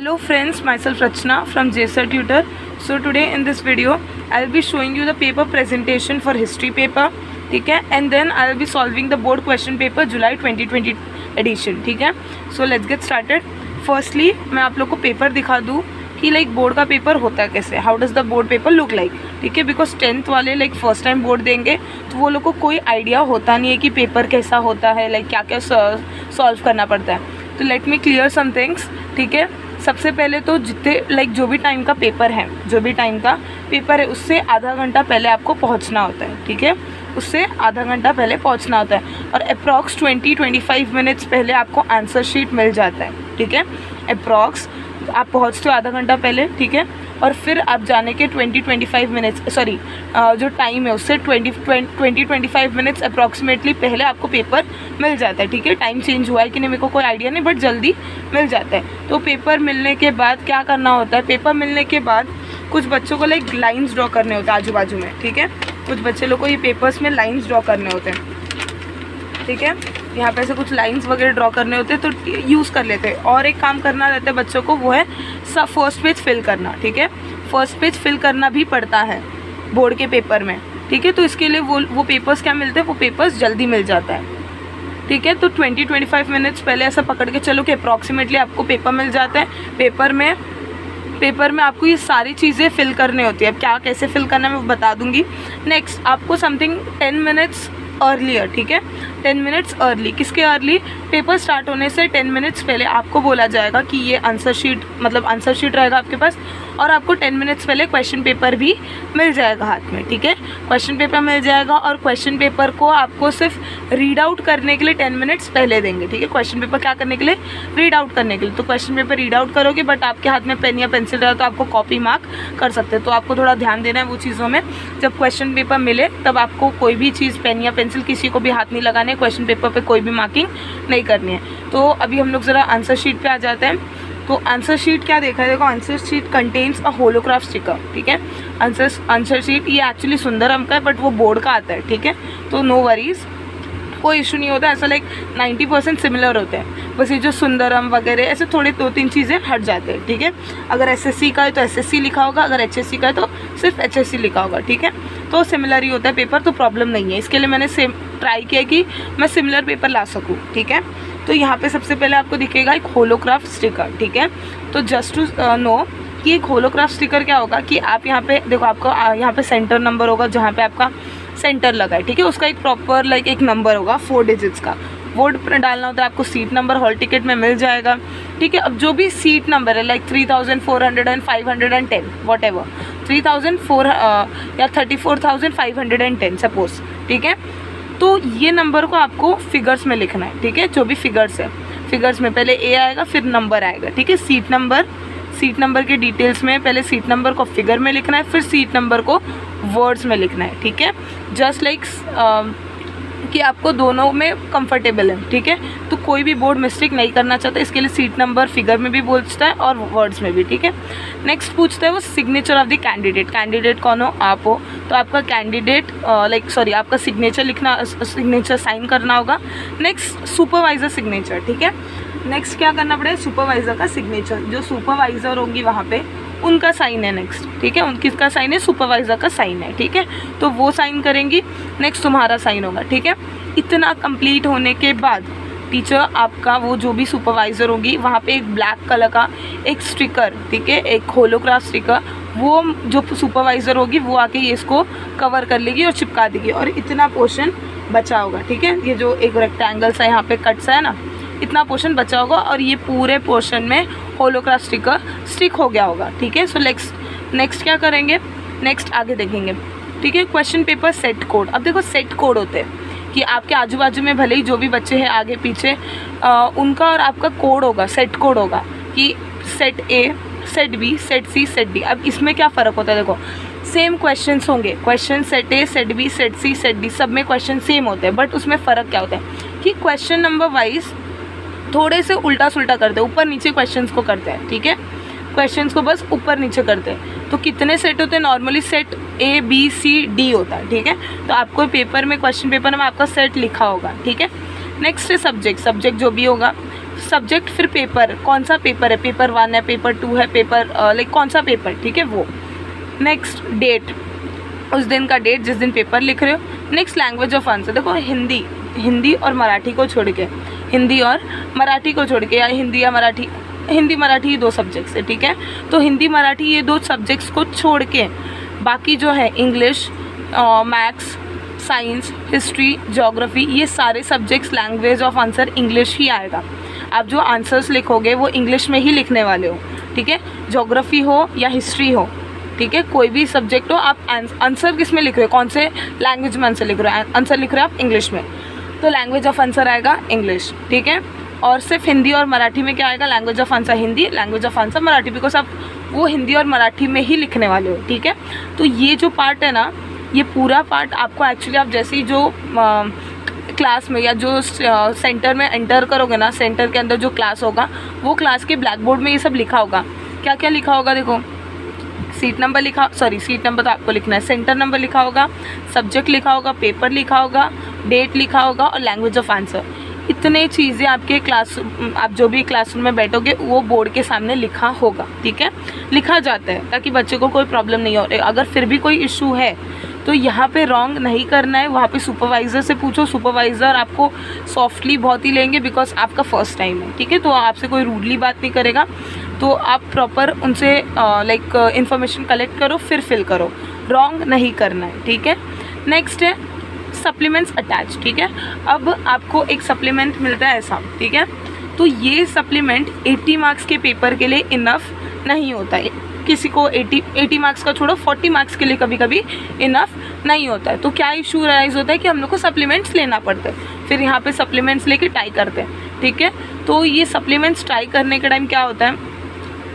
Hello friends, myself Rachna from JSR Tutor. So today in this video I'll be showing you the paper presentation for history paper, ठीक है, and then I'll be solving the board question paper July 2020 edition, ठीक है. So let's get started. Firstly मैं आप लोग को paper दिखा दूँ कि लाइक बोर्ड का पेपर होता है कैसे, how does the board paper look like, ठीक है. बिकॉज 10th वाले लाइक फर्स्ट टाइम बोर्ड देंगे तो वो लोग को कोई आइडिया होता नहीं है कि पेपर कैसा होता है, लाइक क्या क्या सॉल्व करना पड़ता है. तो let me clear some things, ठीक है. सबसे पहले तो जितने लाइक जो भी टाइम का पेपर है उससे आधा घंटा पहले आपको पहुंचना होता है, ठीक है. उससे आधा घंटा पहले पहुंचना होता है और अप्रॉक्स 20-25 मिनट्स पहले आपको आंसर शीट मिल जाता है, ठीक है. अप्रॉक्स आप पहुंचते हो आधा घंटा पहले, ठीक है. और फिर आप जाने के 20-25 मिनट्स जो टाइम है उससे 20-25 मिनट्स अप्रॉक्सीमेटली पहले आपको पेपर मिल जाता है, ठीक है. टाइम चेंज हुआ है कि नहीं मेरे को कोई आइडिया नहीं, बट जल्दी मिल जाता है. तो पेपर मिलने के बाद क्या करना होता है, पेपर मिलने के बाद कुछ बच्चों को लाइक लाइन्स ड्रॉ करने होते हैं आजू बाजू में, ठीक है. कुछ बच्चे लोग को ये पेपर्स में लाइन्स ड्रॉ करने होते हैं, ठीक है. यहाँ पे ऐसे कुछ लाइंस वगैरह ड्रॉ करने होते हैं तो यूज़ कर लेते हैं. और एक काम करना रहता है बच्चों को, वो है सब फर्स्ट पेज फिल करना, ठीक है. फर्स्ट पेज फिल करना भी पड़ता है बोर्ड के पेपर में, ठीक है. तो इसके लिए वो पेपर्स क्या मिलते हैं, वो पेपर्स जल्दी मिल जाता है, ठीक है. तो 20-25 मिनट्स पहले ऐसा पकड़ के चलो कि अप्रॉक्सीमेटली आपको पेपर मिल जाता है. पेपर में आपको ये सारी चीज़ें फिल करनी होती है. अब क्या कैसे फिल करना है मैं बता दूंगी. नेक्स्ट आपको समथिंग 10 मिनट्स अर्लियर, ठीक है, 10 मिनट्स अर्ली. किसके अर्ली, पेपर स्टार्ट होने से 10 मिनट्स पहले आपको बोला जाएगा कि ये आंसर शीट रहेगा आपके पास और आपको 10 मिनट्स पहले क्वेश्चन पेपर भी मिल जाएगा हाथ में, ठीक है. क्वेश्चन पेपर मिल जाएगा और क्वेश्चन पेपर को आपको सिर्फ रीड आउट करने के लिए 10 मिनट्स पहले देंगे, ठीक है. क्वेश्चन पेपर क्या करने के लिए, रीड आउट करने के लिए. तो क्वेश्चन पेपर रीड आउट करोगे बट आपके हाथ में पेन या पेंसिल रहा तो आपको कॉपी मार्क कर सकते हैं. तो आपको थोड़ा ध्यान देना है वो चीज़ों में. जब क्वेश्चन पेपर मिले तब आपको कोई भी चीज़ पेन या पेंसिल किसी को भी हाथ नहीं लगाने है, क्वेश्चन पेपर पे कोई भी मार्किंग नहीं करनी है. तो अभी हम लोग ज़रा आंसर शीट पे आ जाते हैं. तो आंसर शीट क्या देखा है, देखो answer sheet contains a holograph sticker, ठीक है. आंसर शीट ये एक्चुअली सुंदरम का है बट वो बोर्ड का आता है, ठीक है. तो नो वरीज, कोई इशू नहीं होता. ऐसा लाइक 90% सिमिलर होते हैं. बस ये जो सुंदरम वगैरह ऐसे थोड़े 2-3 चीज़ें हट जाते हैं, ठीक है. अगर एसएससी का है तो एसएससी लिखा होगा, अगर एचएससी का है तो सिर्फ एचएससी लिखा होगा, ठीक है. तो सिमिलर ही होता है पेपर, तो प्रॉब्लम नहीं है. इसके लिए मैंने ट्राई किया कि मैं सिमिलर पेपर ला सकूँ, ठीक है. तो यहाँ पे सबसे पहले आपको दिखेगा एक होलोग्राफ स्टिकर, ठीक है. तो जस्ट टू नो कि एक होलोग्राफ स्टिकर क्या होगा कि आप यहाँ पे देखो, आपको यहाँ पे सेंटर नंबर होगा जहाँ पे आपका सेंटर लगा है, ठीक है. उसका एक प्रॉपर लाइक एक नंबर होगा 4 डिजिट्स का. बोर्ड पर डालना होता है आपको. सीट नंबर हॉल टिकट में मिल जाएगा, ठीक है. अब जो भी सीट नंबर है लाइक 3410 वॉट एवर 3004 या 34,510 सपोज, ठीक है. तो ये नंबर को आपको फिगर्स में लिखना है, ठीक है. जो भी फिगर्स है, फिगर्स में पहले ए आएगा फिर नंबर आएगा, ठीक है. सीट नंबर के डिटेल्स में पहले सीट नंबर को फिगर में लिखना है, फिर सीट नंबर को वर्ड्स में लिखना है, ठीक है. जस्ट लाइक कि आपको दोनों में कंफर्टेबल है, ठीक है. तो कोई भी बोर्ड मिस्टेक नहीं करना चाहता, इसके लिए सीट नंबर फिगर में भी पूछता है और वर्ड्स में भी, ठीक है. नेक्स्ट पूछता है वो सिग्नेचर ऑफ द कैंडिडेट कौन हो, आप हो. तो आपका कैंडिडेट आपका सिग्नेचर लिखना, सिग्नेचर साइन करना होगा. नेक्स्ट सुपरवाइजर सिग्नेचर, ठीक है. नेक्स्ट क्या करना पड़ेगा, सुपरवाइजर का सिग्नेचर. जो सुपरवाइजर होंगी वहाँ पे उनका साइन है नेक्स्ट, ठीक है. उनका साइन है, सुपरवाइजर का साइन है, ठीक है. तो वो साइन करेंगी, नेक्स्ट तुम्हारा साइन होगा, ठीक है. इतना कंप्लीट होने के बाद टीचर आपका वो जो भी सुपरवाइज़र होगी वहाँ पे एक ब्लैक कलर का एक स्टिकर, ठीक है, एक होलोग्राफ स्टिकर, वो जो सुपरवाइज़र होगी वो आके ये इसको कवर कर लेगी और चिपका देगी और इतना पोर्शन बचा होगा, ठीक है. ये जो एक रेक्टेंगल सा यहाँ पे कट सा है ना, इतना पोर्शन बचा होगा और ये पूरे पोर्शन में होलोग्राफ स्टिकर स्टिक हो गया होगा, ठीक है. सो नेक्स्ट क्या करेंगे, नेक्स्ट आगे देखेंगे, ठीक है. Question paper set code. अब देखो सेट कोड होते हैं कि आपके आजू बाजू में भले ही जो भी बच्चे हैं आगे पीछे उनका और आपका कोड होगा, सेट कोड होगा कि set A, set B, set C, set D. अब इसमें क्या फ़र्क होता है, देखो सेम क्वेश्चंस होंगे, question set A, set B, set C, set D, सब में क्वेश्चन सेम होते हैं, बट उसमें फ़र्क क्या होता है कि क्वेश्चन नंबर वाइज थोड़े से उल्टा सुल्टा करते हैं, ऊपर नीचे क्वेश्चंस को करते हैं, ठीक है. क्वेश्चंस को बस ऊपर नीचे करते हैं. तो कितने सेट होते हैं, normally set A B C D होता है, ठीक है. तो आपको पेपर में, क्वेश्चन पेपर में आपका सेट लिखा होगा, ठीक है. नेक्स्ट है सब्जेक्ट जो भी होगा. सब्जेक्ट, फिर पेपर, कौन सा पेपर है, पेपर 1 है, पेपर 2 है, पेपर लाइक कौन सा पेपर, ठीक है वो। नेक्स्ट डेट, उस दिन का डेट जिस दिन पेपर लिख रहे हो। नेक्स्ट लैंग्वेज ऑफ आंसर, देखो हिंदी और मराठी को छोड़ के, हिंदी और मराठी को छोड़ के, या हिंदी या मराठी, हिंदी मराठी ये 2 सब्जेक्ट्स है, ठीक है। तो हिंदी मराठी ये 2 सब्जेक्ट्स को छोड़ के बाकी जो है English, maths, science, history, geography, ये सारे subjects language of answer English ही आएगा। आप जो आंसर्स लिखोगे वो इंग्लिश में ही लिखने वाले हो, ठीक है। ज्योग्राफी हो या हिस्ट्री हो, ठीक है, कोई भी सब्जेक्ट हो, आप आंसर किस में लिख रहे हो, कौन से लैंग्वेज में आंसर लिख रहे हो, आंसर लिख रहे हो आप इंग्लिश में, तो लैंग्वेज ऑफ आंसर आएगा इंग्लिश, ठीक है। और सिर्फ हिंदी और मराठी में क्या आएगा, language of answer Hindi, language of answer Marathi, because आप वो हिंदी और मराठी में ही लिखने वाले हो, ठीक है। तो ये जो पार्ट है ना, ये पूरा पार्ट आपको एक्चुअली आप जैसे ही जो क्लास में या जो सेंटर में एंटर करोगे ना, सेंटर के अंदर जो क्लास होगा, वो क्लास के ब्लैक बोर्ड में ये सब लिखा होगा। क्या क्या लिखा होगा, देखो सीट नंबर तो आपको लिखना है, सेंटर नंबर लिखा होगा, सब्जेक्ट लिखा होगा, पेपर लिखा होगा, डेट लिखा होगा और लैंग्वेज ऑफ आंसर। इतने चीज़ें आपके आप जो भी क्लासरूम में बैठोगे वो बोर्ड के सामने लिखा होगा, ठीक है, लिखा जाता है ताकि बच्चे को कोई प्रॉब्लम नहीं हो। अगर फिर भी कोई इशू है तो यहाँ पे रॉन्ग नहीं करना है, वहाँ पे सुपरवाइज़र से पूछो, सुपरवाइज़र आपको सॉफ्टली बहुत ही लेंगे, बिकॉज आपका फर्स्ट टाइम है, ठीक है। तो आपसे कोई रूडली बात नहीं करेगा, तो आप प्रॉपर उनसे लाइक इन्फॉर्मेशन कलेक्ट करो, फिर फिल करो, रॉन्ग नहीं करना है, ठीक है। नेक्स्ट है सप्लीमेंट्स अटैच, ठीक है। अब आपको एक सप्लीमेंट मिलता है ऐसा, ठीक है, तो ये सप्लीमेंट 80 मार्क्स के पेपर के लिए इनफ नहीं होता है। किसी को 80 मार्क्स का छोड़ो, 40 मार्क्स के लिए कभी कभी इनफ नहीं होता है। तो क्या इशू राइज होता है कि हम लोग को सप्लीमेंट्स लेना पड़ता है, फिर यहाँ पे सप्लीमेंट्स लेके टाई करते हैं, ठीक है। तो ये सप्लीमेंट्स टाई करने के टाइम क्या होता है,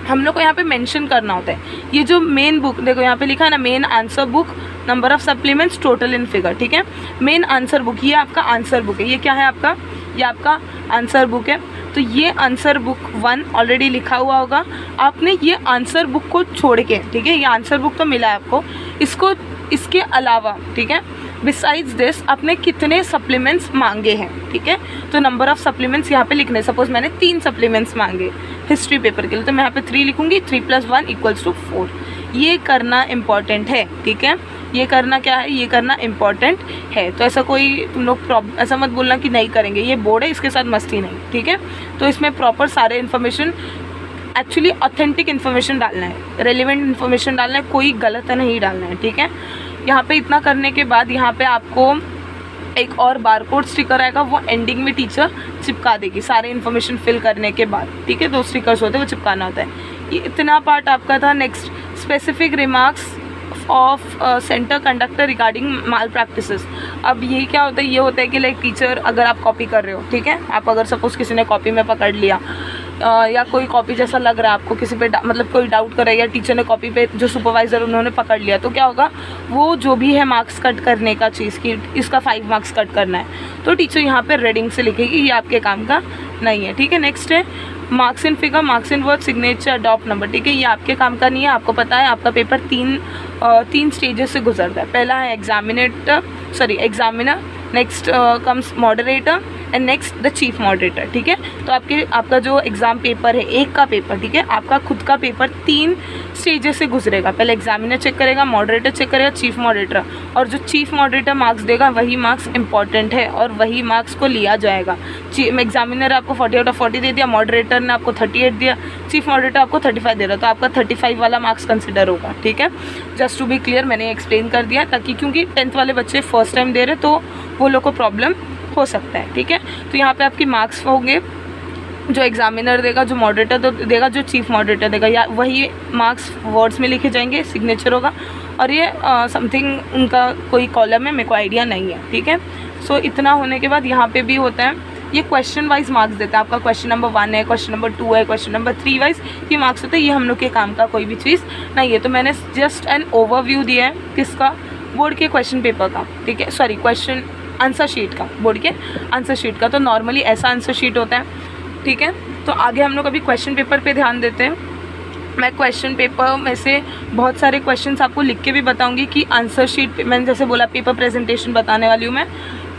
हम लोग को यहाँ पे मेंशन करना होता है। ये जो मेन बुक, देखो यहाँ पे लिखा है ना, main answer book, number of supplements, total in figure, ठीक है। मेन आंसर बुक, ये आपका आंसर बुक है, ये क्या है आपका, ये आपका आंसर बुक है। तो ये आंसर बुक 1 ऑलरेडी लिखा हुआ होगा, आपने ये आंसर बुक को छोड़ के, ठीक है, ये आंसर बुक तो मिला है आपको, इसके अलावा, ठीक है, बिसाइड्स दिस आपने कितने सप्लीमेंट्स मांगे हैं, ठीक है। तो नंबर ऑफ सप्लीमेंट्स यहाँ पे लिखने, सपोज मैंने 3 सप्लीमेंट्स मांगे हिस्ट्री पेपर के लिए, तो मैं यहाँ पे 3 लिखूंगी, 3 + 1 = 4। ये करना इम्पॉर्टेंट है, ठीक है, ये करना क्या है, ये करना इम्पॉर्टेंट है। तो ऐसा कोई तुम लोग ऐसा मत बोलना कि नहीं करेंगे, ये बोर्ड है, इसके साथ मस्ती नहीं, ठीक है। तो इसमें प्रॉपर सारे इन्फॉर्मेशन, एक्चुअली ऑथेंटिक इन्फॉर्मेशन डालना है, रेलिवेंट इन्फॉर्मेशन डालना है, कोई गलत नहीं डालना है, ठीक है। यहाँ पे इतना करने के बाद यहाँ पे आपको एक और बारकोड स्टिकर आएगा, वो एंडिंग में टीचर चिपका देगी सारे इन्फॉर्मेशन फिल करने के बाद, ठीक है। 2 स्टिकर्स होते हैं, वो चिपकाना होता है। ये इतना पार्ट आपका था। Next, specific remarks of centre conductor regarding mall practices. अब ये क्या होता है, ये होता है कि लाइक टीचर, अगर आप कॉपी कर रहे हो, ठीक है, आप अगर सपोज किसी ने कॉपी में पकड़ लिया या कोई कॉपी जैसा लग रहा है आपको, किसी पे मतलब कोई डाउट करे, या टीचर ने कॉपी पे जो सुपरवाइज़र उन्होंने पकड़ लिया, तो क्या होगा, वो जो भी है मार्क्स कट करने का चीज़ की, इसका 5 मार्क्स कट करना है, तो टीचर यहाँ पे रेडिंग से लिखेगी, ये आपके काम का नहीं है, ठीक है। नेक्स्ट है marks in figure, marks in word, signature, adopt number, ठीक है, ये आपके काम का नहीं है। आपको पता है आपका पेपर 3 स्टेजेस से गुजरता है। पहला है examiner, next comes moderator and next the chief moderator, ठीक है। तो आपका जो एग्ज़ाम पेपर है, एक का पेपर, ठीक है, आपका खुद का पेपर 3 स्टेजेस से गुजरेगा। पहले एग्जामिनर चेक करेगा, मॉडरेटर चेक करेगा, चीफ मॉडरेटर, और जो चीफ मॉडरेटर मार्क्स देगा वही मार्क्स इंपॉर्टेंट है और वही मार्क्स को लिया जाएगा। एग्जामिनर आपको 40 आउट ऑफ 40 दे दिया, मॉडरेटर ने आपको 38 दिया, चीफ मॉडरेटर आपको 35 दे रहा, तो आपका 35 वाला मार्क्स कंसिडर होगा, ठीक है। जस्ट टू बी क्लियर, मैंने एक्सप्लेन कर दिया, ताकि क्योंकि 10th वाले बच्चे फर्स्ट टाइम दे रहे, तो वो लोग को प्रॉब्लम हो सकता है, ठीक है। तो यहाँ पे आपके मार्क्स होंगे, जो एग्जामिनर देगा, जो मॉडरेटर देगा, जो चीफ मॉडरेटर देगा, या वही मार्क्स वर्ड्स में लिखे जाएंगे, सिग्नेचर होगा, और ये समथिंग उनका कोई कॉलम है, मेरे को आइडिया नहीं है, ठीक है। सो इतना होने के बाद यहाँ पे भी होता है, ये क्वेश्चन वाइज मार्क्स देता है। आपका क्वेश्चन नंबर 1 है, क्वेश्चन नंबर 2 है, क्वेश्चन नंबर 3 वाइज ये मार्क्स होते हैं। ये हम लोग के काम का कोई भी चीज़ नहीं है। तो मैंने जस्ट एन ओवरव्यू दिया है किसका, बोर्ड के क्वेश्चन पेपर का, ठीक है, सॉरी क्वेश्चन आंसर शीट का, बोर्ड के आंसर शीट का। तो नॉर्मली ऐसा आंसर शीट होता है, ठीक है। तो आगे हम लोग अभी क्वेश्चन पेपर पे ध्यान देते हैं। मैं क्वेश्चन पेपर में से बहुत सारे क्वेश्चंस आपको लिख के भी बताऊंगी कि आंसर शीट पे, मैंने जैसे बोला पेपर प्रेजेंटेशन बताने वाली हूँ मैं,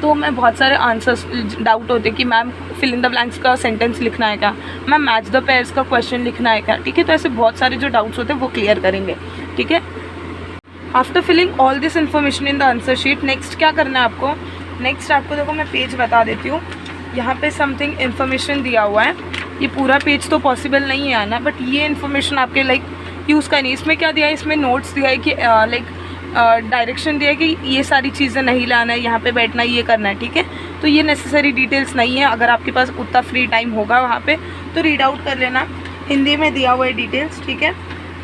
तो मैं बहुत सारे आंसर्स डाउट होते कि ma'am fill in the blanks का सेंटेंस लिखना है क्या, मैम मैच द पेयर्स का क्वेश्चन लिखना है क्या, ठीक है। तो ऐसे बहुत सारे जो डाउट्स होते हैं वो क्लियर करेंगे, ठीक है। After filling all this information in the answer sheet, next क्या करना है आपको, नेक्स्ट आपको देखो मैं पेज बता देती हूँ। यहाँ पे समथिंग इन्फॉर्मेशन दिया हुआ है, ये पूरा पेज तो पॉसिबल नहीं है आना, बट ये इन्फॉर्मेशन आपके लाइक यूज़ करनी है। इसमें क्या दिया है, इसमें नोट्स दिया है कि लाइक डायरेक्शन दिया है कि ये सारी चीज़ें नहीं लाना है, यहाँ पे बैठना है, ये करना है, ठीक है। तो ये नेसेसरी डिटेल्स नहीं है, अगर आपके पास उतना फ्री टाइम होगा वहाँ पे तो रीड आउट कर लेना, हिंदी में दिया हुआ है डिटेल्स, ठीक है।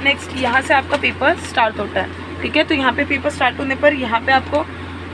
नेक्स्ट यहाँ से आपका पेपर स्टार्ट होता है, ठीक है। तो यहाँ पे पेपर स्टार्ट होने पर यहाँ पे आपको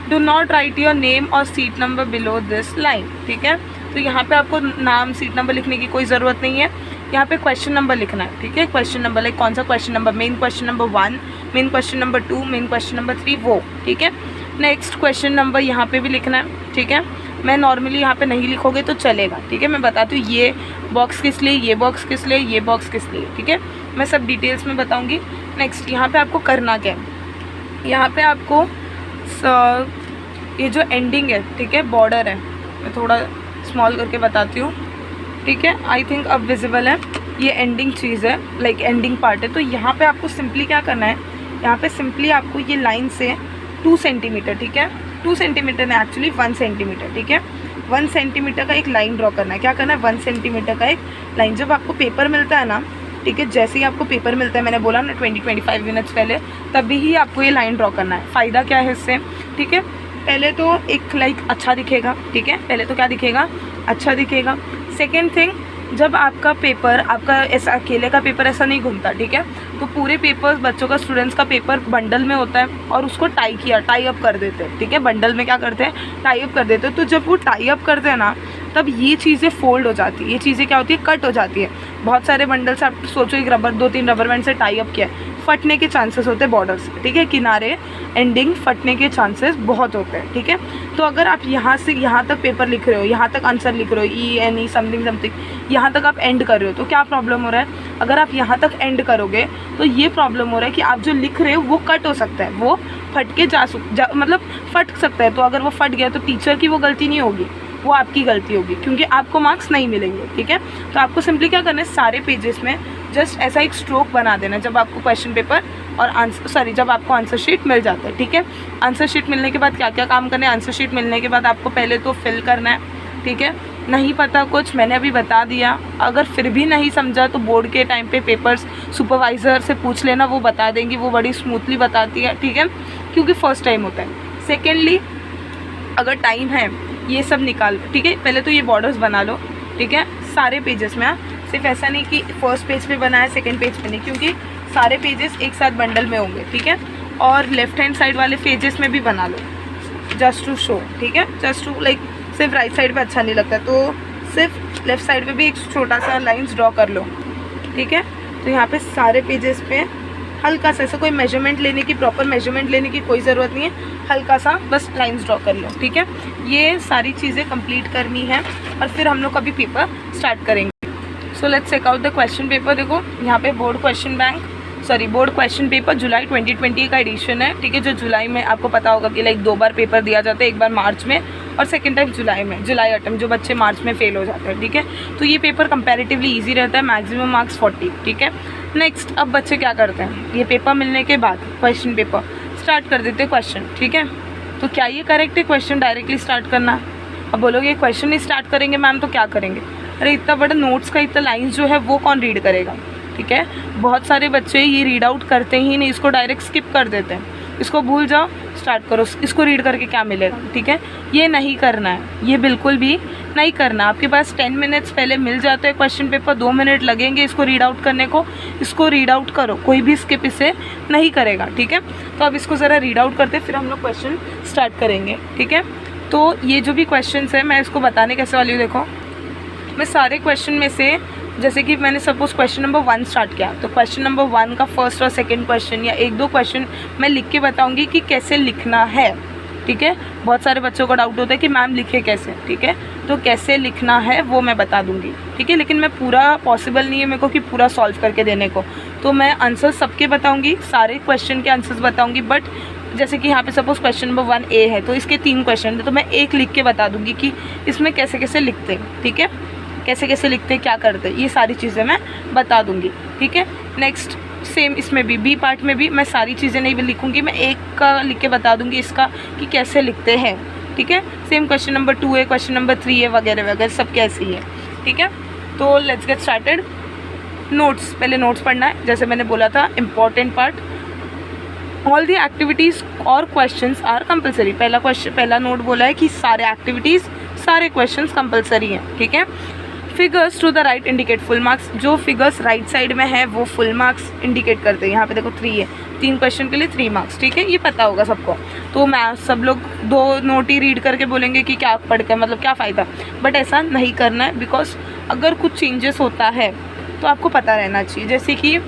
do not write your name और seat number below this line, ठीक है। तो यहाँ पे आपको नाम सीट नंबर लिखने की कोई ज़रूरत नहीं है, यहाँ पे क्वेश्चन नंबर लिखना है, ठीक है। क्वेश्चन नंबर लाइक कौन सा question number, main question number 1, main question number 2, main question number 3, वो, ठीक है। नेक्स्ट क्वेश्चन नंबर यहाँ पे भी लिखना है, ठीक है। मैं नॉर्मली यहाँ पे नहीं लिखोगे तो चलेगा, ठीक है। मैं बताती हूँ ये बॉक्स किस लिए, ये बॉक्स किस लिए, ये बॉक्स किस लिए, ठीक है। मैं सब डिटेल्स में बताऊँगी। नेक्स्ट यहाँ पे आपको करना क्या है, यहाँ पे आपको ये जो एंडिंग है, ठीक है, बॉर्डर है, मैं थोड़ा स्मॉल करके बताती हूँ, ठीक है। आई थिंक अब विजिबल है, ये एंडिंग चीज़ है, लाइक एंडिंग पार्ट है। तो यहाँ पे आपको सिंपली क्या करना है, यहाँ पे सिंपली आपको ये लाइन से 2 सेंटीमीटर, ठीक है, 2 सेंटीमीटर है एक्चुअली 1 सेंटीमीटर, ठीक है, 1 सेंटीमीटर का एक लाइन ड्रॉ करना है। क्या करना है, 1 सेंटीमीटर का एक लाइन। जब आपको पेपर मिलता है ना, ठीक है, जैसे ही आपको पेपर मिलता है, मैंने बोला ना 20-25 मिनट्स पहले, तभी ही आपको ये लाइन ड्रॉ करना है। फ़ायदा क्या है इससे, ठीक है। पहले तो एक लाइक अच्छा दिखेगा, ठीक है, पहले तो क्या दिखेगा, अच्छा दिखेगा। सेकेंड थिंग, जब आपका पेपर, आपका ऐसा अकेले का पेपर ऐसा नहीं घूमता, ठीक है। तो पूरे पेपर्स बच्चों का, स्टूडेंट्स का पेपर बंडल में होता है और उसको टाई अप कर देते हैं, ठीक है। बंडल में क्या करते हैं, टाई अप कर देते हैं। तो जब वो टाई अप करते हैं ना, तब ये चीज़ें फोल्ड हो जाती है, ये चीज़ें क्या होती है, कट हो जाती है। बहुत सारे बंडल से आप सोचो एक रबर, 2-3 रबर बैंड से टाई अप किया है, फटने के चांसेस होते हैं बॉर्डर्स, ठीक है, किनारे एंडिंग फटने के चांसेस बहुत होते हैं, ठीक है। तो अगर आप यहाँ से यहाँ तक पेपर लिख रहे हो, यहाँ तक आंसर लिख रहे हो, ENE समथिंग समथिंग, यहाँ तक आप एंड कर रहे हो, तो क्या प्रॉब्लम हो रहा है, अगर आप यहाँ तक एंड करोगे तो ये प्रॉब्लम हो रहा है कि आप जो लिख रहे हो वो कट हो सकता है, वो फट के मतलब फट सकता है। तो अगर वो फट गया तो टीचर की वो गलती नहीं होगी, वो आपकी गलती होगी, क्योंकि आपको मार्क्स नहीं मिलेंगे, ठीक है। तो आपको सिंपली क्या करना है, सारे पेजेस में जस्ट ऐसा एक स्ट्रोक बना देना जब आपको क्वेश्चन पेपर और जब आपको आंसर शीट मिल जाता है, ठीक है। आंसर शीट मिलने के बाद क्या क्या काम करना है, आंसर शीट मिलने के बाद आपको पहले तो फिल करना है, ठीक है। नहीं पता कुछ, मैंने अभी बता दिया, अगर फिर भी नहीं समझा तो बोर्ड के टाइम पे पेपर्स सुपरवाइज़र से पूछ लेना, वो बता देंगी, वो बड़ी स्मूथली बताती है, ठीक है, क्योंकि फर्स्ट टाइम होता है। सेकेंडली, अगर टाइम है ये सब निकाल, ठीक है, पहले तो ये बॉर्डर्स बना लो, ठीक है, सारे पेजेस में। सिर्फ ऐसा नहीं कि फर्स्ट पेज पे बनाया सेकंड पेज पे नहीं, क्योंकि सारे पेजेस एक साथ बंडल में होंगे, ठीक है। और लेफ्ट हैंड साइड वाले पेजेस में भी बना लो, जस्ट टू शो, ठीक है, जस्ट टू लाइक, सिर्फ राइट साइड पे अच्छा नहीं लगता, तो सिर्फ लेफ्ट साइड पे भी एक छोटा सा लाइन्स ड्रॉ कर लो, ठीक है। तो यहाँ पे सारे पेजेस पे हल्का सा, ऐसा कोई मेजरमेंट लेने की, प्रॉपर मेजरमेंट लेने की कोई ज़रूरत नहीं है, हल्का सा बस लाइंस ड्रॉ कर लो, ठीक है। ये सारी चीज़ें कंप्लीट करनी है और फिर हम लोग अभी पेपर स्टार्ट करेंगे। So let's check out the question paper. देखो यहाँ पे बोर्ड क्वेश्चन पेपर जुलाई 2020 का एडिशन है, ठीक है, जो जुलाई में आपको पता होगा कि लाइक 2 बार पेपर दिया जाता है, एक बार मार्च में और सेकेंड टाइम जुलाई में, जुलाई अटेम्प्ट, जो बच्चे मार्च में फेल हो जाते हैं, ठीक है। तो ये पेपर कंपैरेटिवली ईजी रहता है, मैक्सिमम मार्क्स 40, ठीक है। नेक्स्ट, अब बच्चे क्या करते हैं, ये पेपर मिलने के बाद क्वेश्चन पेपर स्टार्ट कर देते हैं क्वेश्चन, ठीक है। तो क्या ये करेक्ट है क्वेश्चन डायरेक्टली स्टार्ट करना? अब बोलोगे क्वेश्चन नहीं स्टार्ट करेंगे मैम तो क्या करेंगे? अरे इतना बड़ा नोट्स का इतना लाइन्स जो है वो कौन रीड करेगा, ठीक है। बहुत सारे बच्चे ये रीड आउट करते ही नहीं, इसको डायरेक्ट स्किप कर देते हैं, इसको भूल जाओ, स्टार्ट करो, इसको रीड करके क्या मिलेगा, ठीक है। ये नहीं करना है, ये बिल्कुल भी नहीं करना। आपके पास 10 मिनट्स पहले मिल जाता है क्वेश्चन पेपर, 2 मिनट लगेंगे इसको रीड आउट करने को, इसको रीड आउट करो, कोई भी स्किप इसे नहीं करेगा, ठीक है। तो अब इसको ज़रा रीड आउट करते फिर हम लोग क्वेश्चन स्टार्ट करेंगे, ठीक है। तो ये जो भी क्वेश्चन है मैं इसको बताने कैसे वाली हूँ, देखो मैं सारे क्वेश्चन में से, जैसे कि मैंने सपोज क्वेश्चन नंबर 1 स्टार्ट किया, तो क्वेश्चन नंबर 1 का फर्स्ट और सेकंड क्वेश्चन या 1-2 क्वेश्चन मैं लिख के बताऊंगी कि कैसे लिखना है, ठीक है। बहुत सारे बच्चों को डाउट होता है कि मैम लिखे कैसे, ठीक है, तो कैसे लिखना है वो मैं बता दूंगी, ठीक है। लेकिन मैं पूरा पॉसिबल नहीं है मेरे को कि पूरा सॉल्व करके देने को, तो मैं आंसर सबके बताऊँगी, सारे क्वेश्चन के आंसर्स बताऊँगी, बट जैसे कि यहाँ पे सपोज क्वेश्चन नंबर 1A है, तो इसके 3 क्वेश्चन है, तो मैं एक लिख के बता दूंगी कि इसमें कैसे कैसे लिखते हैं, ठीक है, कैसे कैसे लिखते क्या करते, ये सारी चीज़ें मैं बता दूंगी, ठीक है। नेक्स्ट सेम इसमें भी बी पार्ट में भी मैं सारी चीज़ें नहीं लिखूंगी, मैं एक का लिख के बता दूंगी इसका कि कैसे लिखते हैं, ठीक है। Same question number 2A, question number 3A वगैरह वगैरह सब कैसे ही है, ठीक है। तो लेट्स गेट स्टार्टेड। नोट्स, पहले नोट्स पढ़ना है, जैसे मैंने बोला था important part. All the activities और क्वेश्चंस आर कंपलसरी। पहला नोट बोला है कि सारे एक्टिविटीज़ सारे क्वेश्चंस कंपलसरी हैं, ठीक है। Figures to the right indicate full marks. जो फिगर्स राइट साइड में है वो फुल मार्क्स इंडिकेट करते हैं। यहाँ पे देखो 3 है, 3 क्वेश्चन के लिए 3 मार्क्स, ठीक है, ये पता होगा सबको। तो मैं सब लोग 2 नोट ही रीड करके बोलेंगे कि क्या पढ़ कर मतलब क्या फ़ायदा, बट ऐसा नहीं करना है, बिकॉज अगर कुछ चेंजेस होता है तो आपको पता रहना चाहिए। जैसे कि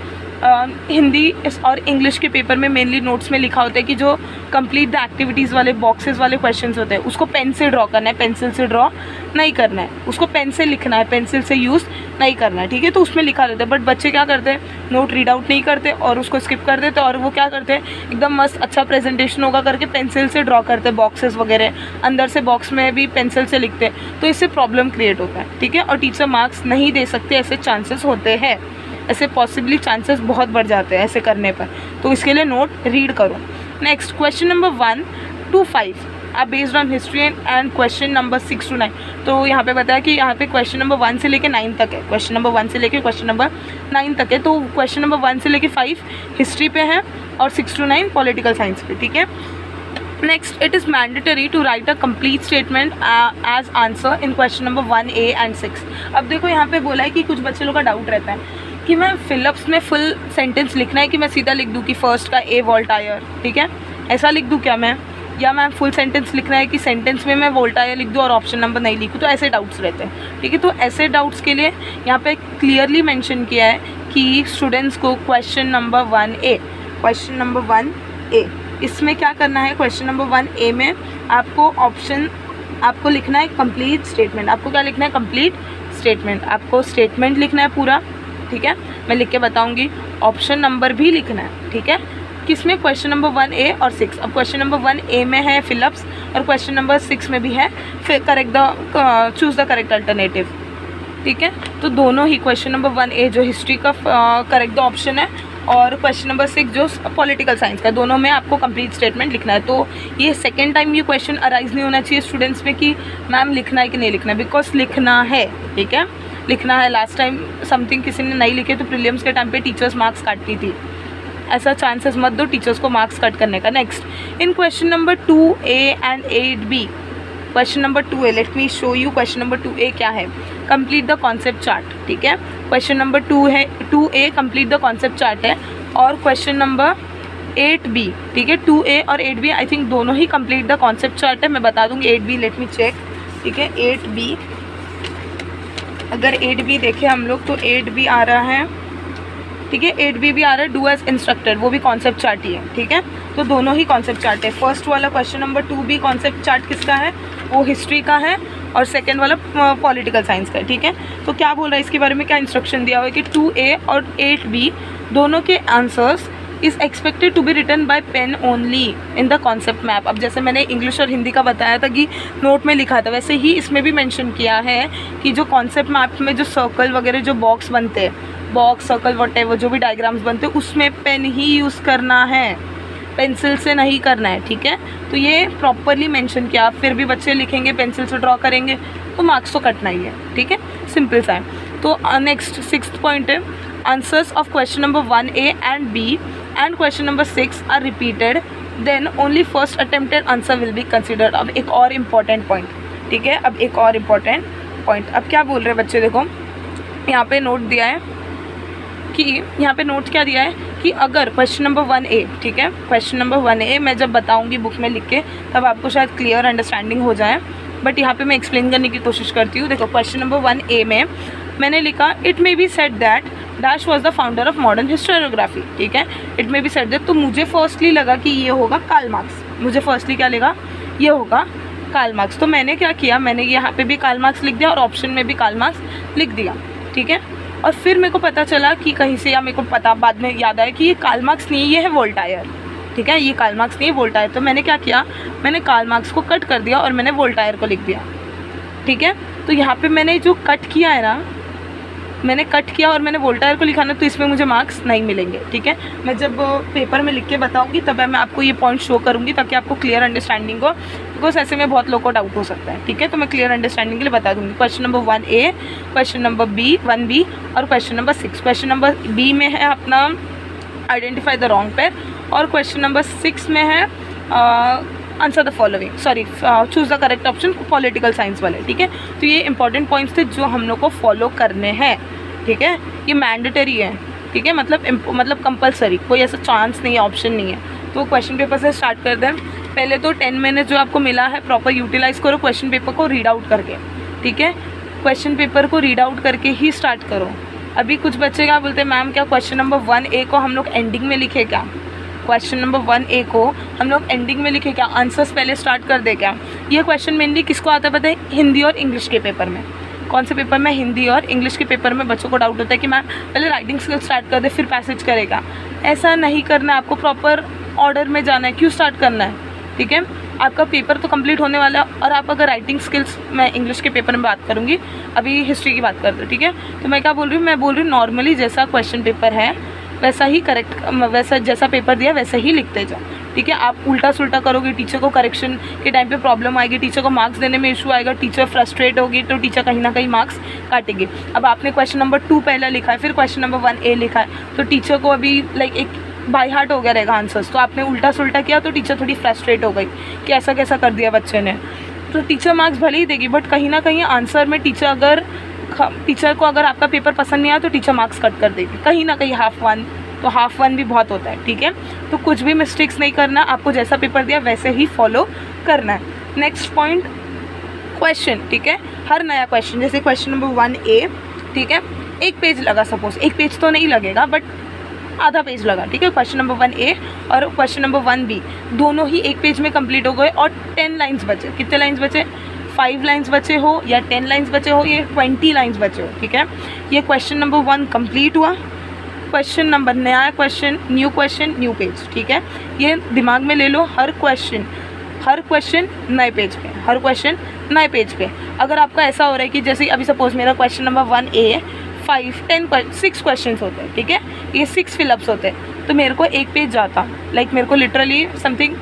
हिंदी और इंग्लिश के पेपर में मेनली नोट्स में लिखा होता है कि जो कंप्लीट द एक्टिविटीज़ वाले बॉक्सेस वाले क्वेश्चंस होते हैं उसको पेन से ड्रॉ करना है, पेंसिल से ड्रॉ नहीं करना है, उसको पेन से लिखना है, पेंसिल से यूज़ नहीं करना है, ठीक है। तो उसमें लिखा रहता है, बट बच्चे क्या करते हैं, नोट रीड आउट नहीं करते और उसको स्किप कर देते, और वो क्या करते हैं, एकदम मस्त अच्छा प्रेजेंटेशन होगा करके पेंसिल से ड्रॉ करते हैं बॉक्सेस वगैरह, अंदर से बॉक्स में भी पेंसिल से लिखते हैं, तो इससे प्रॉब्लम क्रिएट होता है, ठीक है। और टीचर मार्क्स नहीं दे सकते, ऐसे चांसेस होते हैं, ऐसे पॉसिबली चांसेस बहुत बढ़ जाते हैं ऐसे करने पर, तो इसके लिए नोट रीड करो। नेक्स्ट क्वेश्चन नंबर 1 to 5 आप based on history and question number 6 to 9। तो यहाँ पे बताया कि यहाँ पे क्वेश्चन नंबर 1 से लेके 9 तक है, क्वेश्चन नंबर 1 से लेके क्वेश्चन नंबर 9 तक है। तो क्वेश्चन नंबर 1 से लेके 5 हिस्ट्री पे है और 6 to 9 पॉलिटिकल साइंस पे, ठीक है। Next, it is mandatory to write a complete statement as answer in question number 1A and 6। अब देखो यहाँ पे बोला है कि कुछ बच्चे लोग का डाउट रहता है कि मैं फिलिप्स में फुल सेंटेंस लिखना है कि मैं सीधा लिख दूँ कि फर्स्ट का ए वोल्टायर, ठीक है, ऐसा लिख दूँ क्या मैं, या मैं फुल सेंटेंस लिखना है कि सेंटेंस में मैं वोल्टायर लिख दूँ और ऑप्शन नंबर नहीं लिखूँ, तो ऐसे डाउट्स रहते हैं, ठीक है। तो ऐसे डाउट्स के लिए यहाँ पे क्लियरली मेंशन किया है कि स्टूडेंट्स को क्वेश्चन नंबर 1A इसमें क्या करना है, क्वेश्चन नंबर 1A में आपको लिखना है कंप्लीट स्टेटमेंट। आपको क्या लिखना है, कंप्लीट स्टेटमेंट, आपको स्टेटमेंट लिखना है पूरा, ठीक है, मैं लिख के बताऊंगी। ऑप्शन नंबर भी लिखना है, ठीक है, किसमें, क्वेश्चन नंबर 1A और 6। अब क्वेश्चन नंबर 1A में है फिलिप्स और क्वेश्चन नंबर 6 में भी है, फिर चूज़ द करेक्ट अल्टरनेटिव, ठीक है। तो दोनों ही क्वेश्चन नंबर 1A जो हिस्ट्री का करेक्ट द ऑप्शन है और क्वेश्चन नंबर 6 जो पॉलिटिकल साइंस का, दोनों में आपको कंप्लीट स्टेटमेंट लिखना है। तो ये सेकेंड टाइम ये क्वेश्चन अराइज नहीं होना चाहिए स्टूडेंट्स में कि मैम लिखना है कि नहीं लिखना है, बिकॉज लिखना है, ठीक है, लिखना है। लास्ट टाइम समथिंग किसी ने नहीं लिखे तो प्रीलिम्स के टाइम पे टीचर्स मार्क्स काटती थी, ऐसा चांसेस मत दो टीचर्स को मार्क्स कट करने का। Next, in question number 2A and 8B, question number 2A, let me show you question number 2A क्या है, कंप्लीट द कॉन्सेप्ट चार्ट, ठीक है। Question number 2A complete the concept chart है, और question number 8B, ठीक है, 2A और 8B I think दोनों ही कंप्लीट द कॉन्सेप्ट चार्ट है। मैं बता दूंगी 8B, लेट मी चेक, ठीक है। 8B, अगर 8B देखें हम लोग तो 8B आ रहा है, ठीक है, 8B भी आ रहा है, डू एज इंस्ट्रक्टेड, वो भी कॉन्सेप्ट चार्ट ही है, ठीक है। तो दोनों ही कॉन्सेप्ट चार्ट है। फर्स्ट वाला question number 2B concept chart किसका है, वो हिस्ट्री का है, और सेकेंड वाला पॉलिटिकल साइंस का है, ठीक है। तो क्या बोल रहा है इसके बारे में, क्या इंस्ट्रक्शन दिया हुआ है कि 2A और 8B दोनों के answers is expected to be written by pen only in the concept map. अब जैसे मैंने इंग्लिश और हिंदी का बताया था कि नोट में लिखा था, वैसे ही इसमें भी मेंशन किया है कि जो कॉन्सेप्ट मैप में जो सर्कल वगैरह जो बॉक्स बनते हैं, बॉक्स सर्कल वटेवर जो भी डायग्राम्स बनते हैं, उसमें पेन ही यूज़ करना है, पेंसिल से नहीं करना है, ठीक है। तो ये प्रॉपरली मेंशन किया। फिर भी बच्चे लिखेंगे पेंसिल से ड्रॉ करेंगे तो मार्क्स तो कटना ही है, ठीक है, सिंपल सा है। तो नेक्स्ट 6th पॉइंट है, answers of question number 1A and B and question number 6 are repeated, then only first attempted answer will be considered. अब एक और इम्पॉर्टेंट पॉइंट, ठीक है, अब एक और इम्पॉर्टेंट पॉइंट। अब क्या बोल रहे हैं बच्चे, देखो यहाँ पे नोट दिया है कि यहाँ पे नोट क्या दिया है कि अगर क्वेश्चन नंबर 1A, ठीक है, क्वेश्चन नंबर 1A मैं जब बताऊँगी बुक में लिख के तब आपको शायद क्लियर अंडरस्टैंडिंग हो जाए, बट यहाँ पे मैं एक्सप्लेन करने की कोशिश करती हूँ। देखो क्वेश्चन नंबर 1A में मैंने लिखा, it may be said that dash was the founder of modern historiography, ठीक है, it may be said that. तो मुझे फर्स्टली लगा कि ये होगा कार्ल मार्क्स, मुझे फर्स्टली क्या लगा, ये होगा कार्ल मार्क्स। तो मैंने क्या किया, मैंने यहाँ पे भी कार्ल मार्क्स लिख दिया और ऑप्शन में भी कार्ल मार्क्स लिख दिया, ठीक है। और फिर मेरे को पता चला कि कहीं से, या मेरे को पता बाद में याद आया कि ये कार्ल मार्क्स नहीं, ये है वोल्टायर, ठीक है, ये कार्ल मार्क्स नहीं है, वोल्टायर। तो मैंने क्या किया, मैंने कार्ल मार्क्स को कट कर दिया और मैंने वोल्टायर को लिख दिया। ठीक है, तो यहाँ पे मैंने जो कट किया है ना, मैंने कट किया और मैंने वोल्टायर को लिखा ना, तो इसमें मुझे मार्क्स नहीं मिलेंगे। ठीक है, मैं जब पेपर में लिख के बताऊंगी तब मैं आपको ये पॉइंट शो करूंगी ताकि आपको क्लियर अंडरस्टैंडिंग हो, बिकॉज ऐसे में बहुत लोगों को डाउट हो सकता है। ठीक है, तो मैं क्लियर अंडरस्टैंडिंग के लिए बता दूंगी। Question number 1A, question number 1B और question number 6। Question number B में है अपना आइडेंटिफाई द रॉन्ग पेयर, और क्वेश्चन नंबर 6 में है answer the following, sorry choose the correct option, political science वाले। ठीक है, तो ये इंपॉर्टेंट पॉइंट्स थे जो हम लोग को फॉलो करने हैं। ठीक है, ये मैंडेटरी है। ठीक है, मतलब कंपलसरी, कोई ऐसा चांस नहीं है, ऑप्शन नहीं है। तो क्वेश्चन पेपर से स्टार्ट कर दें। पहले तो 10 मिनट जो आपको मिला है प्रॉपर यूटिलाइज करो क्वेश्चन पेपर को रीड आउट करके। ठीक है, क्वेश्चन पेपर को रीड आउट करके ही स्टार्ट करो। अभी कुछ बच्चे क्या बोलते हैं, मैम क्या क्वेश्चन नंबर 1A को हम लोग एंडिंग में लिखे क्या, क्वेश्चन नंबर 1A को हम लोग एंडिंग में लिखे क्या, आंसर्स पहले स्टार्ट कर दे क्या। ये क्वेश्चन मेनली किसको आता है पता है, हिंदी और इंग्लिश के पेपर में। कौन से पेपर में, हिंदी और इंग्लिश के पेपर में बच्चों को डाउट होता है कि मैम पहले राइटिंग स्किल स्टार्ट कर दे फिर पैसेज करेगा। ऐसा नहीं करना है, आपको प्रॉपर ऑर्डर में जाना है। क्यों स्टार्ट करना है, ठीक है, आपका पेपर तो कंप्लीट होने वाला है। और आप अगर राइटिंग स्किल्स, मैं इंग्लिश के पेपर में बात करूँगी, अभी हिस्ट्री की बात करते हैं। ठीक है, तो मैं क्या बोल रही हूँ, मैं बोल रही हूँ नॉर्मली जैसा क्वेश्चन पेपर है वैसा ही करेक्ट, वैसा जैसा पेपर दिया वैसे ही लिखते जाओ। ठीक है, आप उल्टा सुल्टा करोगे, टीचर को करेक्शन के टाइम पे प्रॉब्लम आएगी, टीचर को मार्क्स देने में इशू आएगा, टीचर फ्रस्ट्रेट होगी, तो टीचर कहीं ना कहीं मार्क्स काटेगी। अब आपने क्वेश्चन नंबर 2 पहले लिखा है, फिर क्वेश्चन नंबर 1A लिखा है, तो टीचर को अभी लाइक एक बाई हार्ट हो गया रहेगा आंसर्स। तो आपने उल्टा सुल्टा किया तो टीचर थोड़ी फ्रस्ट्रेट हो गई कि ऐसा कैसा कर दिया बच्चे ने। तो टीचर मार्क्स भले ही देगी, बट कहीं ना कहीं आंसर में टीचर को अगर आपका पेपर पसंद नहीं आया तो टीचर मार्क्स कट कर देगी, कहीं ना कहीं हाफ 1, तो हाफ 1 भी बहुत होता है। ठीक है, तो कुछ भी मिस्टेक्स नहीं करना, आपको जैसा पेपर दिया वैसे ही फॉलो करना है। Next point, question. ठीक है, हर नया क्वेश्चन, जैसे क्वेश्चन नंबर 1A, ठीक है, एक पेज लगा, सपोज एक पेज तो नहीं लगेगा बट आधा पेज लगा। ठीक है, क्वेश्चन नंबर 1A और क्वेश्चन नंबर 1B दोनों ही एक पेज में कंप्लीट हो गए और 10 लाइन्स बचे। कितने लाइन्स बचे, 5 लाइन्स बचे हो या 10 लाइन्स बचे हो या 20 लाइन्स बचे हो। ठीक है, ये क्वेश्चन नंबर 1 कंप्लीट हुआ। क्वेश्चन नंबर, नया क्वेश्चन, न्यू पेज। ठीक है, ये दिमाग में ले लो, हर क्वेश्चन नए पेज पे, हर क्वेश्चन नए पेज पे। अगर आपका ऐसा हो रहा है कि जैसे अभी सपोज मेरा क्वेश्चन नंबर 1A 6 क्वेश्चन होते हैं। ठीक है, ये 6 फिलअप्स होते हैं, तो मेरे को एक पेज जाता, लाइक मेरे को लिटरली समथिंग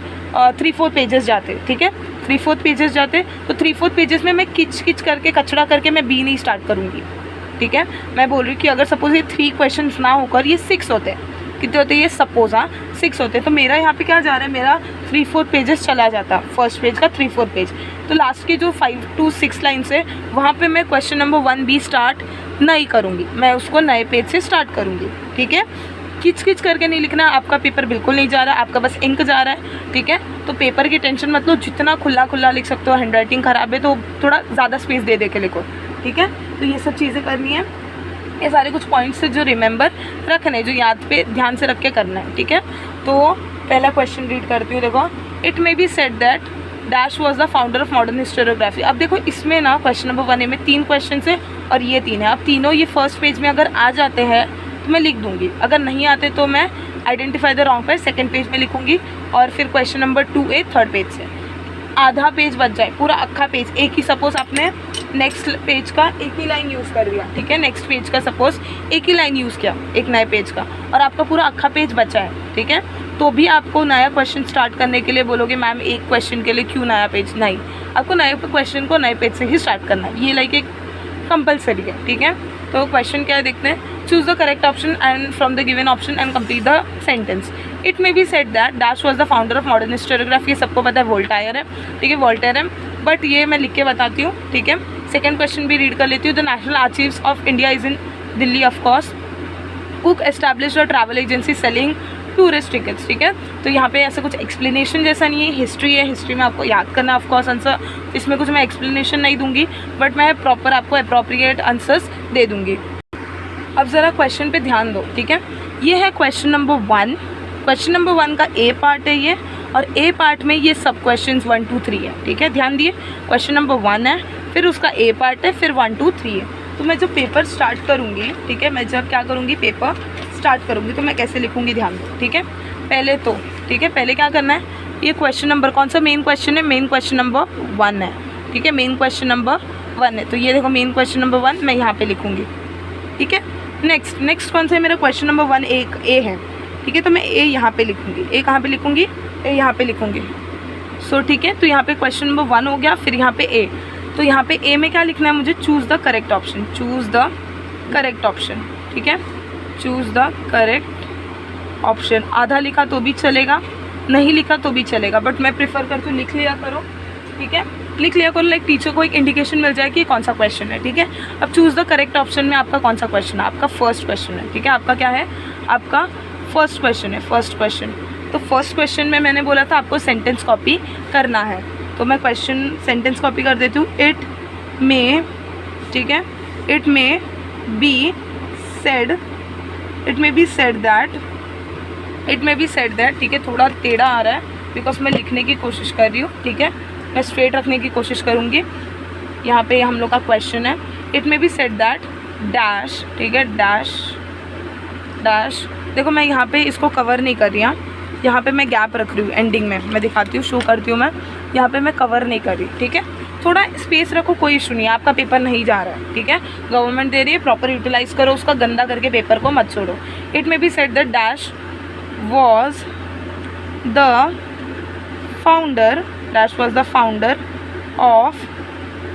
3-4 पेजेस जाते। ठीक है, 3-4 पेजेस जाते, तो 3-4 पेजेस में मैं किच करके कचड़ा करके मैं B नहीं स्टार्ट करूँगी। ठीक है, मैं बोल रही हूँ कि अगर सपोज ये 3 क्वेश्चन ना होकर ये 6 होते हैं, कितने होते हैं ये, सपोज 6 होते हैं, तो मेरा यहाँ पे क्या जा रहा है, मेरा 3-4 पेजेस चला जाता, फर्स्ट पेज का 3-4 पेज। तो लास्ट के जो 5 to 6 लाइन्स है वहाँ पे मैं क्वेश्चन नंबर 1B स्टार्ट नहीं करूँगी, मैं उसको नए पेज से स्टार्ट करूँगी। ठीक है, किच करके नहीं लिखना, आपका पेपर बिल्कुल नहीं जा रहा है, आपका बस इंक जा रहा है। ठीक है, तो पेपर की टेंशन मत लो, जितना खुला लिख सकते हो। हैंड राइटिंग ख़राब है तो थोड़ा ज़्यादा स्पेस दे के लिखो। ठीक है, तो ये सब चीज़ें करनी है, ये सारे कुछ पॉइंट्स से जो रिमेंबर रखने, जो याद पे ध्यान से रख के करना है। ठीक है, तो पहला क्वेश्चन रीड करती हूँ, देखो। It may be said that dash was the founder of modern historiography. अब देखो इसमें ना क्वेश्चन नंबर 1A में 3 क्वेश्चन है और ये 3 है। अब तीनों ये फर्स्ट पेज में अगर आ जाते हैं तो मैं लिख दूंगी, अगर नहीं आते तो मैं identify the wrong pair second page में लिखूंगी, और फिर question number 2A third page से। आधा पेज बच जाए, पूरा अक्खा पेज, एक ही सपोज आपने नेक्स्ट पेज का एक ही लाइन यूज़ कर दिया। ठीक है, नेक्स्ट पेज का सपोज एक ही लाइन यूज़ किया एक नए पेज का, और आपका पूरा अक्खा पेज बचा है। ठीक है, तो भी आपको नया क्वेश्चन स्टार्ट करने के लिए बोलोगे मैम एक क्वेश्चन के लिए क्यों नया पेज, नहीं, आपको नए क्वेश्चन को नए पेज से ही स्टार्ट करना है, ये लाइक एक कंपलसरी है। ठीक है, तो क्वेश्चन क्या है देखते हैं। Choose the correct option and from the given option and complete the sentence. It may be said that dash was the founder of modern historiography, ये सबको पता है वोल्टायर है। ठीक है, वोल्टायर है, बट ये मैं लिख के बताती हूँ। ठीक है, सेकेंड क्वेश्चन भी रीड कर लेती हूँ। The national archives of India is in Delhi of course. Cook established a travel agency selling tourist tickets. ठीक है, तो यहाँ पे ऐसा कुछ एक्सप्लेनेशन जैसा नहीं है, हिस्ट्री है, हिस्ट्री में आपको याद करना ऑफ कोर्स आंसर, इसमें कुछ मैं एक्सप्लेनेशन नहीं दूंगी, बट मैं प्रॉपर आपको अप्रोप्रिएट आंसर्स दे दूंगी। अब ज़रा क्वेश्चन पे ध्यान दो। ठीक है, ये है क्वेश्चन नंबर 1। क्वेश्चन नंबर 1 का A पार्ट है ये, और A पार्ट में ये सब क्वेश्चन 1 2 3 है। ठीक है, ध्यान दिए, क्वेश्चन नंबर 1 है, फिर उसका A पार्ट है, फिर 1 2 3 है। तो मैं जब पेपर स्टार्ट करूँगी, ठीक है, मैं जब क्या करूँगी, पेपर स्टार्ट करूँगी, तो मैं कैसे लिखूँगी ध्यान दो। ठीक है, पहले तो ठीक है, पहले क्या करना है, ये क्वेश्चन नंबर कौन सा मेन क्वेश्चन है, मेन क्वेश्चन नंबर 1 है, ठीक है, मेन क्वेश्चन नंबर 1 है। तो ये देखो मेन क्वेश्चन नंबर 1 मैं यहाँ पे लिखूँगी, ठीक है। नेक्स्ट कौन सा है मेरा, क्वेश्चन नंबर 1 ए है, ठीक है। तो मैं ए यहाँ पे लिखूँगी, ए कहाँ पे लिखूँगी, ए यहाँ पे लिखूँगी। सो ठीक है, तो यहाँ पे क्वेश्चन नंबर 1 हो गया, फिर यहाँ पे ए। तो यहाँ पे ए में क्या लिखना है मुझे, choose the correct option, choose the correct option, ठीक है, चूज़ द करेक्ट ऑप्शन। आधा लिखा तो भी चलेगा, नहीं लिखा तो भी चलेगा, बट मैं प्रेफर करती हूँ लिख लिया करो, ठीक है, लिख लिया करो, लाइक टीचर को एक इंडिकेशन मिल जाए कि कौन सा क्वेश्चन है, ठीक है। अब चूज़ द करेक्ट ऑप्शन में आपका कौन सा क्वेश्चन है, आपका फर्स्ट क्वेश्चन है, ठीक है, आपका क्या है, आपका फर्स्ट क्वेश्चन है, फर्स्ट क्वेश्चन। तो फर्स्ट क्वेश्चन में मैंने बोला था आपको सेंटेंस कॉपी करना है, तो मैं क्वेश्चन सेंटेंस कॉपी कर देती हूँ। इट में, ठीक है, इट में बी सेड, इट में बी सेड दैट, इट में बी सेड दैट, ठीक है, थोड़ा टेढ़ा आ रहा है बिकॉज मैं लिखने की कोशिश कर रही हूँ, ठीक है, मैं स्ट्रेट रखने की कोशिश करूँगी। यहाँ पे हम लोग का क्वेश्चन है, इट में बी सेड दैट डैश, ठीक है, डैश डैश। देखो मैं यहाँ पे इसको कवर नहीं कर रही हूँ, यहाँ पे मैं गैप रख रही हूँ एंडिंग में, मैं दिखाती हूँ, शो करती हूँ मैं, यहाँ पे मैं कवर नहीं कर रही, ठीक है, थोड़ा स्पेस रखो, कोई इशू नहीं है, आपका पेपर नहीं जा रहा है, ठीक है, गवर्नमेंट दे रही है, प्रॉपर यूटिलाइज करो उसका, गंदा करके पेपर को मत छोड़ो। इट में be said that dash was the founder, dash was the founder of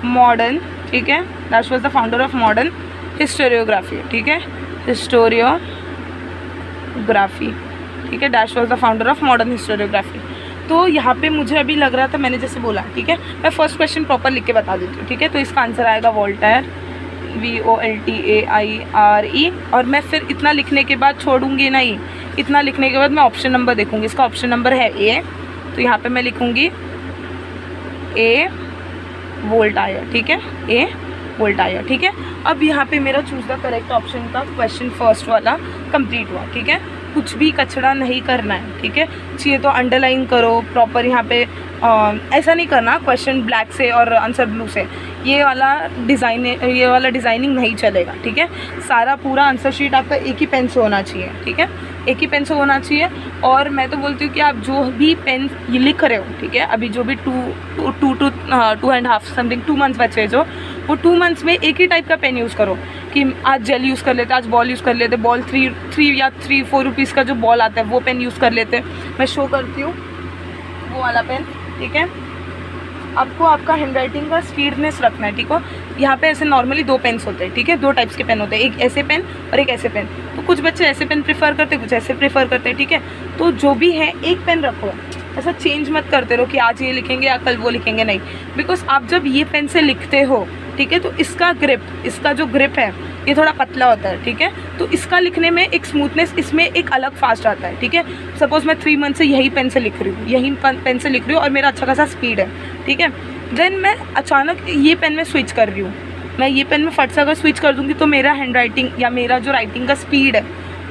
modern, ठीक है, dash was the founder of modern historiography, ठीक है, हिस्टोरियोग्राफी, ठीक है, dash was the founder of modern historiography. तो यहाँ पे मुझे अभी लग रहा था, मैंने जैसे बोला, ठीक है, मैं फर्स्ट क्वेश्चन प्रॉपर लिख के बता देती हूँ, ठीक है। तो इसका आंसर आएगा वोल्टेयर, VOLTAIRE, और मैं फिर इतना लिखने के बाद छोड़ूंगी नहीं, इतना लिखने के बाद मैं ऑप्शन नंबर देखूंगी, इसका ऑप्शन नंबर है ए, तो यहाँ पे मैं लिखूंगी ए वोल्टायर, ठीक है, ए वोल्टायर, ठीक है। अब यहाँ पे मेरा चूज़ द करेक्ट ऑप्शन का क्वेश्चन फर्स्ट वाला कंप्लीट हुआ, ठीक है, कुछ भी कचड़ा नहीं करना है, ठीक है, चाहिए तो अंडरलाइन करो प्रॉपर, यहाँ पे ऐसा नहीं करना क्वेश्चन ब्लैक से और आंसर ब्लू से, ये वाला डिज़ाइनिंग नहीं चलेगा, ठीक है। सारा पूरा आंसर शीट आपका एक ही पेन से होना चाहिए, ठीक है, एक ही पेन से होना चाहिए। और मैं तो बोलती हूँ कि आप जो भी पेन ये लिख रहे हो, ठीक है, अभी जो भी 2.5 समथिंग 2 मंथ्स बचे जो, वो 2 मंथ्स में एक ही टाइप का पेन यूज़ करो, कि आज जेल यूज़ कर लेते, आज बॉल यूज़ कर लेते, बॉल 3 या 4 रुपीज़ का जो बॉल आता है वो पेन यूज़ कर लेते। मैं शो करती हूँ वो वाला पेन, ठीक है। आपको आपका हैंडराइटिंग का स्पीडनेस रखना है, ठीक हो। यहाँ पे ऐसे नॉर्मली 2 पेन्स होते हैं, ठीक है, 2 टाइप्स के पेन होते हैं, एक ऐसे पेन और एक ऐसे पेन। तो कुछ बच्चे ऐसे पेन प्रेफर करते हैं, कुछ ऐसे प्रेफर करते हैं, ठीक है। तो जो भी है एक पेन रखो, ऐसा चेंज मत करते रहो कि आज ये लिखेंगे या कल वो लिखेंगे, नहीं, बिकॉज आप जब ये पेन से लिखते हो, ठीक है, तो इसका जो ग्रिप है ये थोड़ा पतला होता है, ठीक है, तो इसका लिखने में एक स्मूथनेस, इसमें एक अलग फास्ट आता है, ठीक है। सपोज मैं 3 मंथ से यही पेन से लिख रही हूँ, यही पेन से लिख रही हूँ और मेरा अच्छा खासा स्पीड है, ठीक है। देन मैं अचानक ये पेन में स्विच कर रही हूँ, मैं ये पेन में फट से अगर स्विच कर दूँगी तो मेरा हैंड राइटिंग या मेरा जो राइटिंग का स्पीड है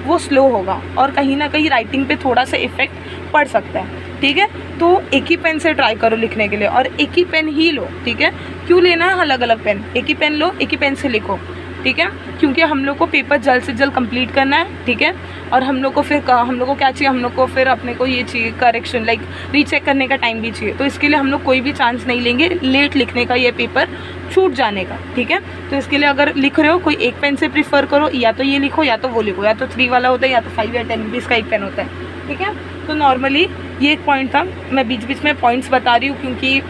वो स्लो होगा और कहीं ना कहीं राइटिंग पे थोड़ा सा इफेक्ट पड़ सकता है, ठीक है। तो एक ही पेन से ट्राई करो लिखने के लिए और एक ही पेन ही लो, ठीक है। क्यों लेना है अलग अलग पेन, एक ही पेन लो, एक ही पेन से लिखो, ठीक है, क्योंकि हम लोग को पेपर जल्द से जल्द कंप्लीट करना है, ठीक है। और हम लोग को क्या चाहिए, हम लोग को फिर अपने को ये चाहिए करेक्शन, लाइक रीचेक करने का टाइम भी चाहिए। तो इसके लिए हम लोग कोई भी चांस नहीं लेंगे लेट लिखने का, ये पेपर छूट जाने का, ठीक है। तो इसके लिए अगर लिख रहे हो कोई एक पेन से प्रीफर करो, या तो ये लिखो या तो वो लिखो, या तो 3 वाला होता है या तो 5 या 10 रुपीज़ का एक पेन होता है, ठीक है। तो नॉर्मली ये एक पॉइंट था, मैं बीच बीच में पॉइंट्स बता रही हूँ क्योंकि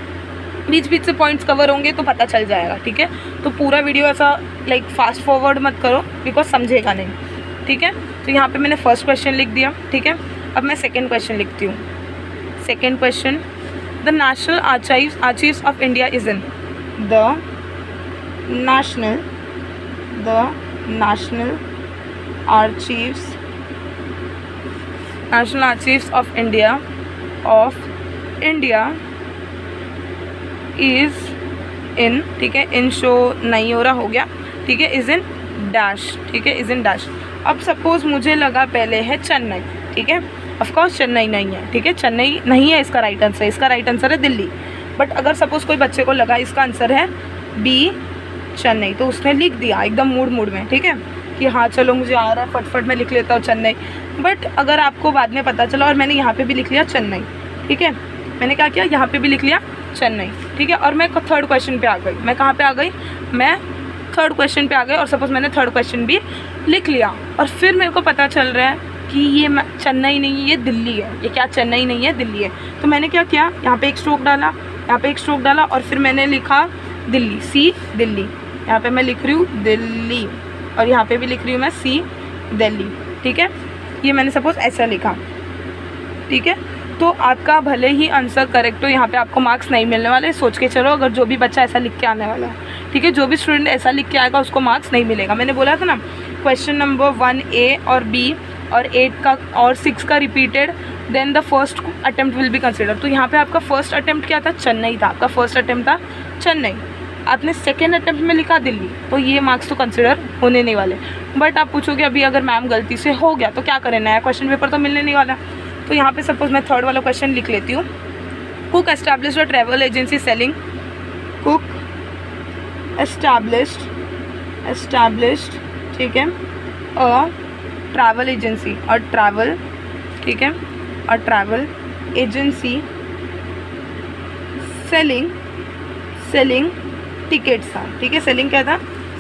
बीच बीच से पॉइंट्स कवर होंगे तो पता चल जाएगा, ठीक है। तो पूरा वीडियो ऐसा लाइक फास्ट फॉरवर्ड मत करो बिकॉज समझेगा नहीं, ठीक है। तो यहाँ पे मैंने फर्स्ट क्वेश्चन लिख दिया, ठीक है। अब मैं सेकंड क्वेश्चन लिखती हूँ। Second question, the national archives of India is in the national archives of India is in, ठीक है, इन शो नहीं हो रहा, हो गया, ठीक है, इज़ इन डैश, ठीक है, इज़ इन डैश। अब सपोज मुझे लगा पहले है चेन्नई, ठीक है, ऑफकोर्स चेन्नई नहीं है, ठीक है, चेन्नई नहीं है इसका राइट आंसर, इसका राइट आंसर है दिल्ली। बट अगर सपोज कोई बच्चे को लगा इसका आंसर है बी चेन्नई, तो उसने लिख दिया एकदम मूड में, ठीक है, कि हाँ चलो मुझे आ रहा है फटफट मैं लिख लेता हूँ चेन्नई। बट अगर आपको बाद में पता चला, और मैंने यहाँ पे भी लिख लिया चेन्नई, ठीक है, मैंने क्या किया, यहाँ पे भी लिख लिया चेन्नई, ठीक है, और मैं थर्ड क्वेश्चन पे आ गई। मैं कहाँ पे आ गई, मैं थर्ड क्वेश्चन पे आ गई, और सपोज मैंने थर्ड क्वेश्चन भी लिख लिया, और फिर मेरे को पता चल रहा है कि ये चेन्नई नहीं है, ये दिल्ली है। ये क्या, चेन्नई नहीं है, दिल्ली है। तो मैंने क्या किया, यहाँ पे एक स्ट्रोक डाला, यहाँ पे एक स्ट्रोक डाला, और फिर मैंने लिखा दिल्ली, सी दिल्ली। यहाँ पे मैं लिख रही हूँ दिल्ली, और यहाँ पे भी लिख रही हूँ मैं सी दिल्ली, ठीक है। ये मैंने सपोज ऐसा लिखा, ठीक है। तो आपका भले ही आंसर करेक्ट हो, यहाँ पे आपको मार्क्स नहीं मिलने वाले, सोच के चलो। अगर जो भी बच्चा ऐसा लिख के आने वाला है, ठीक है, जो भी स्टूडेंट ऐसा लिख के आएगा उसको मार्क्स नहीं मिलेगा। मैंने बोला था ना, क्वेश्चन नंबर 1A और B और 8 का और 6 का repeated, then the first attempt will be consider. तो यहाँ पे आपका फर्स्ट अटेम्प्ट क्या था, चेन्नई था। आपका फर्स्ट अटेम्प्ट था चेन्नई, आपने सेकेंड अटेम्प्ट में लिखा दिल्ली, तो ये मार्क्स तो कंसिडर होने नहीं वाले। बट आप पूछोगे अभी अगर मैम गलती से हो गया तो क्या करें, नया क्वेश्चन पेपर तो मिलने नहीं वाला। तो यहाँ पे सपोज मैं थर्ड वाला क्वेश्चन लिख लेती हूँ। Cook established a travel agency selling, cook established, ठीक है, अ ट्रैवल एजेंसी, और ट्रैवल, ठीक है, और ट्रैवल एजेंसी सेलिंग टिकट्स था, ठीक है। सेलिंग क्या था,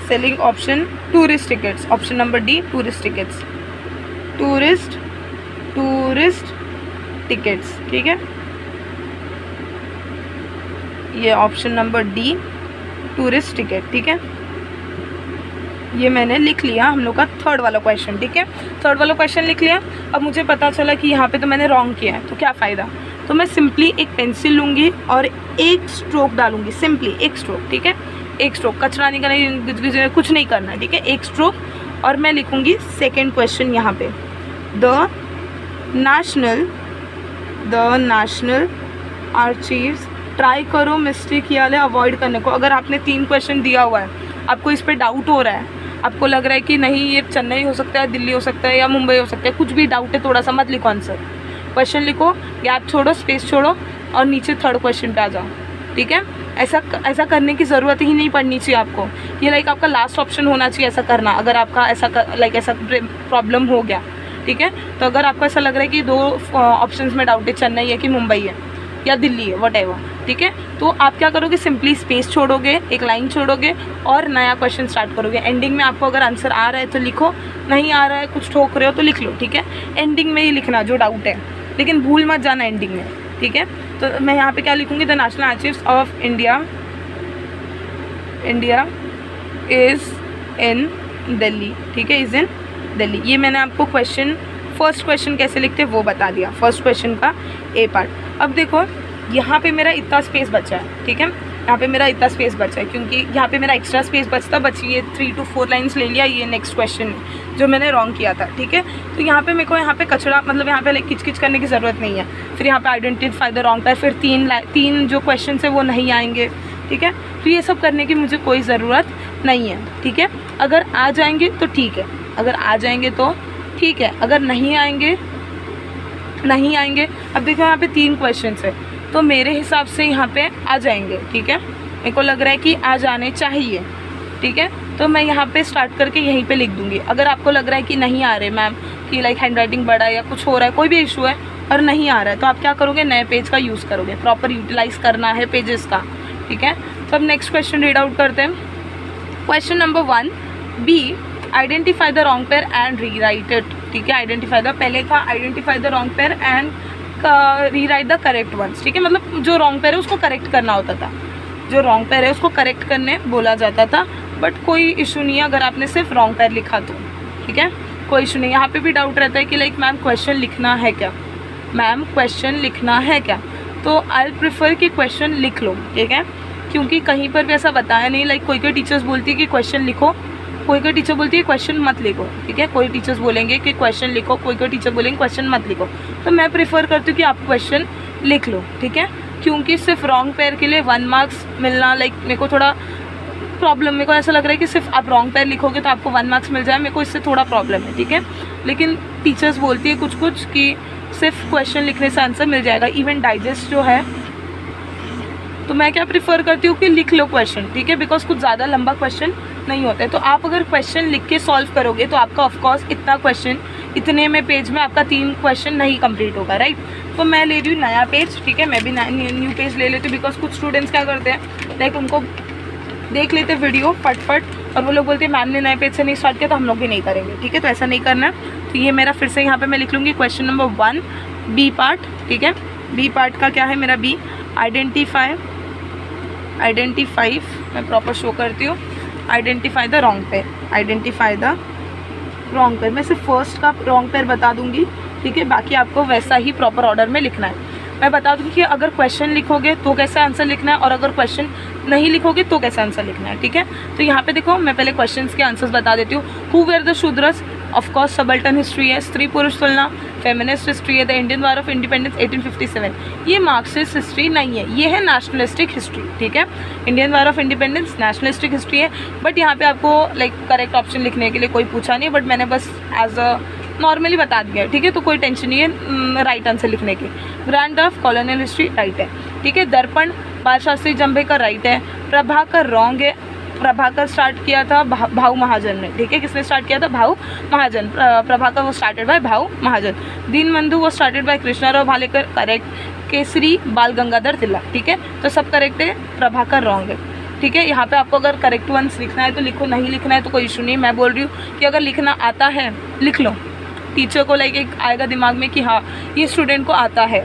selling option tourist tickets, option number D tourist tickets, tourist tickets, ठीक है। ये option number D tourist ticket, ठीक है। ये मैंने लिख लिया हम लोग का थर्ड वाला क्वेश्चन, ठीक है। थर्ड वाला क्वेश्चन लिख लिया। अब मुझे पता चला कि यहाँ पे तो मैंने रॉन्ग किया है, तो क्या फ़ायदा। तो मैं सिंपली एक पेंसिल लूँगी और एक स्ट्रोक डालूँगी, सिंपली एक स्ट्रोक, ठीक है, एक स्ट्रोक, कचरा नहीं करना, कुछ नहीं करना, ठीक है, एक स्ट्रोक। और मैं लिखूँगी सेकेंड क्वेश्चन यहाँ पे, द नेशनल आर्चीव्स। ट्राई करो मिस्टेक ये वाले अवॉइड करने को। अगर आपने 3 क्वेश्चन दिया हुआ है, आपको इस पर डाउट हो रहा है, आपको लग रहा है कि नहीं ये चेन्नई हो सकता है, दिल्ली हो सकता है, या मुंबई हो सकता है, कुछ भी डाउट है थोड़ा सा, मत लिखो आंसर, क्वेश्चन लिखो, गैप छोड़ो, स्पेस छोड़ो, और नीचे थर्ड क्वेश्चन पे आ जाओ, ठीक है। ऐसा करने की ज़रूरत ही नहीं पड़नी चाहिए आपको। ये लाइक आपका लास्ट ऑप्शन होना चाहिए ऐसा करना, अगर आपका ऐसा प्रॉब्लम हो गया, ठीक है। तो अगर आपको ऐसा लग रहा है कि 2 ऑप्शंस में डाउट है, चेन्नई है कि मुंबई है या दिल्ली है, व्हाटएवर, ठीक है, तो आप क्या करोगे, सिंपली स्पेस छोड़ोगे, एक लाइन छोड़ोगे, और नया क्वेश्चन स्टार्ट करोगे। एंडिंग में आपको अगर आंसर आ रहा है तो लिखो, नहीं आ रहा है, कुछ ठोक रहे हो तो लिख लो, ठीक है। एंडिंग में ही लिखना जो डाउट है, लेकिन भूल मत जाना एंडिंग में, ठीक है। तो मैं यहाँ पे क्या लिखूँगी, the national archives of India is in Delhi, ठीक है, इज़ इन दिल्ली। ये मैंने आपको फर्स्ट क्वेश्चन कैसे लिखते हैं वो बता दिया, फर्स्ट क्वेश्चन का ए पार्ट। अब देखो यहाँ पे मेरा इतना स्पेस बचा है, ठीक है, यहाँ पे मेरा इतना स्पेस बचा है, क्योंकि यहाँ पे मेरा एक्स्ट्रा स्पेस बची ये 3 to 4 लाइन्स ले लिया। ये नेक्स्ट क्वेश्चन जो मैंने रॉन्ग किया था, ठीक है। तो यहाँ पे मेरे को यहाँ पे कचरा, मतलब यहाँ पे किच करने की ज़रूरत नहीं है। फिर यहाँ पे आइडेंटिफाई द रॉन्ग पेयर, फिर 3 जो क्वेश्चन है वो नहीं आएंगे, ठीक है। तो ये सब करने की मुझे कोई ज़रूरत नहीं है, ठीक है। अगर आ जाएंगे तो ठीक है, अगर आ जाएंगे तो ठीक है, अगर नहीं आएंगे। अब देखो यहाँ पे 3 क्वेश्चन है, तो मेरे हिसाब से यहाँ पे आ जाएंगे, ठीक है। मेरे को लग रहा है कि आ जाने चाहिए, ठीक है। तो मैं यहाँ पे स्टार्ट करके यहीं पे लिख दूँगी। अगर आपको लग रहा है कि नहीं आ रहे मैम, कि लाइक हैंड राइटिंग बड़ा है या कुछ हो रहा है, कोई भी इशू है और नहीं आ रहा है, तो आप क्या करोगे, नए पेज का यूज़ करोगे। प्रॉपर यूटिलाइज़ करना है पेजेस का, ठीक है। तो अब नेक्स्ट क्वेश्चन रीड आउट करते हैं। Question number 1B, identify the wrong pair and re right it, ठीक है। आइडेंटिफाई द, पहले था identify the wrong pair and re right the correct once, ठीक है। मतलब जो रॉन्ग पेयर है उसको करेक्ट करना होता था, जो रॉन्ग पेयर है उसको करेक्ट करने बोला जाता था। बट कोई इशू नहीं है अगर आपने सिर्फ रॉन्ग पेयर लिखा तो, ठीक है, कोई इशू नहीं। यहाँ पे भी डाउट रहता है कि लाइक मैम क्वेश्चन लिखना है क्या, मैम क्वेश्चन लिखना है क्या, तो आई प्रेफर कि क्वेश्चन लिख लो, ठीक है, क्योंकि कहीं पर भी ऐसा बताया नहीं। लाइक कोई टीचर्स बोलती है कि क्वेश्चन लिखो, कोई टीचर बोलती है क्वेश्चन मत लिखो, ठीक है। कोई टीचर्स बोलेंगे कि क्वेश्चन लिखो, कोई टीचर बोलेंगे क्वेश्चन मत लिखो। तो मैं प्रेफर करती हूँ कि आप क्वेश्चन लिख लो, ठीक है, क्योंकि सिर्फ रॉन्ग पेयर के लिए 1 मार्क्स मिलना लाइक मेरे को थोड़ा प्रॉब्लम, मेरे को ऐसा लग रहा है कि सिर्फ आप रॉन्ग पेयर लिखोगे तो आपको 1 मार्क्स मिल जाए, मेरे को इससे थोड़ा प्रॉब्लम है, ठीक है। लेकिन टीचर्स बोलती है कुछ कि सिर्फ क्वेश्चन लिखने से आंसर मिल जाएगा। इवन डाइजेस्ट जो है, तो मैं क्या प्रीफर करती हूँ कि लिख लो क्वेश्चन, ठीक है, बिकॉज कुछ ज़्यादा लंबा क्वेश्चन नहीं होता है। तो आप अगर क्वेश्चन लिख के सॉल्व करोगे तो आपका ऑफकोर्स इतना क्वेश्चन इतने में पेज में आपका 3 क्वेश्चन नहीं कंप्लीट होगा, राइट। तो मैं ले रही हूँ नया पेज, ठीक है, मैं भी न्यू पेज ले लेती हूँ। बिकॉज कुछ स्टूडेंट्स क्या करते हैं, लाइक उनको देख लेते वीडियो फटफट और वो लोग बोलते हैं मैम ने नए पेज से नहीं स्टार्ट किया तो हम लोग भी नहीं करेंगे, ठीक है। तो ऐसा नहीं करना है। तो ये मेरा फिर से यहाँ पे मैं लिख लूँगी क्वेश्चन नंबर 1 बी पार्ट, ठीक है। बी पार्ट का क्या है मेरा बी, आइडेंटिफाई, मैं प्रॉपर शो करती हूँ, identify the wrong pair, identify the wrong pair. मैं सिर्फ फर्स्ट का रॉन्ग पेयर बता दूँगी, ठीक है, बाकी आपको वैसा ही प्रॉपर ऑर्डर में लिखना है। मैं बता दूँ कि अगर क्वेश्चन लिखोगे तो कैसा आंसर लिखना है और अगर क्वेश्चन नहीं लिखोगे तो कैसा आंसर लिखना है, ठीक है। तो यहाँ पे देखो मैं पहले क्वेश्चंस के आंसर्स बता देती हूँ। Who were the Shudras, of course subaltern history है, स्त्री पुरुष तुलना, फेमिनिस्ट हिस्ट्री है, the Indian war of independence 1857, ये मार्क्सिस्ट हिस्ट्री नहीं है, ये है नेशनलिस्टिक हिस्ट्री, ठीक है। Indian war of independence nationalistic history है, बट यहाँ पे आपको लाइक करेक्ट ऑप्शन लिखने के लिए कोई पूछा नहीं, बट मैंने बस एज अ नॉर्मली बता दिया, ठीक है। तो कोई टेंशन नहीं है राइट आंसर लिखने की। Grand of colonial history right है, ठीक है। दर्पण बाल शास्त्री जंभेकर राइट है। प्रभाकर रॉन्ग है, प्रभाकर स्टार्ट किया था भाऊ महाजन ने, ठीक है। किसने स्टार्ट किया था, भाऊ महाजन। प्रभाकर वो स्टार्टेड बाय भाऊ महाजन। दीनबंधु वो started by Krishnarao Bhalekar, correct. Kesari बाल गंगाधर तिलक, ठीक है। तो सब करेक्ट है, प्रभाकर रॉन्ग है, ठीक है। यहाँ पे आपको अगर करेक्ट वंस लिखना है तो लिखो, नहीं लिखना है तो कोई इशू नहीं। मैं बोल रही हूँ कि अगर लिखना आता है लिख लो, टीचर को लाइक एक आएगा दिमाग में कि हाँ ये स्टूडेंट को आता है,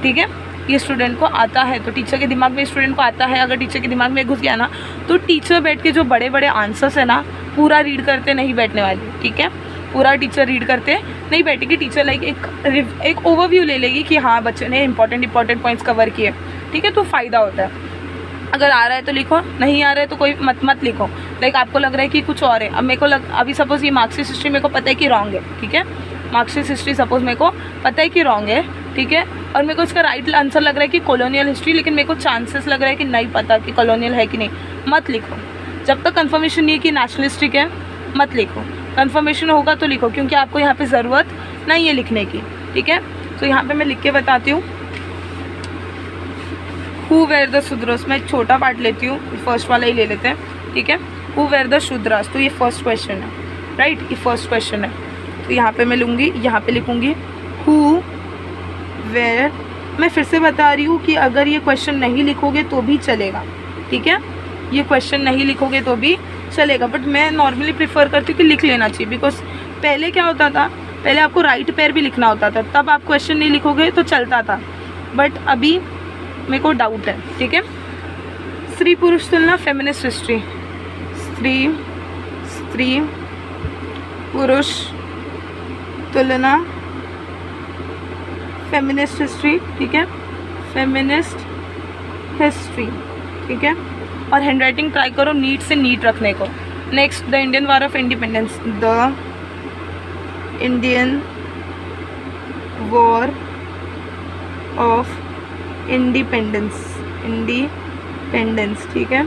ठीक है, ये स्टूडेंट को आता है। तो टीचर के दिमाग में स्टूडेंट को आता है, अगर टीचर के दिमाग में घुस गया ना तो टीचर बैठ के जो बड़े बड़े आंसर्स है ना पूरा रीड करते नहीं बैठने वाली, ठीक है। पूरा टीचर रीड करते नहीं बैठेगी, टीचर लाइक एक ओवरव्यू ले लेगी कि हाँ बच्चे ने इंपॉर्टेंट पॉइंट्स कवर किए, ठीक है। तो फ़ायदा होता है। अगर आ रहा है तो लिखो, नहीं आ रहा है तो कोई मत लिखो। लाइक आपको लग रहा है कि कुछ और है, अब मेरे को अभी सपोज़ ये मार्क्सिस्ट हिस्ट्री मेरे को पता है कि रॉन्ग है, ठीक है। मार्क्सिस्ट हिस्ट्री सपोज मेरे को पता है कि रॉन्ग है, ठीक है, और मेरे को इसका राइट आंसर लग रहा है कि कॉलोनियल हिस्ट्री, लेकिन मेरे को चांसेस लग रहा है कि नहीं पता कि कॉलोनियल है कि नहीं, मत लिखो। जब तक कंफर्मेशन नहीं है कि नेशनलिस्टिक है मत लिखो, कंफर्मेशन होगा तो लिखो, क्योंकि आपको यहाँ पे ज़रूरत नहीं है लिखने की, ठीक है। तो यहाँ पे मैं लिख के बताती हूँ। हु वेर द शूद्रस, मैं छोटा पार्ट लेती हूँ, फर्स्ट वाला ही ले लेते हैं, ठीक है। हु वेर द शूद्रस, तो ये फर्स्ट क्वेश्चन है, राइट, ये फर्स्ट क्वेश्चन है। तो यहाँ पे मैं लूँगी, यहाँ पे लिखूँगी हु वेर। मैं फिर से बता रही हूँ कि अगर ये क्वेश्चन नहीं लिखोगे तो भी चलेगा, ठीक है, ये क्वेश्चन नहीं लिखोगे तो भी चलेगा, बट मैं नॉर्मली प्रेफर करती हूँ कि लिख लेना चाहिए। बिकॉज पहले क्या होता था, पहले आपको राइट पेयर भी लिखना होता था, तब आप क्वेश्चन नहीं लिखोगे तो चलता था, बट अभी मेरे को डाउट है, ठीक है। स्त्री पुरुष तुलना, फेमिनिस्ट हिस्ट्री, स्त्री पुरुष तुलना, फेमिनिस्ट हिस्ट्री, ठीक है, फेमिनिस्ट हिस्ट्री, ठीक है। और हैंड राइटिंग ट्राई करो नीट से नीट रखने को। Next, the Indian war of independence, the Indian war of independence, ठीक है,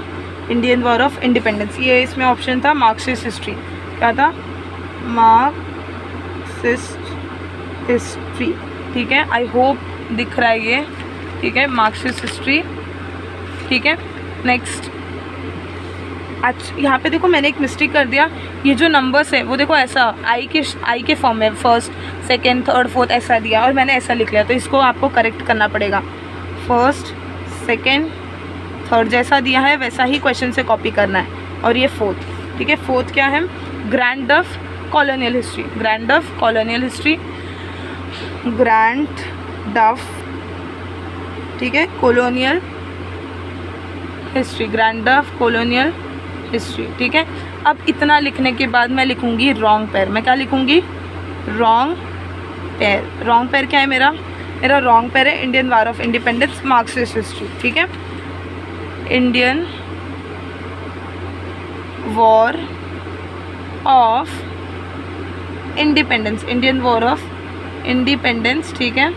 इंडियन वॉर ऑफ इंडिपेंडेंस। ये इसमें ऑप्शन था मार्क्सिस्ट हिस्ट्री, क्या था, मार्क्सिस्ट हिस्ट्री, ठीक है। आई होप दिख रहा है ये, ठीक है, मार्क्सिस्ट हिस्ट्री, ठीक है। नेक्स्ट, अच्छा यहाँ पे देखो मैंने एक मिस्टेक कर दिया, ये जो नंबर्स है वो देखो ऐसा आई के फॉर्म में फर्स्ट सेकेंड थर्ड फोर्थ ऐसा दिया और मैंने ऐसा लिख लिया, तो इसको आपको करेक्ट करना पड़ेगा। फर्स्ट सेकेंड थर्ड जैसा दिया है वैसा ही क्वेश्चन से कॉपी करना है, और ये फोर्थ, ठीक है। फोर्थ क्या है, grand of colonial history, grand of colonial history, grand of, ठीक है, colonial history, grand of colonial history, ठीक है। अब इतना लिखने के बाद मैं लिखूंगी रॉन्ग पेयर, मैं क्या लिखूंगी, रॉन्ग पेयर। रॉन्ग पेयर क्या है मेरा रॉन्ग पेयर है Indian war of independence, Marxist history, ठीक है, Indian war of independence, Indian war of independence, ठीक है,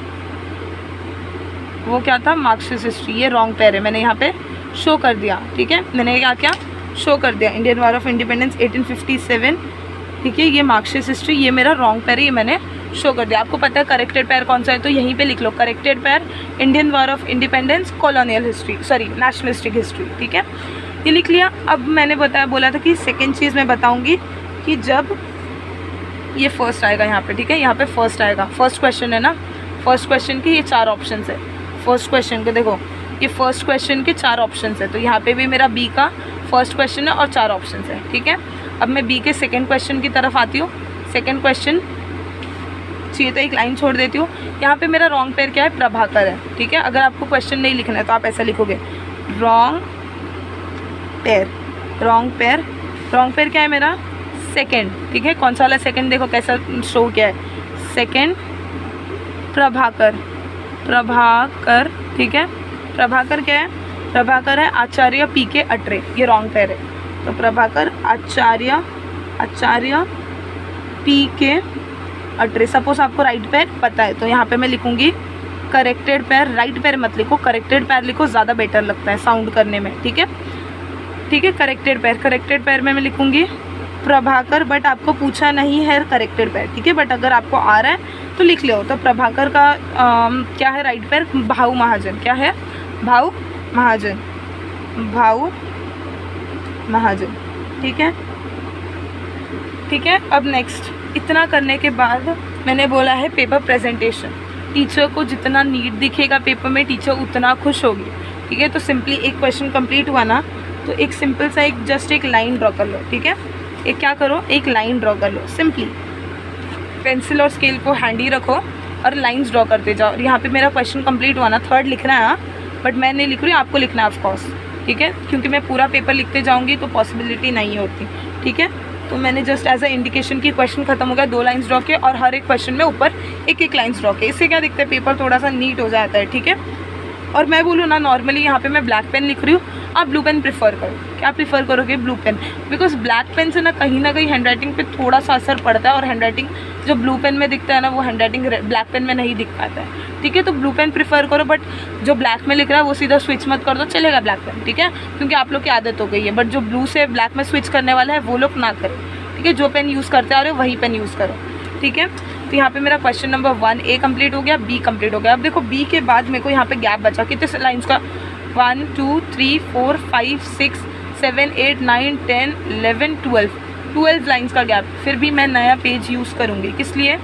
वो क्या था, मार्क्सिस्ट हिस्ट्री। ये रॉन्ग पेयर है, मैंने यहाँ पे शो कर दिया, ठीक है, मैंने क्या शो कर दिया, इंडियन वॉर ऑफ इंडिपेंडेंस 1857, ठीक है, ये मार्क्सिस्ट हिस्ट्री, ये मेरा रॉन्ग पेयर है, ये मैंने शो कर दिया। आपको पता है करेक्टेड पेयर कौन सा है, तो यहीं पे लिख लो, corrected pair Indian war of independence, colonial history, sorry nationalistic history, ठीक है, ये लिख लिया। अब मैंने बोला था कि सेकेंड चीज़ मैं बताऊँगी कि जब ये फर्स्ट आएगा यहाँ पे, ठीक है, यहाँ पे फर्स्ट आएगा, फर्स्ट क्वेश्चन है ना, फर्स्ट क्वेश्चन के ये 4 ऑप्शन है, फर्स्ट क्वेश्चन के देखो ये फर्स्ट क्वेश्चन के 4 ऑप्शन है, तो यहाँ पे भी मेरा बी का फर्स्ट क्वेश्चन है और 4 ऑप्शन है, ठीक है। अब मैं बी के सेकेंड क्वेश्चन की तरफ आती हूँ। सेकेंड क्वेश्चन चाहिए तो एक लाइन छोड़ देती हूँ। यहाँ पे मेरा रॉन्ग पेयर क्या है, प्रभाकर है, ठीक है। अगर आपको क्वेश्चन नहीं लिखना है तो आप ऐसा लिखोगे, wrong pair, wrong pair, wrong pair क्या है मेरा, सेकंड, ठीक है। कौन सा वाला सेकंड, देखो कैसा शो किया है, सेकंड प्रभाकर, प्रभाकर, ठीक है। प्रभाकर क्या है, प्रभाकर है आचार्य पी के अटरे, ये रॉन्ग पेयर है। तो प्रभाकर आचार्य, आचार्य पी के अटरे, सपोज आपको राइट पैर पता है तो यहाँ पे मैं लिखूँगी करेक्टेड पैर, राइट पैर मत लिखो, करेक्टेड पैर लिखो, ज़्यादा बेटर लगता है साउंड करने में, ठीक है, ठीक है। करेक्टेड पैर, करेक्टेड पैर में मैं लिखूँगी प्रभाकर, बट आपको पूछा नहीं है करेक्टेड पैर, ठीक है, बट अगर आपको आ रहा है तो लिख लो। तो प्रभाकर का क्या है राइट पैर, भाऊ महाजन, क्या है, भाऊ महाजन, भाऊ महाजन, ठीक है, ठीक है। अब नेक्स्ट, इतना करने के बाद मैंने बोला है पेपर प्रेजेंटेशन। टीचर को जितना नीट दिखेगा पेपर में, टीचर उतना खुश होगी, ठीक है। तो सिंपली एक क्वेश्चन कंप्लीट हुआ ना, तो एक सिंपल सा एक जस्ट एक लाइन ड्रॉ कर लो, ठीक है। एक क्या करो, एक लाइन ड्रॉ कर लो सिंपली, पेंसिल और स्केल को हैंडी रखो और लाइंस ड्रॉ करते जाओ। और यहाँ पे मेरा क्वेश्चन कंप्लीट हुआ ना, थर्ड लिखना है, बट मैं नहीं लिख रही, आपको लिखना है ऑफकोर्स, ठीक है, क्योंकि मैं पूरा पेपर लिखते जाऊँगी तो पॉसिबिलिटी नहीं होती, ठीक है। तो मैंने जस्ट एज अ इंडिकेशन की क्वेश्चन खत्म हो गया, 2 लाइंस ड्रॉ किए और हर एक क्वेश्चन में ऊपर एक एक लाइंस ड्रॉ किए। इससे क्या दिखता है, पेपर थोड़ा सा नीट हो जाता है, ठीक है। और मैं बोलूँ ना, नॉर्मली यहाँ पे मैं ब्लैक पेन लिख रही हूँ, आप ब्लू पेन प्रीफर करो। क्या प्रीफर करोगे, blue pen, because black pen से ना कहीं हैंडराइटिंग पे थोड़ा सा असर पड़ता है, और हैंडराइटिंग जो ब्लू पेन में दिखता है ना, वो हैंडराइटिंग ब्लैक पेन में नहीं दिख पाता है, ठीक है। तो ब्लू पेन प्रीफर करो, बट जो ब्लैक में लिख रहा है वो सीधा स्विच मत कर दो, चलेगा ब्लैक पेन, ठीक है, क्योंकि आप लोग की आदत हो गई है। बट जो ब्लू से ब्लैक में स्विच करने वाला है वो लोग ना करें, ठीक है। जो पेन यूज़ करते आ रहे हो वही पेन यूज़ करो, ठीक है। तो यहाँ पे मेरा क्वेश्चन नंबर 1 ए कंप्लीट हो गया, बी कंप्लीट हो गया। अब देखो बी के बाद मेरे को यहाँ पे गैप बचा कितने लाइंस का, 1 2 3 4 5 6 7 8 9 10 11 12 लाइंस का गैप। फिर भी मैं नया पेज यूज़ करूँगी, किस लिए,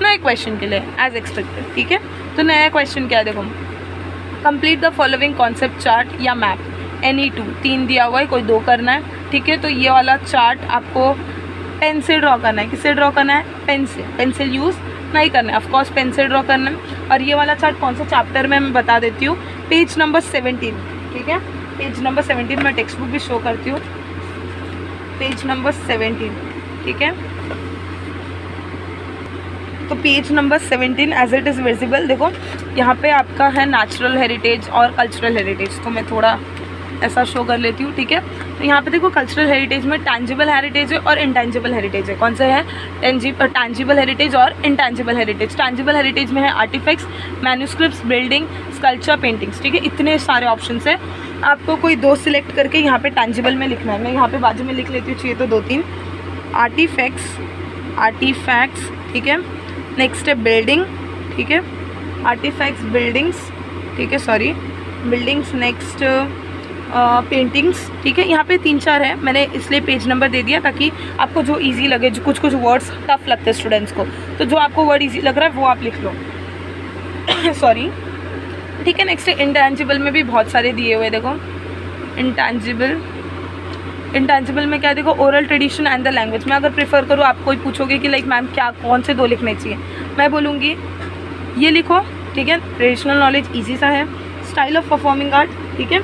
नए क्वेश्चन के लिए, एज एक्सपेक्टेड, ठीक है। तो नया क्वेश्चन क्या है, देखो, complete the following concept chart या मैप, एनी 2, 3 दिया हुआ है, कोई 2 करना है, ठीक है। तो ये वाला चार्ट आपको पेन से ड्रॉ करना है, किससे ड्रॉ करना है, पेन से, पेंसिल यूज़ नहीं करना है, ऑफकोर्स पेन से ड्रॉ करना है। और ये वाला चार्ट कौन सा चैप्टर में मैं बता देती हूँ, पेज नंबर 17, ठीक है, पेज नंबर 17, मैं टेक्स्ट बुक भी शो करती हूँ, पेज नंबर 17, ठीक है। तो page number 17 as it is visible, देखो यहाँ पे आपका है नेचुरल हेरिटेज और कल्चरल हेरिटेज, तो मैं थोड़ा ऐसा शो कर लेती हूँ, ठीक है। तो यहाँ पे देखो कल्चरल हेरिटेज में टैंजिबल हेरिटेज है और इंटैंजिबल हेरिटेज है। कौन सा है, टैंजिबल हेरिटेज और इंटैंजिबल हेरिटेज। टैंजिबल हेरिटेज में है artifacts, manuscripts, building, sculpture, paintings, ठीक है। इतने सारे ऑप्शंस है, आपको कोई 2 सिलेक्ट करके यहाँ पे टैंजिबल में लिखना है। मैं यहाँ पे बाजू में लिख लेती हूँ, चाहिए तो 2-3, आर्टिफैक्ट्स, आर्टिफैक्ट्स, ठीक है। नेक्स्ट है बिल्डिंग, ठीक है, आर्टिफैक्ट्स, बिल्डिंग्स, ठीक है, सॉरी बिल्डिंग्स, नेक्स्ट पेंटिंग्स, ठीक है। यहाँ पे 3-4 है, मैंने इसलिए पेज नंबर दे दिया ताकि आपको जो इजी लगे, जो कुछ वर्ड्स टफ लगते हैं स्टूडेंट्स को, तो जो आपको वर्ड इजी लग रहा है वो आप लिख लो सॉरी, ठीक है। नेक्स्ट इंटैंजिबल में भी बहुत सारे दिए हुए, देखो इंटैंजिबल, इंटैंजिबल में क्या, देखो oral tradition and the language. मैं अगर प्रेफर करूँ, आप कोई पूछोगे कि लाइक मैम क्या कौन से 2 लिखने चाहिए, मैं बोलूँगी ये लिखो, ठीक है, ट्रेडिशनल नॉलेज ईजी सा है, स्टाइल ऑफ परफॉर्मिंग आर्ट, ठीक है,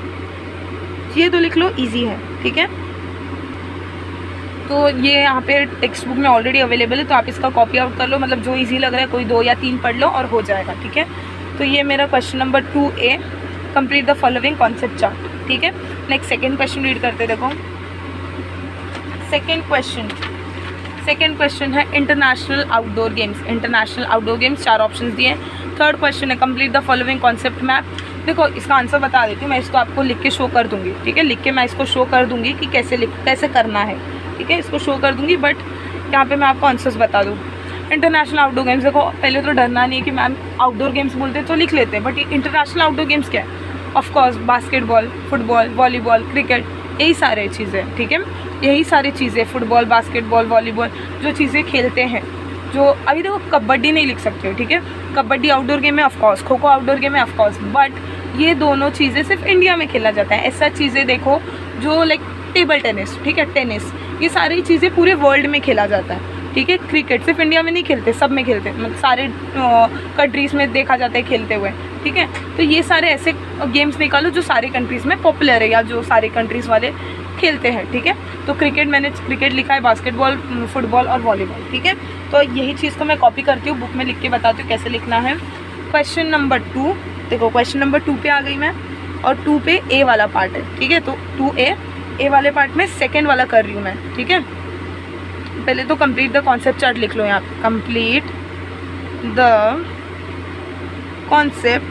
ये 2 लिख लो, इजी है, ठीक है। तो ये यहाँ पे टेक्स्ट बुक में ऑलरेडी अवेलेबल है, तो आप इसका कॉपी आउट कर लो, मतलब जो इजी लग रहा है कोई 2 या 3 पढ़ लो और हो जाएगा, ठीक है। तो ये मेरा question number 2A, complete the following concept chart, ठीक है। नेक्स्ट सेकेंड क्वेश्चन रीड करते, देखो सेकेंड क्वेश्चन है international outdoor games. International outdoor games 4 options दिए हैं। थर्ड क्वेश्चन है complete the following concept map. देखो इसका आंसर बता देती हूँ, मैं इसको आपको लिख के शो कर दूँगी, ठीक है, लिख के मैं इसको शो कर दूँगी कि कैसे करना है, ठीक है, इसको शो कर दूँगी, बट यहाँ पे मैं आपको आंसर्स बता दूँ। इंटरनेशनल आउटडोर गेम्स, देखो पहले तो डरना नहीं है कि मैम आउटडोर गेम्स बोलते तो लिख लेते हैं, बट इंटरनेशनल आउटडोर गेम्स क्या है, of course basketball, football, volleyball, cricket, यही सारे चीज़ें, ठीक है, यही सारी चीज़ें, फुटबॉल, बास्केटबॉल, वॉलीबॉल, जो चीज़ें खेलते हैं, जो अभी देखो कबड्डी नहीं लिख सकते हो, ठीक है, कबड्डी आउटडोर गेम है of course, kho kho outdoor game है ऑफकोर्स, बट ये दोनों चीज़ें सिर्फ इंडिया में खेला जाता है। ऐसा चीज़ें देखो जो लाइक टेबल टेनिस, ठीक है, टेनिस, ये सारी चीज़ें पूरे वर्ल्ड में खेला जाता है, ठीक है। क्रिकेट सिर्फ इंडिया में नहीं खेलते, सब में खेलते हैं, मतलब सारे कंट्रीज़ में देखा जाता है खेलते हुए, ठीक है। तो ये सारे ऐसे गेम्स निकालो जो सारे कंट्रीज़ में पॉपुलर है या जो सारे कंट्रीज़ वाले खेलते हैं, ठीक है। तो क्रिकेट, मैंने क्रिकेट लिखा है, बास्केटबॉल, फुटबॉल और वॉलीबॉल, ठीक है। तो यही चीज़ को मैं कॉपी करती हूँ, बुक में लिख के बताती हूँ कैसे लिखना है। क्वेश्चन नंबर 2, देखो क्वेश्चन नंबर 2 पे आ गई मैं, और 2 पे ए वाला पार्ट है, ठीक है। तो 2A वाले पार्ट में सेकेंड वाला कर रही हूँ मैं, ठीक है। पहले तो कंप्लीट द कॉन्सेप्ट चार्ट लिख लो यहाँ पे, complete the concept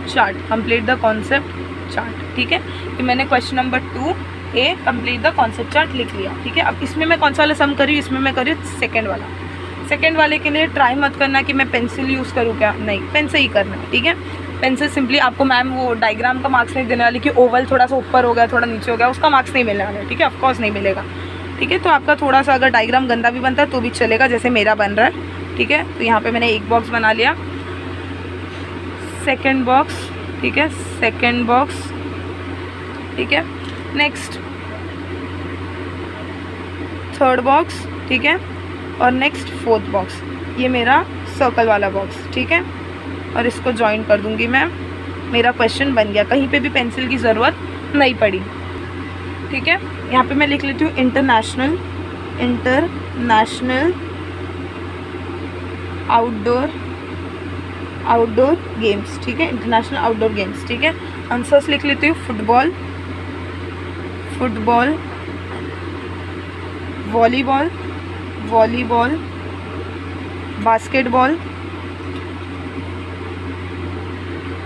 chart, complete the concept chart, ठीक है। कि मैंने question number 2A complete the concept chart लिख लिया, ठीक है। अब इसमें मैं कौन सा वाला सम कर रही हूँ, इसमें मैं कर रही हूँ सेकेंड वाला। सेकेंड वाले के लिए ट्राई मत करना कि मैं पेंसिल यूज़ करूँ, क्या नहीं, पेन से ही करना है, ठीक है। पेन से सिंपली आपको मैम वो डायग्राम का मार्क्स नहीं देने वाली कि ओवल थोड़ा सा ऊपर हो गया, थोड़ा नीचे हो गया, उसका मार्क्स नहीं मिलने वाला है, ठीक है, ऑफकोर्स नहीं मिलेगा, ठीक है। तो आपका थोड़ा सा अगर डायग्राम गंदा भी बनता है तो भी चलेगा, जैसे मेरा बन रहा है, ठीक है। तो यहाँ पे मैंने एक बॉक्स बना लिया, सेकेंड बॉक्स, ठीक है, सेकेंड बॉक्स, ठीक है। नेक्स्ट थर्ड बॉक्स, ठीक है, और नेक्स्ट फोर्थ बॉक्स, ये मेरा सर्कल वाला बॉक्स, ठीक है। और इसको ज्वाइन कर दूंगी मैं, मेरा क्वेश्चन बन गया, कहीं पे भी पेंसिल की ज़रूरत नहीं पड़ी, ठीक है। यहाँ पे मैं लिख लेती हूँ इंटरनेशनल आउटडोर गेम्स, ठीक है, इंटरनेशनल आउटडोर गेम्स, ठीक है। आंसर्स लिख लेती हूँ, football, volleyball, basketball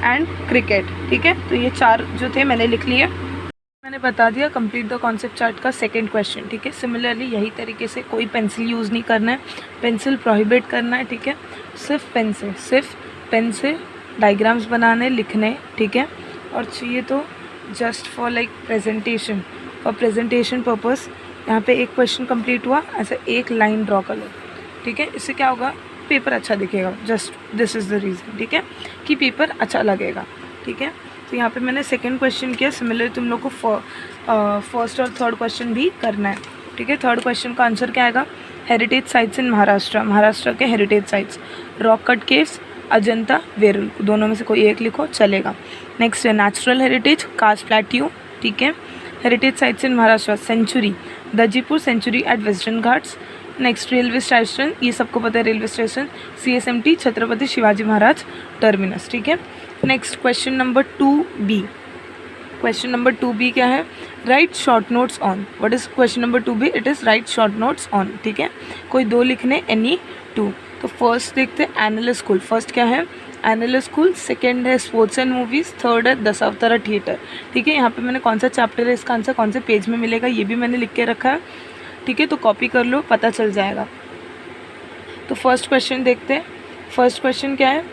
and cricket, ठीक है। तो ये 4 जो थे मैंने लिख लिए। मैंने बता दिया कंप्लीट द कॉन्सेप्ट चार्ट का सेकंड क्वेश्चन, ठीक है। सिमिलरली यही तरीके से कोई पेंसिल यूज़ नहीं करना है, पेंसिल प्रोहिबिट करना है, ठीक है। सिर्फ पेन से डायग्राम्स बनाने, लिखने, ठीक है। और चाहिए तो just for like presentation purpose, यहाँ पे एक क्वेश्चन कंप्लीट हुआ, ऐसे एक लाइन ड्रॉ कर लो, ठीक है। इससे क्या होगा, पेपर अच्छा दिखेगा, just this is the reason, ठीक है, कि पेपर अच्छा लगेगा, ठीक है। तो यहाँ पे मैंने सेकंड क्वेश्चन किया, सिमिलर तुम लोग को फर्स्ट और थर्ड क्वेश्चन भी करना है, ठीक है। थर्ड क्वेश्चन का आंसर क्या आएगा, हेरिटेज साइट्स इन महाराष्ट्र के heritage sites, rock cut caves, Ajanta, Verul, दोनों में से कोई एक लिखो चलेगा। नेक्स्ट है नेचुरल हेरिटेज, कास प्लेट्यू, ठीक है। Heritage sites in Maharashtra, sanctuary, Dajipur sanctuary at Western Ghats. Next railway station, ये सबको पता है railway station, CSMT Chhatrapati Shivaji Maharaj Terminus, ठीक है। Next question number 2B, question number 2B क्या है, write short notes on, what is question number 2B, it is write short notes on, ठीक है। कोई 2 लिखने, एनी 2। तो फर्स्ट देखते हैं एनुअल स्कूल, फर्स्ट क्या है एनुअल स्कूल, सेकेंड है स्पोर्ट्स एंड मूवीज़, थर्ड है दशावतारा थिएटर, ठीक है। यहाँ पे मैंने कौन सा चैप्टर है, इसका आंसर कौन से पेज में मिलेगा ये भी मैंने लिख के रखा है, ठीक है। तो कॉपी कर लो, पता चल जाएगा। तो फर्स्ट क्वेश्चन देखते हैं, फर्स्ट क्वेश्चन क्या है,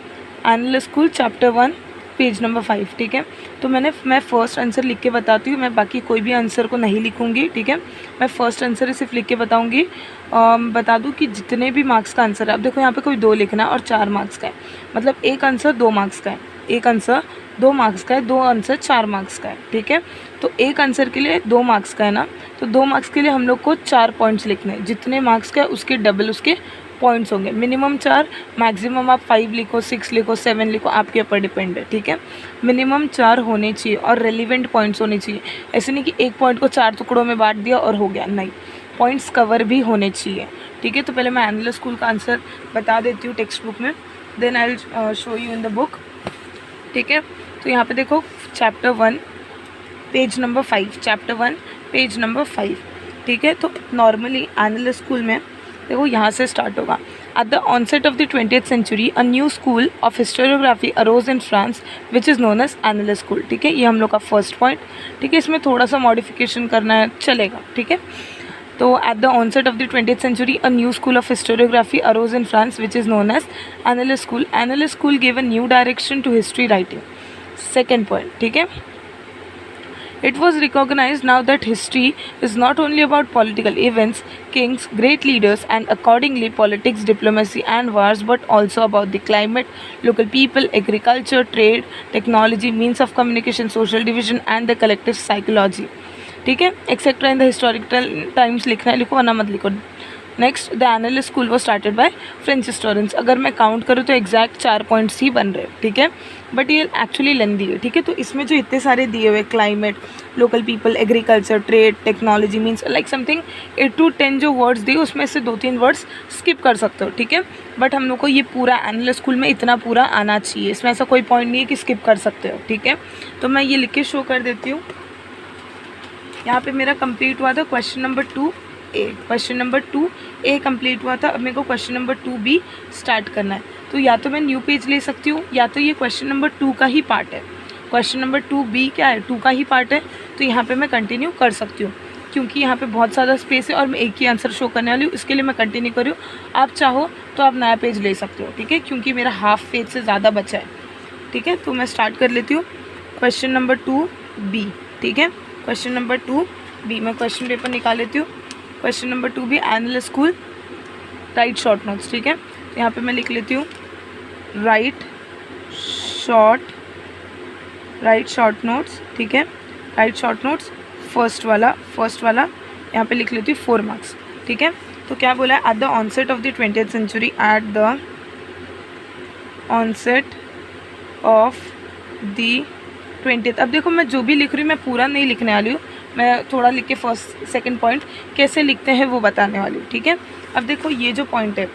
annual school chapter 1 page number 5, ठीक है। तो मैं फर्स्ट आंसर लिख के बताती हूँ, मैं बाकी कोई भी आंसर को नहीं लिखूँगी, ठीक है। मैं फर्स्ट आंसर ही सिर्फ लिख के बताऊँगी। बता दूँ कि जितने भी मार्क्स का आंसर है, अब देखो यहाँ पे कोई 2 लिखना है और 4 मार्क्स का है, मतलब एक आंसर 2 मार्क्स का है, एक आंसर 2 मार्क्स का है, 2 आंसर 4 मार्क्स का है, ठीक है। तो एक आंसर के लिए 2 मार्क्स का है ना, तो 2 मार्क्स के लिए हम लोग को 4 पॉइंट्स लिखने हैं, जितने मार्क्स का है उसके डबल उसके पॉइंट्स होंगे, मिनिमम 4, मैक्सिमम आप 5 लिखो, 6 लिखो, 7 लिखो, आपके ऊपर डिपेंड है, ठीक है। मिनिमम 4 होने चाहिए और रेलिवेंट पॉइंट्स होने चाहिए, ऐसे नहीं कि एक पॉइंट को 4 टुकड़ों में बांट दिया और हो गया, नहीं, पॉइंट्स कवर भी होने चाहिए, ठीक है। तो पहले मैं एनुअल स्कूल का आंसर बता देती हूँ टेक्स्ट बुक में, then I will show you in the book, ठीक है। तो यहाँ पे देखो chapter 1 page number 5, chapter 1 page number 5, ठीक है। तो नॉर्मली एनुअल स्कूल में देखो यहाँ से स्टार्ट होगा, at the onset of the 20th century a new school of historiography arose in France which is known as annual school, ठीक है। ये हम लोग का फर्स्ट पॉइंट, ठीक है। इसमें थोड़ा सा मॉडिफिकेशन करना है, चलेगा, ठीक है। तो at the onset of the 20th century a new school of historiography arose in France which is known as annual school, annual school give a new direction to history writing, second point, ठीक है। It was recognized now that history is not only about political events, kings, great leaders, and accordingly politics, diplomacy, and wars, but also about the climate, local people, agriculture, trade, technology, means of communication, social division, and the collective psychology. ठीक है, etcetera in the historical times लिखना है, लिखो वरना मत लिखो. Next, the analyst school was started by French historians. अगर मैं काउंट करूँ तो एग्जैक्ट 4 पॉइंट्स ही बन रहे हैं. ठीक है, बट ये एक्चुअली लेंदी है. ठीक है, तो इसमें जो इतने सारे दिए हुए, climate, local people, agriculture, trade, technology, means like something 8 to 10 जो वर्ड्स दिए उसमें से 2-3 वर्ड्स स्किप कर सकते हो. ठीक है, बट हम लोग को ये पूरा एनालिस्ट स्कूल में इतना पूरा आना चाहिए. इसमें ऐसा कोई पॉइंट नहीं है कि स्किप कर सकते हो. ठीक है, तो मैं ये लिख के शो कर देती हूँ. यहाँ पे मेरा कंप्लीट हुआ था question number 2A. Question number 2A complete हुआ था. अब मेरे को क्वेश्चन नंबर 2B स्टार्ट करना है. तो या तो मैं न्यू पेज ले सकती हूँ, या तो ये क्वेश्चन नंबर 2 का ही पार्ट है. क्वेश्चन नंबर 2B क्या है, 2 का ही पार्ट है. तो यहाँ पे मैं कंटिन्यू कर सकती हूँ, क्योंकि यहाँ पे बहुत ज़्यादा स्पेस है और मैं एक ही आंसर शो करने वाली हूँ. इसके लिए मैं कंटिन्यू कर रही हूँ. आप चाहो तो आप नया पेज ले सकते हो. ठीक है, क्योंकि मेरा हाफ पेज से ज़्यादा बचा है. ठीक है, तो मैं स्टार्ट कर लेती हूँ. Question number 2B. ठीक है, क्वेश्चन नंबर 2B. मैं क्वेश्चन पेपर निकाल लेती हूँ. Question number 2B, analyst school, right short notes. ठीक है, तो यहाँ पे मैं लिख लेती हूँ राइट शॉर्ट नोट्स. ठीक है, राइट शॉर्ट नोट्स, फर्स्ट वाला यहाँ पे लिख लेती हूँ 4 मार्क्स. ठीक है, तो क्या बोला है, at the onset of the 20th century, at the onset of the 20th. अब देखो मैं जो भी लिख रही हूँ मैं पूरा नहीं लिखने वाली हूँ, मैं थोड़ा लिख के फर्स्ट सेकंड पॉइंट कैसे लिखते हैं वो बताने वाली हूँ. ठीक है, अब देखो ये जो पॉइंट है,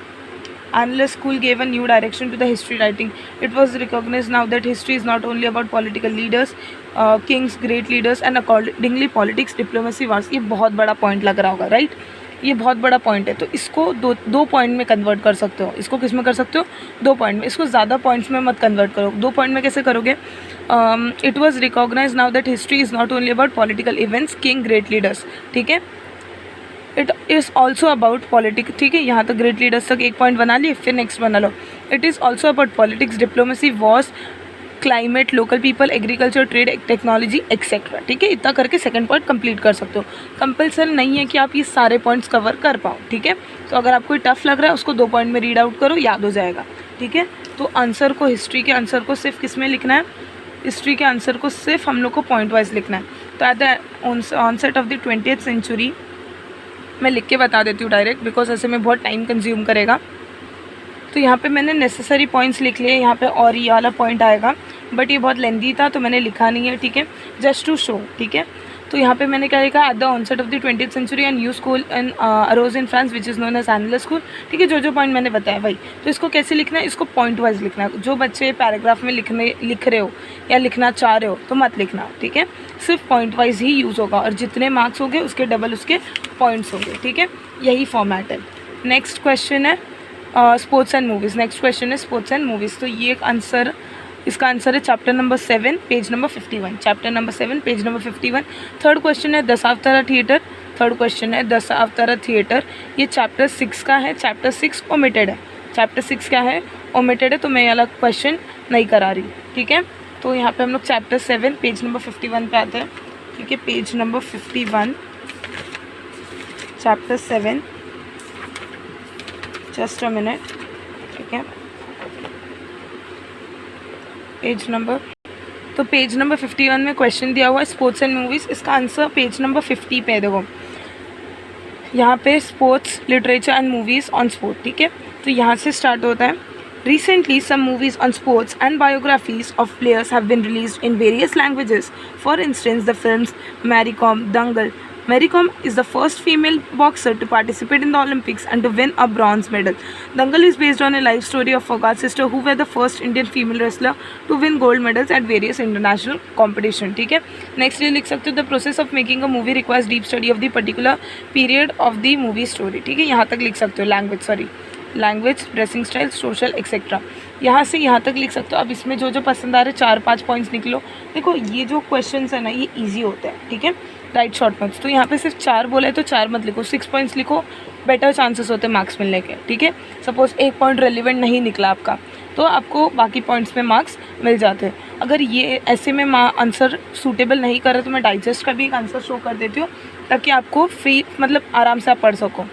analyst school gave a new direction to the history writing. It was recognise now that history is not only about political leaders, kings, great leaders, and accordingly politics, diplomacy, wars. ये बहुत बड़ा point लग रहा होगा, right? ये बहुत बड़ा point है. तो इसको दो पॉइंट में कन्वर्ट कर सकते हो. इसको किस में कर सकते हो, 2 पॉइंट में. इसको ज़्यादा पॉइंट्स में मत कन्वर्ट करो. 2 पॉइंट में कैसे करोगे, it was recognise now that history is not only about political events, king, great leaders. ठीक है, it is also about politics. ठीक है, यहाँ तक ग्रेट लीडर्स तक एक पॉइंट बना लिए, फिर नेक्स्ट बना लो. It is also about politics, diplomacy, wars, climate, local people, agriculture, trade, technology, etcetera. ठीक है, इतना करके सेकंड पॉइंट कंप्लीट कर सकते हो. कंपल्सरी नहीं है कि आप ये सारे पॉइंट्स कवर कर पाओ. ठीक है, तो अगर आपको टफ लग रहा है उसको 2 पॉइंट में रीड आउट करो, याद हो जाएगा. ठीक है, तो आंसर को, हिस्ट्री के आंसर को सिर्फ किस में लिखना है, हिस्ट्री के आंसर को सिर्फ हम लोग को पॉइंट वाइज लिखना है. तो at the onset of the 20th century, मैं लिख के बता देती हूँ डायरेक्ट, बिकॉज ऐसे में बहुत टाइम कंज्यूम करेगा. तो यहाँ पे मैंने नेसेसरी पॉइंट्स लिख लिए. यहाँ पे और ये वाला पॉइंट आएगा, बट ये बहुत लेंदी था तो मैंने लिखा नहीं है. ठीक है, जस्ट टू शो. ठीक है, तो यहाँ पे मैंने क्या लिखा, at the onset of the 20th century and new school and arose in France which is known as analyst school. ठीक है, जो पॉइंट मैंने बताया वही. तो इसको कैसे लिखना है, इसको पॉइंट वाइज लिखना है. जो बच्चे पैराग्राफ में लिख रहे हो या लिखना चाह रहे हो तो मत लिखना. ठीक है, सिर्फ पॉइंट वाइज ही यूज़ होगा, और जितने मार्क्स होंगे उसके डबल उसके पॉइंट्स होंगे. ठीक है, यही फॉर्मेट है. नेक्स्ट क्वेश्चन है sports and movies. Next question है स्पोर्ट्स एंड मूवीज़. तो ये एक आंसर, इसका आंसर है chapter number 7 page number 51. Chapter number 7 page number 51. Third question है दशावतारा थिएटर. थर्ड क्वेश्चन है दशावतारा थिएटर. ये चैप्टर 6 का है. चैप्टर 6 ओमिटेड है. चैप्टर 6 क्या है, ओमिटेड है, तो मैं ये वाला क्वेश्चन नहीं करा रही. ठीक है, तो यहाँ पे हम लोग चैप्टर 7 पेज नंबर 51 पे आते हैं. ठीक है, page number 51, chapter 7. Just a minute. ठीक है, पेज नंबर, तो पेज नंबर 51 में क्वेश्चन दिया हुआ है स्पोर्ट्स एंड मूवीज़. इसका आंसर पेज नंबर 50 पे देखो, यहाँ पे sports, literature and movies on sport. ठीक है, तो यहाँ से स्टार्ट होता है. Recently, some movies on sports and biographies of players have been released in various languages. For instance, the films Mary Kom, Dangal. Mary Kom is the first female boxer to participate in the Olympics and to win a bronze medal. Dangal is based on a life story of Fogat's sister, who were the first Indian female wrestler to win gold medals at various international competition. ठीक है, next ये लिख सकते हो, the process of making a movie requires deep study of the particular period of the movie story. ठीक है, यहाँ तक लिख सकते हो. Language, dressing style, social, etcetera. यहाँ से यहाँ तक लिख सकते हो. अब इसमें जो पसंद आ रहे 4-5 पॉइंट्स निकलो. देखो ये जो क्वेश्चंस है ना, ये इजी होता है. ठीक है, राइट शॉर्ट नोट्स. तो यहाँ पे सिर्फ 4 बोला है तो 4 मत लिखो, 6 पॉइंट्स लिखो, बेटर चांसेस होते हैं मार्क्स मिलने के. ठीक है, सपोज 1 पॉइंट रेलिवेंट नहीं निकला आपका, तो आपको बाकी पॉइंट्स में मार्क्स मिल जाते हैं। अगर ये ऐसे में आंसर सूटेबल नहीं कर रहे तो मैं डाइजेस्ट का भी एक आंसर शो कर देती हूँ ताकि आपको फ्री मतलब आराम से आप पढ़ सको।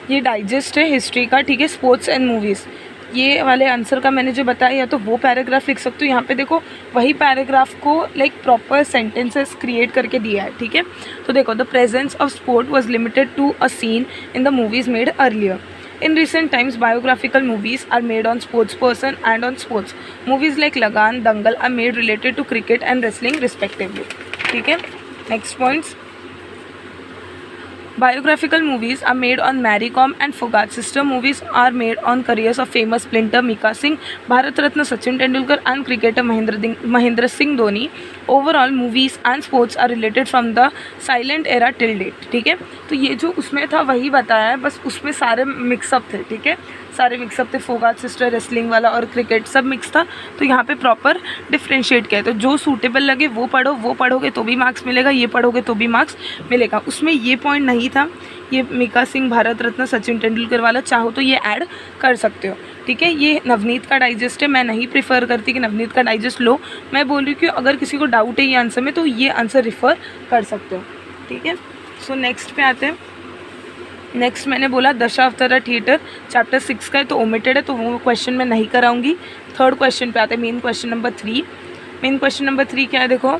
ये डाइजेस्ट है हिस्ट्री का, ठीक है। स्पोर्ट्स एंड मूवीज़, ये वाले आंसर का मैंने जो बताया, या तो वो पैराग्राफ लिख सकते हो, यहाँ पे देखो वही पैराग्राफ को लाइक प्रॉपर सेंटेंसेस क्रिएट करके दिया है, ठीक है। तो देखो, the presence of sport was limited to a scene in the movies made earlier. In recent times, biographical movies are made on sports person and on sports. Movies like Lagan, Dangal are made related to cricket and wrestling respectively. ठीक है, next points. Biographical movies are made on Mary Kom and Fogart. Sister movies are made on careers of famous sprinter Mika Singh, Bharat Ratna Sachin Tendulkar and cricketer Mahendra Singh Dhoni. Overall, movies and sports are related from the silent era till date. ठीक है, तो ये जो उसमें था वही बताया है, बस उसमें सारे मिक्सअप थे, ठीक है, सारे मिक्सअप थे। फोगाट सिस्टर, रेसलिंग वाला और क्रिकेट सब मिक्स था, तो यहाँ पे प्रॉपर डिफ्रेंशिएट किया है। तो जो सूटेबल लगे वो पढ़ो, वो पढ़ोगे तो भी मार्क्स मिलेगा, ये पढ़ोगे तो भी मार्क्स मिलेगा। उसमें ये पॉइंट नहीं था, ये मिका सिंह, भारत रत्न, सचिन तेंदुलकर वाला, चाहो तो ये ऐड कर सकते हो, ठीक है। ये नवनीत का डाइजेस्ट है, मैं नहीं प्रीफर करती कि नवनीत का डाइजेस्ट लो, मैं बोल रही हूँ कि अगर किसी को डाउट है ये आंसर में तो ये आंसर रिफ़र कर सकते हो, ठीक है। सो नेक्स्ट पे आते हैं। नेक्स्ट मैंने बोला दशावतारा थिएटर चैप्टर 6 का है, तो ओमिटेड है, तो वो क्वेश्चन मैं नहीं कराऊंगी। थर्ड क्वेश्चन पे आते हैं, main question number 3। Main question number 3 क्या है, देखो,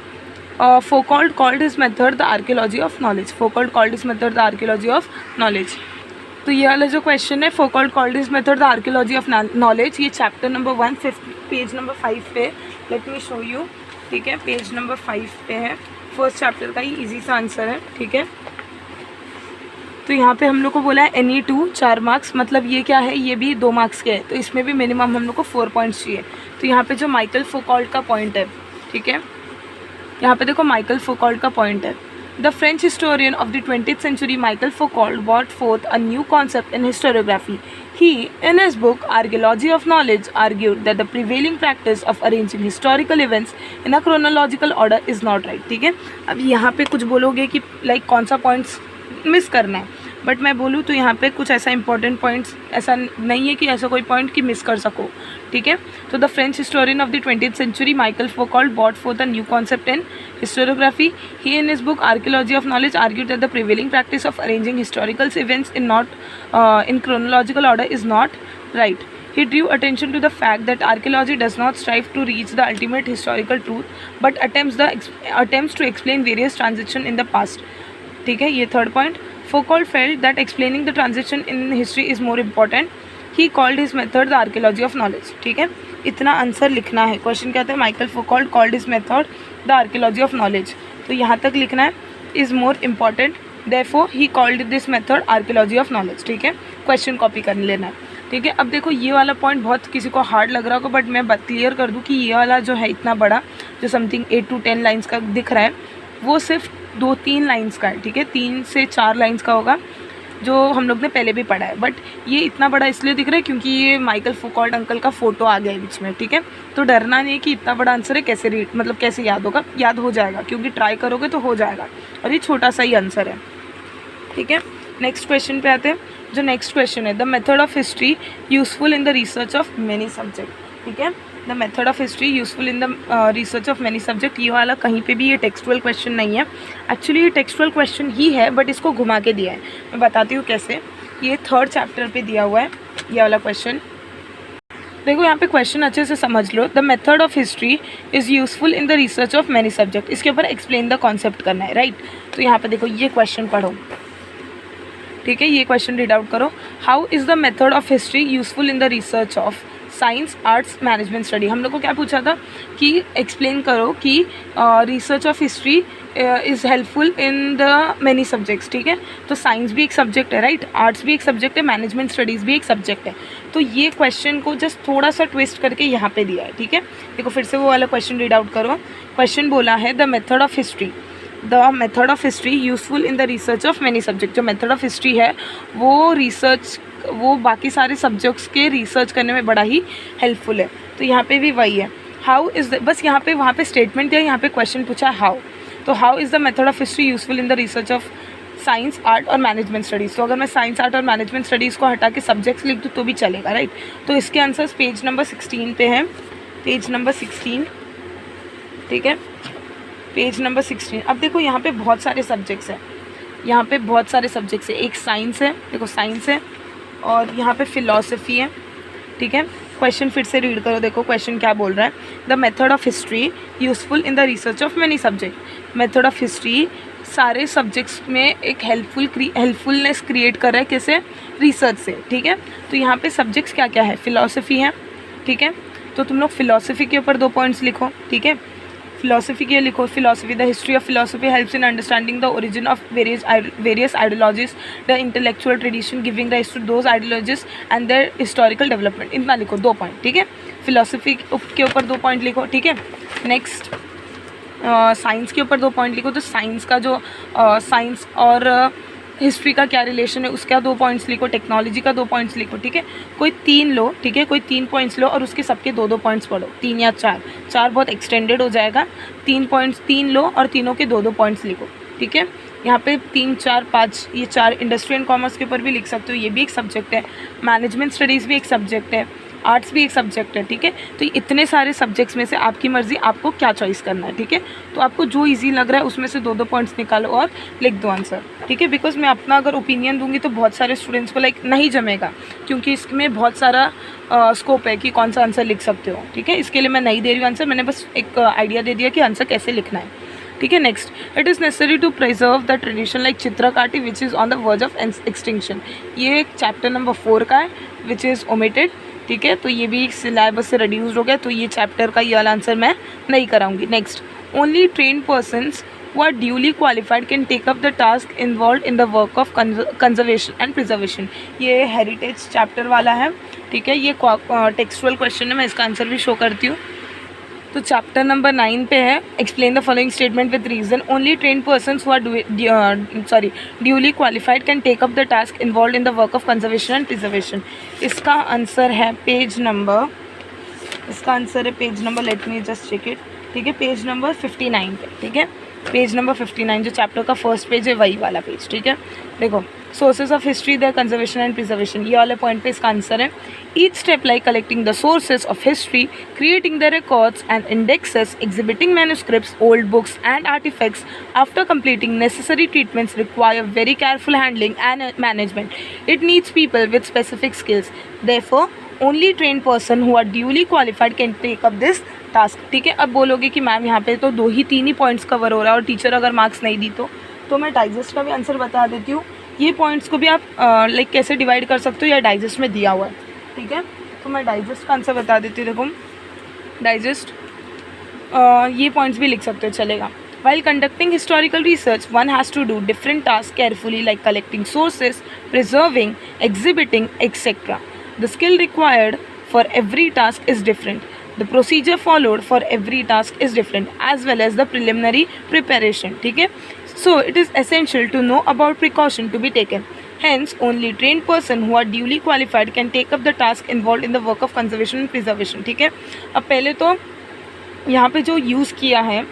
Foucault called his method the archaeology of knowledge. Foucault called his method the archaeology of knowledge. तो ये वाला जो क्वेश्चन है, Foucault called his method the archaeology of knowledge, ये chapter number 1 page number 5 पे, लेट मी शो यू, ठीक है, page number 5 पे है, फर्स्ट चैप्टर का ही इजी सा आंसर है, ठीक है। तो यहाँ पे हम लोग को बोला है एनी 2 4 मार्क्स, मतलब ये क्या है, ये भी 2 मार्क्स के है, तो इसमें भी मिनिमम हम लोग को 4 पॉइंट्स चाहिए। तो यहाँ पे जो माइकल फोकॉल्ट का पॉइंट है, ठीक है, यहाँ पे देखो माइकल फोकॉल्ट का पॉइंट है। The French historian of the 20th century Michael Foucault brought forth a new concept in historiography. He, in his book Archaeology of Knowledge, argued that the prevailing practice of arranging historical events in a chronological order is not right. ठीक है, अब यहाँ पे कुछ बोलोगे कि like कौन सा पॉइंट्स मिस करना है, बट मैं बोलूँ तो यहाँ पे कुछ ऐसा इंपॉर्टेंट पॉइंट्स ऐसा नहीं है कि ऐसा कोई पॉइंट कि मिस कर सको, ठीक है। तो the French historian of the 20th century Michael Foucault brought forth a new concept in historiography. He in his book Archaeology of Knowledge argued that the prevailing practice of arranging historical events in chronological order is not right. He drew attention to the fact that archaeology does not strive to reach the ultimate historical truth, but attempts to explain various transitions in the past. ठीक है, ये third point. Foucault felt that explaining the transition in history is more important. He called his method the archaeology of knowledge. ठीक है, इतना answer लिखना है। Question क्या था, Michael फोकॉल्ट called his method the archaeology of knowledge, तो यहाँ तक लिखना है, is more important, therefore he called this method archaeology of knowledge. ठीक है, क्वेश्चन कॉपी कर लेना है, ठीक है। अब देखो ये वाला पॉइंट बहुत किसी को हार्ड लग रहा होगा, बट मैं क्लियर कर दूँ कि ये वाला जो है इतना बड़ा, जो समथिंग 8 to 10 लाइन्स का दिख रहा है, वो सिर्फ 2-3 लाइन्स का है, ठीक है, 3 से 4 लाइन्स का होगा, जो हम लोग ने पहले भी पढ़ा है, बट ये इतना बड़ा इसलिए दिख रहा है क्योंकि ये माइकल फोकॉल्ट अंकल का फ़ोटो आ गया है बीच में, ठीक है। तो डरना नहीं है कि इतना बड़ा आंसर है, कैसे रीड मतलब कैसे याद होगा, याद हो जाएगा, क्योंकि ट्राई करोगे तो हो जाएगा, और ये छोटा सा ही आंसर है, ठीक है। नेक्स्ट क्वेश्चन पे आते हैं। जो नेक्स्ट क्वेश्चन है, the method of history useful in the research of many subject, ठीक है, the method of history useful in the research of many subject. ये वाला कहीं पे भी ये टेक्सचुअल क्वेश्चन नहीं है, एक्चुअली ये टेक्सचुअल क्वेश्चन ही है, बट इसको घुमा के दिया है। मैं बताती हूँ कैसे। ये 3rd चैप्टर पे दिया हुआ है ये वाला क्वेश्चन। देखो यहाँ पे क्वेश्चन अच्छे से समझ लो। The method of history is useful in the research of many subject, इसके ऊपर एक्सप्लेन द कॉन्सेप्ट करना है, राइट। तो यहाँ पे देखो ये क्वेश्चन पढ़ो, ठीक है, ये क्वेश्चन रीड आउट करो। How is the method of history useful in the research of science, arts, management study. हम लोग को क्या पूछा था कि एक्सप्लेन करो कि research of history is helpful in the many subjects, ठीक है। तो साइंस भी एक सब्जेक्ट है, राइट, आर्ट्स भी एक सब्जेक्ट है, मैनेजमेंट स्टडीज़ भी एक सब्जेक्ट है। तो ये क्वेश्चन को जस्ट थोड़ा सा ट्विस्ट करके यहाँ पे दिया है, ठीक है। देखो फिर से वो वाला क्वेश्चन रीड आउट करो। क्वेश्चन बोला है the method of history, the method of history useful in the research of many subject. जो मेथड ऑफ हिस्ट्री है वो बाकी सारे सब्जेक्ट्स के रिसर्च करने में बड़ा ही हेल्पफुल है। तो यहाँ पे भी वही है, हाउ इज़ द, बस यहाँ पे वहाँ पे स्टेटमेंट दिया, यहाँ पे क्वेश्चन पूछा हाउ। तो how is the method of history useful in the research of science, art और मैनेजमेंट स्टडीज़। तो अगर मैं साइंस, आर्ट और मैनेजमेंट स्टडीज़ को हटा के सब्जेक्ट्स लिख दूँ तो भी चलेगा, राइट। तो इसके आंसर्स पेज नंबर 16 पे हैं, पेज नंबर 16, ठीक है, पेज नंबर 16। अब देखो यहाँ पे बहुत सारे सब्जेक्ट्स हैं, यहाँ पे बहुत सारे सब्जेक्ट्स हैं। एक साइंस है, देखो साइंस है, और यहाँ पे फिलॉसफी है, ठीक है। क्वेश्चन फिर से रीड करो, देखो क्वेश्चन क्या बोल रहा है। The method of history useful in the research of many subject. Method of history सारे सब्जेक्ट्स में एक हेल्पफुलनेस क्रिएट कर रहा है, किसे, रिसर्च से, ठीक है। तो यहाँ पे सब्जेक्ट्स क्या क्या है, फिलॉसफी है, ठीक है। तो तुम लोग फिलॉसफी के ऊपर 2 पॉइंट्स लिखो, ठीक है। फिलॉसफी के लिखो, philosophy, the history of philosophy helps in understanding the origin of various ideologies, the intellectual tradition giving rise to those ideologies and their historical development. इतना लिखो, 2 पॉइंट, ठीक है। फिलॉसफी के ऊपर 2 पॉइंट लिखो, ठीक है। नेक्स्ट साइंस के ऊपर 2 पॉइंट लिखो। तो साइंस का जो साइंस और हिस्ट्री का क्या रिलेशन है उसका 2 पॉइंट्स लिखो। टेक्नोलॉजी का 2 पॉइंट्स लिखो, ठीक है। कोई 3 लो, ठीक है, कोई 3 पॉइंट्स लो और उसके सबके 2-2 पॉइंट्स पढ़ो, 3 या 4, 4 बहुत एक्सटेंडेड हो जाएगा। 3 पॉइंट्स 3 लो और तीनों के 2-2 पॉइंट्स लिखो, ठीक है। यहाँ पे 3, 4, 5, ये 4 इंडस्ट्री एंड कॉमर्स के ऊपर भी लिख सकते हो, ये भी एक सब्जेक्ट है। मैनेजमेंट स्टडीज़ भी एक सब्जेक्ट है, आर्ट्स भी एक सब्जेक्ट है, ठीक है। तो इतने सारे सब्जेक्ट्स में से आपकी मर्ज़ी, आपको क्या चॉइस करना है, ठीक है। तो आपको जो इजी लग रहा है उसमें से 2-2 पॉइंट्स निकालो और लिख दो आंसर, ठीक है। बिकॉज मैं अपना अगर ओपिनियन दूंगी तो बहुत सारे स्टूडेंट्स को नहीं जमेगा, क्योंकि इसमें बहुत सारा स्कोप है कि कौन सा आंसर लिख सकते हो, ठीक है। इसके लिए मैं नहीं दे रही हूँ आंसर, मैंने बस एक आइडिया दे दिया कि आंसर कैसे लिखना है, ठीक है। Next, it is necessary to preserve the tradition like Chitrakathi which is on the verge of extinction. ये चैप्टर नंबर 4 का है, विच इज़ ओमिटेड, ठीक है। तो ये भी सिलेबस से रिड्यूस्ड हो गया, तो ये चैप्टर का ये वाला आंसर मैं नहीं कराऊंगी। Next, only train persons who are duly qualified can take up the task involved in the work of conservation and preservation। ये हेरिटेज चैप्टर वाला है, ठीक है। ये टेक्सचुअल क्वेश्चन है, मैं इसका आंसर भी शो करती हूँ। तो चैप्टर नंबर 9 पे है, explain the following statement with reason. Only train persons who are duly qualified can take up the task involve in the work of conservation and preservation. इसका आंसर है page number, इसका answer है page number, let me just check it, ठीक है, page number 59 पे, ठीक है। Page number 59 जो चैप्टर का फर्स्ट पेज है वही वाला पेज, ठीक है। देखो, sources of history, the conservation and preservation, ये वाले पॉइंट पे इसका आंसर है। Each step like collecting the sources of history, creating the records and indexes, exhibiting manuscripts, old books and artifacts after completing necessary treatments require very careful handling and management. It needs people with specific skills. Therefore, only trained person who are duly qualified can take up this task, ठीक है। अब बोलोगे कि ma'am यहाँ पे तो 2-3 ही points cover हो रहा है और टीचर अगर मार्क्स नहीं दी तो मैं डाइजेस्ट का भी आंसर बता देती हूँ। ये पॉइंट्स को भी आप लाइक कैसे डिवाइड कर सकते हो, या डाइजेस्ट में दिया हुआ है, ठीक है। तो मैं डाइजेस्ट का आंसर बता देती हूँ। देखो डाइजेस्ट, ये पॉइंट्स भी लिख सकते हो, चलेगा। While conducting historical research, one has to do different tasks carefully like collecting sources, preserving, exhibiting, etc. The skill required for every task is different. The procedure followed for every task is different, as well as the preliminary preparation, ठीक है। So it is essential to know about precaution to be taken. Hence, only trained person who are duly qualified can take up the task involved in the work of conservation and preservation, ठीक है। अब पहले तो यहाँ पे जो use किया है,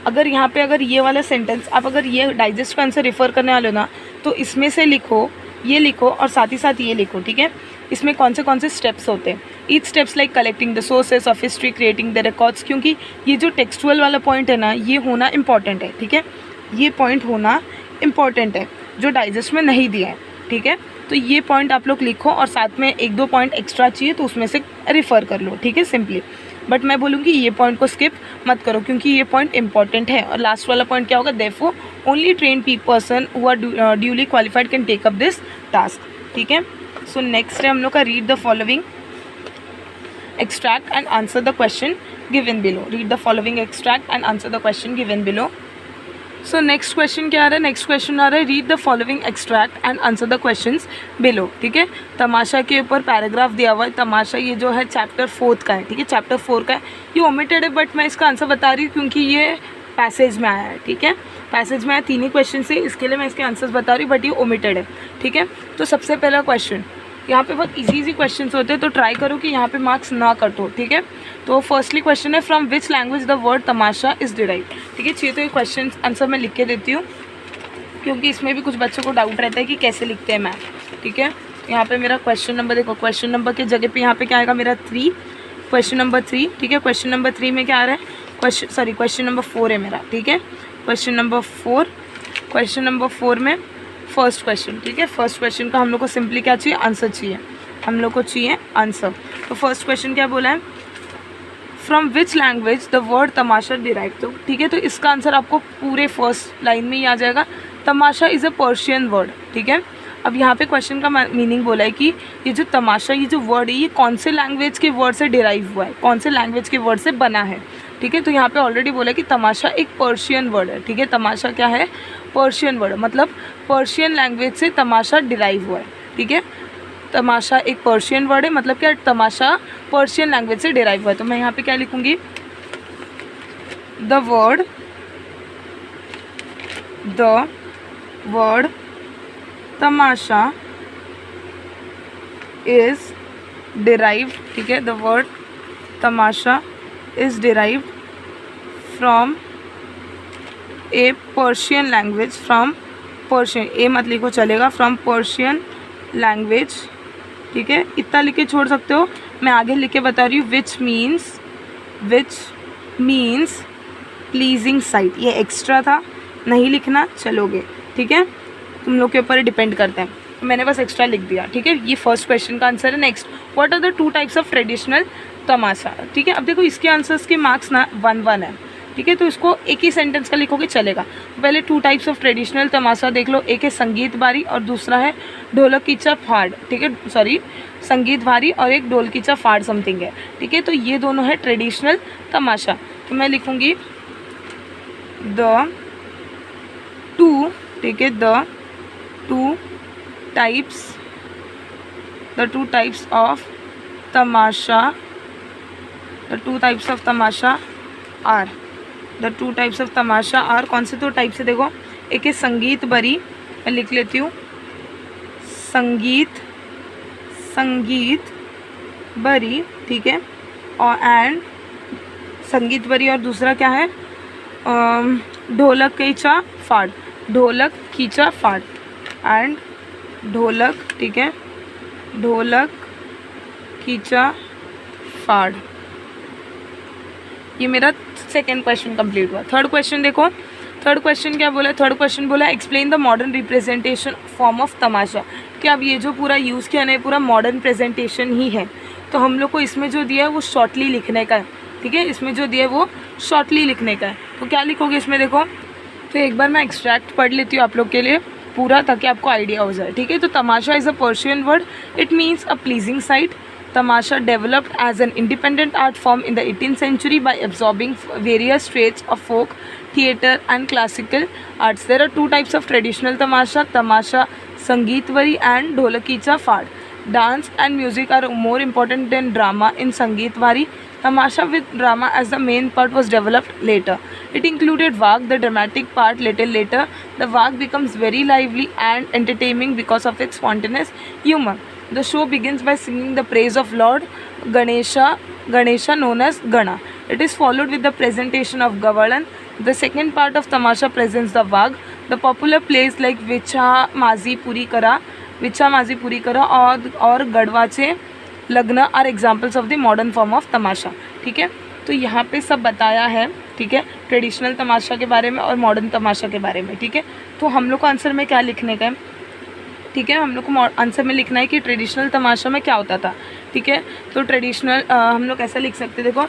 अगर यहाँ पे अगर ये वाला सेंटेंस आप अगर ये डाइजेस्ट का आंसर रेफ़र करने वाले हो ना, तो इसमें से लिखो, ये लिखो और साथ ही साथ ये लिखो, ठीक है। इसमें कौन से स्टेप्स होते हैं। Each steps like collecting the sources of history, creating the records, क्योंकि ये जो टेक्सचुअल वाला पॉइंट है ना, ये होना इंपॉर्टेंट है, ठीक है। ये पॉइंट होना इंपॉर्टेंट है जो डाइजेस्ट में नहीं दिया है, ठीक है। तो ये पॉइंट आप लोग लिखो और साथ में 1-2 पॉइंट एक्स्ट्रा चाहिए तो उसमें से रेफ़र कर लो, ठीक है, सिंपली। बट मैं बोलूँगी ये पॉइंट को स्किप मत करो क्योंकि ये पॉइंट इंपॉर्टेंट है। और लास्ट वाला पॉइंट क्या होगा, therefore only trained person who are duly qualified can take up this task, ठीक है। सो नेक्स्ट है हम लोग का read the following extract and answer the question given below. Read the following extract and answer the question given below. So next question क्या आ रहा है, नेक्स्ट क्वेश्चन आ रहा है read the following extract and answer the questions below, ठीक है। तमाशा के ऊपर पैराग्राफ दिया हुआ है। तमाशा ये जो है चैप्टर 4 का है, ठीक है, चैप्टर 4 का है। ये ओमिटेड है बट मैं इसका आंसर बता रही हूँ क्योंकि ये पैसेज में आया है, ठीक है। पैसेज में आया 3 ही क्वेश्चन से, इसके लिए मैं इसके आंसर्स बता रही हूँ बट ये ओमिटेड है, ठीक है। तो सबसे पहला क्वेश्चन, यहाँ पे बहुत इजी क्वेश्चन होते हैं तो ट्राई करो कि यहाँ पे मार्क्स ना कट हो, ठीक है। तो फर्स्टली क्वेश्चन है from which language the word tamasha is derived, ठीक है। चाहिए तो ये क्वेश्चन आंसर मैं लिख के देती हूँ। क्योंकि इसमें भी कुछ बच्चों को डाउट रहता है कि कैसे लिखते हैं मैथ। ठीक है, यहाँ पे मेरा क्वेश्चन नंबर देखो, क्वेश्चन नंबर के जगह पे यहाँ पे क्या आएगा मेरा 3, क्वेश्चन नंबर 3। ठीक है, क्वेश्चन नंबर 3 में क्या आ रहा है, क्वेश्चन नंबर 4 है मेरा। ठीक है, क्वेश्चन नंबर 4 में फर्स्ट क्वेश्चन। ठीक है, फर्स्ट क्वेश्चन का हम लोग को सिंपली क्या चाहिए, आंसर चाहिए, हम लोग को चाहिए आंसर। तो फर्स्ट क्वेश्चन क्या बोला है, from which language the word Tamasha derive. तो ठीक है, तो इसका आंसर आपको पूरे फर्स्ट लाइन में ही आ जाएगा। तमाशा इज़ अ पर्शियन वर्ड। ठीक है, अब यहाँ पे क्वेश्चन का मीनिंग बोला है कि ये जो तमाशा, ये जो वर्ड है, ये कौन से लैंग्वेज के वर्ड से डिराइव हुआ है, कौन से लैंग्वेज के वर्ड से बना है। ठीक है, तो यहाँ पे ऑलरेडी बोला है कि तमाशा एक पर्शियन वर्ड है। ठीक है, तमाशा क्या है, पर्शियन वर्ड, मतलब पर्शियन लैंग्वेज से तमाशा डिराइव हुआ है। ठीक है, तमाशा एक पर्शियन वर्ड है, मतलब क्या, तमाशा पर्शियन लैंग्वेज से डिराइव हुआ है। तो मैं यहाँ पे क्या लिखूँगी, the word tamasha is derived. ठीक है, the word tamasha is derived from a Persian language, from Persian, a मत लिखो चलेगा, फ्रॉम पर्शियन लैंग्वेज। ठीक है, इतना लिख के छोड़ सकते हो, मैं आगे लिख के बता रही हूँ, विच मीन्स प्लीजिंग साइट। ये एक्स्ट्रा था, नहीं लिखना, चलोगे। ठीक है, तुम लोग के ऊपर डिपेंड करते हैं, तो मैंने बस एक्स्ट्रा लिख दिया। ठीक है, ये फर्स्ट क्वेश्चन का आंसर है। Next, what are the 2 types of traditional tamasha. ठीक है, अब देखो इसके आंसर्स के मार्क्स ना 1-1 है। ठीक है, तो इसको एक ही सेंटेंस का लिखोगे चलेगा। पहले 2 टाइप्स ऑफ ट्रेडिशनल तमाशा देख लो, एक है संगीत बारी और दूसरा है ढोलक कीचा फाड़। ठीक है, सॉरी, संगीत भारी और एक ढोल कीचा फाड़ समथिंग है। ठीक है, तो ये दोनों है ट्रेडिशनल तमाशा। तो मैं लिखूँगी द 2, ठीक है, the two types of tamasha are, कौन से 2 टाइप से, देखो, एक है संगीत बरी, मैं लिख लेती हूँ, संगीत बरी। ठीक है, और एंड संगीत बरी, और दूसरा क्या है, ढोलक कीचा फाड़ एंड ढोलक। ठीक है, ढोलक कीचा फाड़। ये मेरा सेकेंड क्वेश्चन कंप्लीट हुआ। थर्ड क्वेश्चन देखो, थर्ड क्वेश्चन क्या बोला, थर्ड क्वेश्चन बोला explain the modern representation form of tamasha. कि अब ये जो पूरा यूज़ किया ना, पूरा मॉडर्न प्रेजेंटेशन ही है, तो हम लोग को इसमें जो दिया है वो शॉर्टली लिखने का है। ठीक है, इसमें जो दिया है वो शॉर्टली लिखने का है। तो क्या लिखोगे इसमें, देखो, तो एक बार मैं एक्सट्रैक्ट पढ़ लेती हूँ आप लोग के लिए पूरा, ताकि आपको आइडिया हो जाए। ठीक है, तो tamasha is a Persian word, it means a pleasing sight. Tamasha developed as an independent art form in the 18th century by absorbing various traits of folk, theatre and classical arts. There are 2 types of traditional tamasha, tamasha sangeetvari and dholakicha fad. Dance and music are more important than drama in sangeetvari. Tamasha with drama as the main part was developed later. It included Vag, the dramatic part, little later. The Vag becomes very lively and entertaining because of its spontaneous humor. The show begins by singing the praise of Lord Ganesha known as Gana. It is followed with the presentation of Gavalan. The second part of Tamasha presents the Vag. The popular plays like Vicha Mazi Puri Kara और Gadhvache Lagna are examples of the modern form of tamasha. ठीक है, तो यहाँ पे सब बताया है. ठीक है, ट्रेडिशनल तमाशा के बारे में और मॉडर्न तमाशा के बारे में. ठीक है, तो हम लोग को आंसर में क्या लिखने का है. ठीक है, हम लोग को आंसर में लिखना है कि ट्रेडिशनल तमाशा में क्या होता था. ठीक है, तो ट्रेडिशनल हम लोग ऐसा लिख सकते हैं. देखो,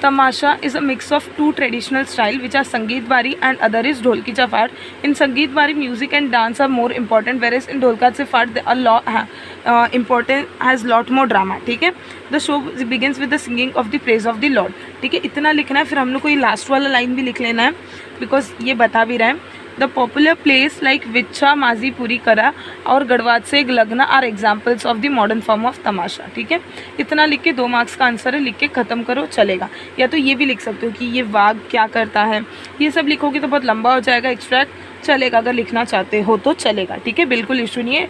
tamasha is a mix of 2 traditional style which are Sangeet Bari and other is Dholki Chaphat. In Sangeet Bari music and dance are more important, where is in Dholki Chaphat important has lot more drama. ठीक है, the show begins with the singing of the praise of the lord. ठीक है, इतना लिखना है. फिर हम लोग को ये लास्ट वाला लाइन भी लिख लेना है, बिकॉज ये बता भी रहा है. The popular plays like Vichha Maji Puri Kara और गढ़वाद से Lagna are examples of the modern form of tamasha. ठीक है, इतना लिख के 2 मार्क्स का आंसर है, लिख के ख़त्म करो, चलेगा. या तो ये भी लिख सकते हो कि ये वाग क्या करता है. ये सब लिखोगे तो बहुत लंबा हो जाएगा. एक्सट्रैक्ट चलेगा, अगर लिखना चाहते हो तो चलेगा. ठीक है, बिल्कुल इशू नहीं है.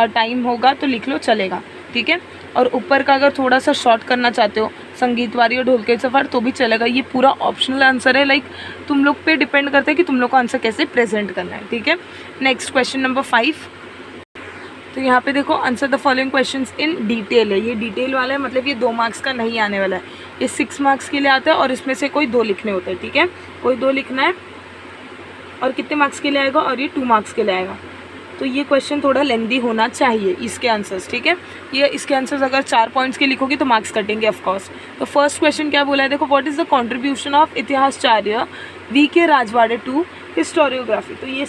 टाइम होगा तो लिख लो, चलेगा. ठीक है, और ऊपर का अगर थोड़ा सा शॉर्ट करना चाहते हो संगीतवारी और ढोलके सफर तो भी चलेगा। ये पूरा ऑप्शनल आंसर है, लाइक तुम लोग पे डिपेंड करता है कि तुम लोग को आंसर कैसे प्रेजेंट करना है, ठीक है। Next question number 5। तो यहाँ पे देखो, answer the following questions in detail है। ये डिटेल वाला है, मतलब ये 2 मार्क्स का नहीं आने वाला है, ये 6 मार्क्स के लिए आता है और इसमें से कोई 2 लिखने होते हैं, ठीक है। कोई 2 लिखना है और कितने मार्क्स के लिए आएगा, और ये 2 मार्क्स के लिए आएगा। तो ये क्वेश्चन थोड़ा लेंदी होना चाहिए इसके आंसर्स, ठीक है। ये इसके आंसर्स अगर 4 पॉइंट्स के लिखोगे तो मार्क्स कटेंगे ऑफकोर्स। तो फर्स्ट क्वेश्चन क्या बोला है, देखो, what is the contribution of Itihasacharya V K. Rajwade to historiography. तो ये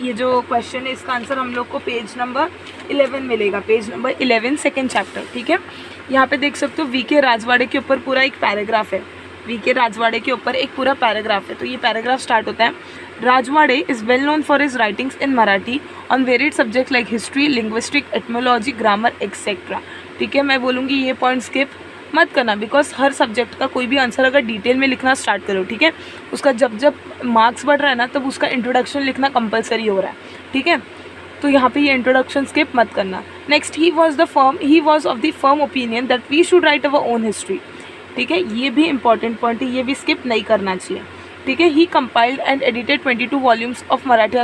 ये जो क्वेश्चन है इसका आंसर हम लोग को पेज नंबर 11 मिलेगा, पेज नंबर 11 सेकेंड चैप्टर, ठीक है। यहाँ पे देख सकते हो वी.के. राजवाड़े के ऊपर पूरा एक पैराग्राफ है, वी.के. राजवाड़े के ऊपर एक पूरा पैराग्राफ है। तो ये पैराग्राफ स्टार्ट होता है, Rajwade is well known for his writings in Marathi on varied subject like history, linguistic, etymology, grammar etcetera, ठीक है। मैं बोलूँगी ये पॉइंट स्किप मत करना, बिकॉज हर सब्जेक्ट का कोई भी आंसर अगर डिटेल में लिखना स्टार्ट करो, ठीक है, उसका जब जब मार्क्स बढ़ रहा है ना, तब उसका इंट्रोडक्शन लिखना कंपलसरी हो रहा है, ठीक है। तो यहाँ पे ये इंट्रोडक्शन स्किप मत करना। Next, he was of the firm opinion that we should write our own history, ठीक है। ये भी इंपॉर्टेंट पॉइंट है, ये भी स्किप नहीं करना चाहिए, ठीक है। He compiled and edited 22 volumes of Marathi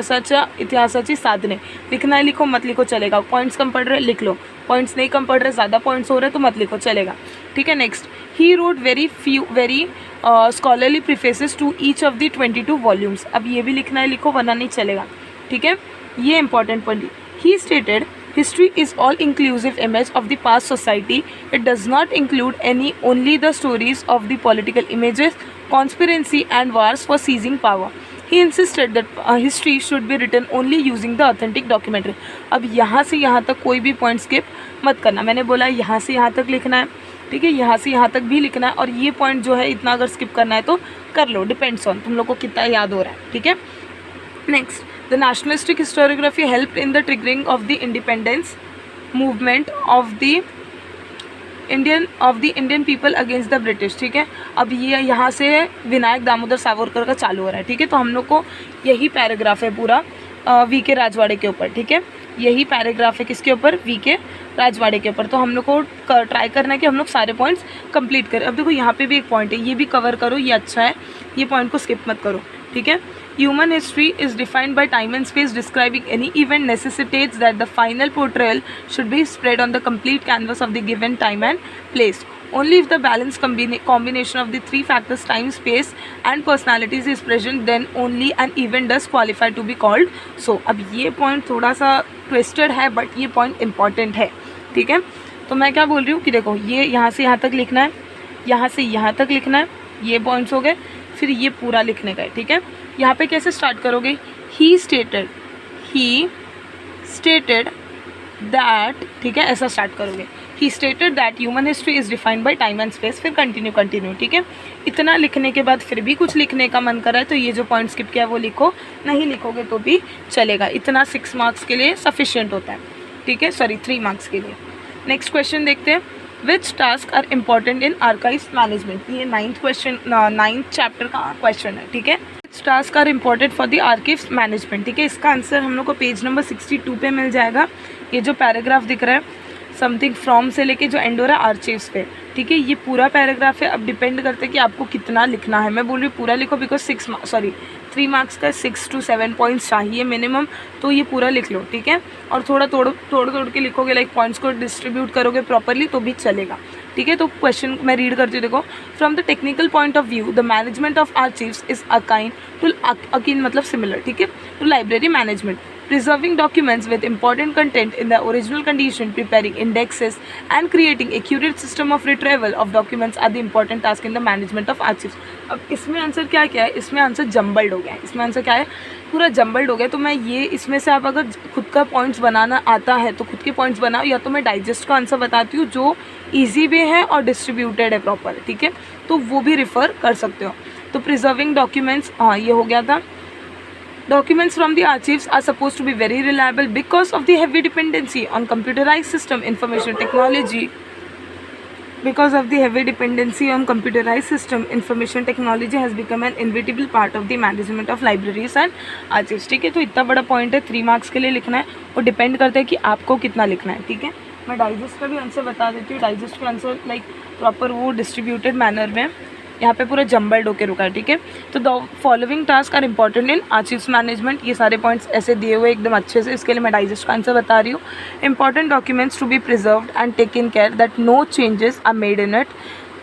Itihasachi Sadhane. लिखना है लिखो, मत लिखो चलेगा। पॉइंट्स कम पढ़ रहे लिख लो, पॉइंट्स नहीं कम पढ़ रहे, ज़्यादा पॉइंट्स हो रहे तो मत लिखो चलेगा, ठीक है। Next, he wrote very scholarly prefaces to each of the 22 volumes. अब ये भी लिखना है लिखो, वरना नहीं चलेगा, ठीक है। ये important point. He stated history is all inclusive image of the past society. It does not include only the stories of the political images, conspiracy and wars for seizing power. He insisted that history should be written only using the authentic documentary. अब यहाँ से यहाँ तक कोई भी point skip मत करना। मैंने बोला यहाँ से यहाँ तक लिखना है, ठीक है, यहाँ से यहाँ तक भी लिखना है, और ये पॉइंट जो है इतना अगर स्किप करना है तो कर लो, डिपेंड्स ऑन तुम लोग को कितना याद हो रहा है, ठीक है। Next, the nationalistic historiography helped in the triggering of the independence movement of the Indian people against the British, ठीक है। अब ये यहाँ से विनायक दामोदर सावरकर का चालू हो रहा है, ठीक है। तो हम लोग को यही पैराग्राफ है पूरा वी.के. राजवाड़े के ऊपर, ठीक है। यही पैराग्राफ है किसके ऊपर, वी.के. राजवाड़े के ऊपर। तो हम लोग को ट्राई करना है कि हम लोग सारे पॉइंट्स कंप्लीट करें। अब देखो यहाँ पे भी एक पॉइंट है, ये भी कवर करो, ये अच्छा है, ये पॉइंट को स्किप मत करो, ठीक है। Human history is defined by time and space. Describing any event necessitates that the final portrayal should be spread on the complete canvas of the given time and place. Only if the balanced combination of the 3 factors, time, space and personalities is present, then only an event does qualify to be called so. अब ये point थोड़ा सा twisted है, but ये point important है, ठीक है। तो मैं क्या बोल रही हूँ कि देखो, ये यहाँ से यहाँ तक लिखना है, यहाँ से यहाँ तक लिखना है, ये पॉइंट्स हो गए, फिर ये पूरा लिखने का है, ठीक है। यहाँ पे कैसे स्टार्ट करोगे, ही स्टेटेड दैट, ठीक है, ऐसा स्टार्ट करोगे। ही stated that human history is defined by time and space, फिर कंटिन्यू, ठीक है। इतना लिखने के बाद फिर भी कुछ लिखने का मन कर रहा है तो ये जो पॉइंट स्किप किया वो लिखो, नहीं लिखोगे तो भी चलेगा। इतना 6 मार्क्स के लिए सफिशिएंट होता है, ठीक है, सॉरी 3 मार्क्स के लिए। नेक्स्ट क्वेश्चन देखते हैं, which task are important in archives management. ये 9th चैप्टर का क्वेश्चन है, ठीक है। Which task are important for the archives management, ठीक है। इसका आंसर हम लोग को पेज नंबर 62 पे मिल जाएगा। ये जो पैराग्राफ दिख रहा है समथिंग फ्रॉम से लेके जो एंड हो रहा है आर्चिव्स पे, ठीक है, ये पूरा पैराग्राफ है। अब डिपेंड करता है कि आपको कितना लिखना है। मैं बोल रही हूँ पूरा लिखो, बिकॉज 3 मार्क्स का 6 to 7 पॉइंट्स चाहिए मिनिमम, तो ये पूरा लिख लो, ठीक है। और थोड़ा तोड़ के लिखोगे, लाइक पॉइंट्स को डिस्ट्रीब्यूट करोगे प्रॉपरली तो भी चलेगा, ठीक है। तो क्वेश्चन मैं रीड करती हूँ, देखो, from the technical point of view the management of archives is akin मतलब सिमिलर, ठीक है, to library management. Preserving documents with important content in the original condition, preparing indexes and creating accurate system of retrieval of documents are the important task in the management of archives. अब इसमें answer क्या है, इसमें answer jumbled हो गया है। इसमें answer क्या है, पूरा जम्बल्ड हो गया। तो मैं ये इसमें से आप अगर खुद का पॉइंट्स बनाना आता है तो खुद के पॉइंट्स बनाओ, या तो मैं डाइजेस्ट का आंसर बताती हूँ जो ईजी वे है और डिस्ट्रीब्यूटेड है प्रॉपर, ठीक है, तो वो भी रिफ़र कर सकते हो। तो प्रिजर्विंग डॉक्यूमेंट्स, हाँ ये हो गया था। Documents from the archives are supposed to be very reliable because of the heavy dependency on computerized system information technology. Because of the heavy dependency on computerized system, information technology has become an inevitable part of the management of libraries and archives, ठीक है। तो इतना बड़ा point है, 3 marks के लिए लिखना है, और डिपेंड करता है कि आपको कितना लिखना है, ठीक है। मैं डाइजेस्ट का भी आंसर बता देती हूँ। डाइजेस्ट का आंसर लाइक प्रॉपर वो डिस्ट्रीब्यूटेड मैनर में, यहाँ पे पूरा जम्बल्ड होके रुका है, ठीक है। तो the following task are important in archives management, ये सारे पॉइंट्स ऐसे दिए हुए एकदम अच्छे से, इसके लिए मैं डाइजेस्ट का आंसर बता रही हूँ। Important documents to be preserved and taken care that no changes are made in it.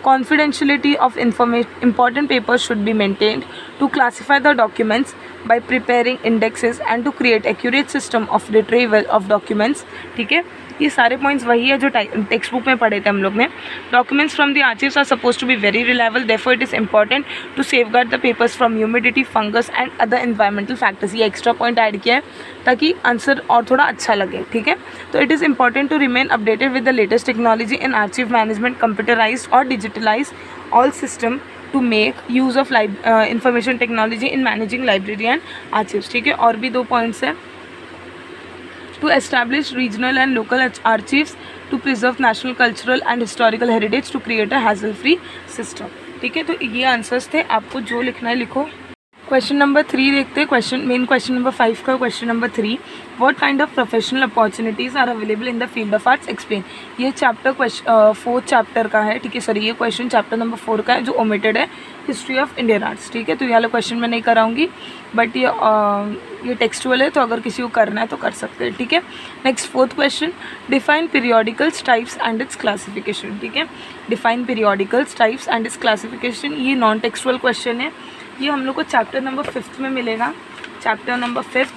Confidentiality of important papers should be maintained. To classify the documents by preparing indexes and to create accurate system of retrieval of documents, ठीक है। ये सारे points वही है जो text book में पढ़े थे हम लोग ने। Documents from the archives are supposed to be very reliable, therefore it is important to safeguard the papers from humidity, fungus and other environmental factors. ये एक्स्ट्रा पॉइंट ऐड किया है ताकि आंसर और थोड़ा अच्छा लगे, ठीक है। तो it is important to remain updated with the latest technology in archive management, computerise और digitalise all system to make use of information technology in managing library and archives, ठीक है। और भी 2 पॉइंट्स हैं। To establish regional and local archives to preserve national cultural and historical heritage to create a hassle-free system, ठीक है। तो ये answers थे, आपको जो लिखना है लिखो। क्वेश्चन नंबर 3 देखते हैं। क्वेश्चन नंबर 5 का question number 3, what kind of professional opportunities are available in the field of arts, explain. ये चैप्टर 4th चैप्टर का है, ठीक है। सॉरी, ये क्वेश्चन चैप्टर नंबर 4 का है जो ओमिटेड है, हिस्ट्री ऑफ इंडियन आर्ट्स, ठीक है। तो ये वाला क्वेश्चन मैं नहीं कराऊंगी, बट ये टेक्सचुअल है, तो अगर किसी को करना है तो कर सकते हैं, ठीक है। Next 4th question, define periodicals types and it's classification, ठीक है। Define periodicals types and it's classification, ये नॉन टेक्सचुअल क्वेश्चन है। ये हम लोग को चैप्टर नंबर 5 में मिलेगा, chapter number 5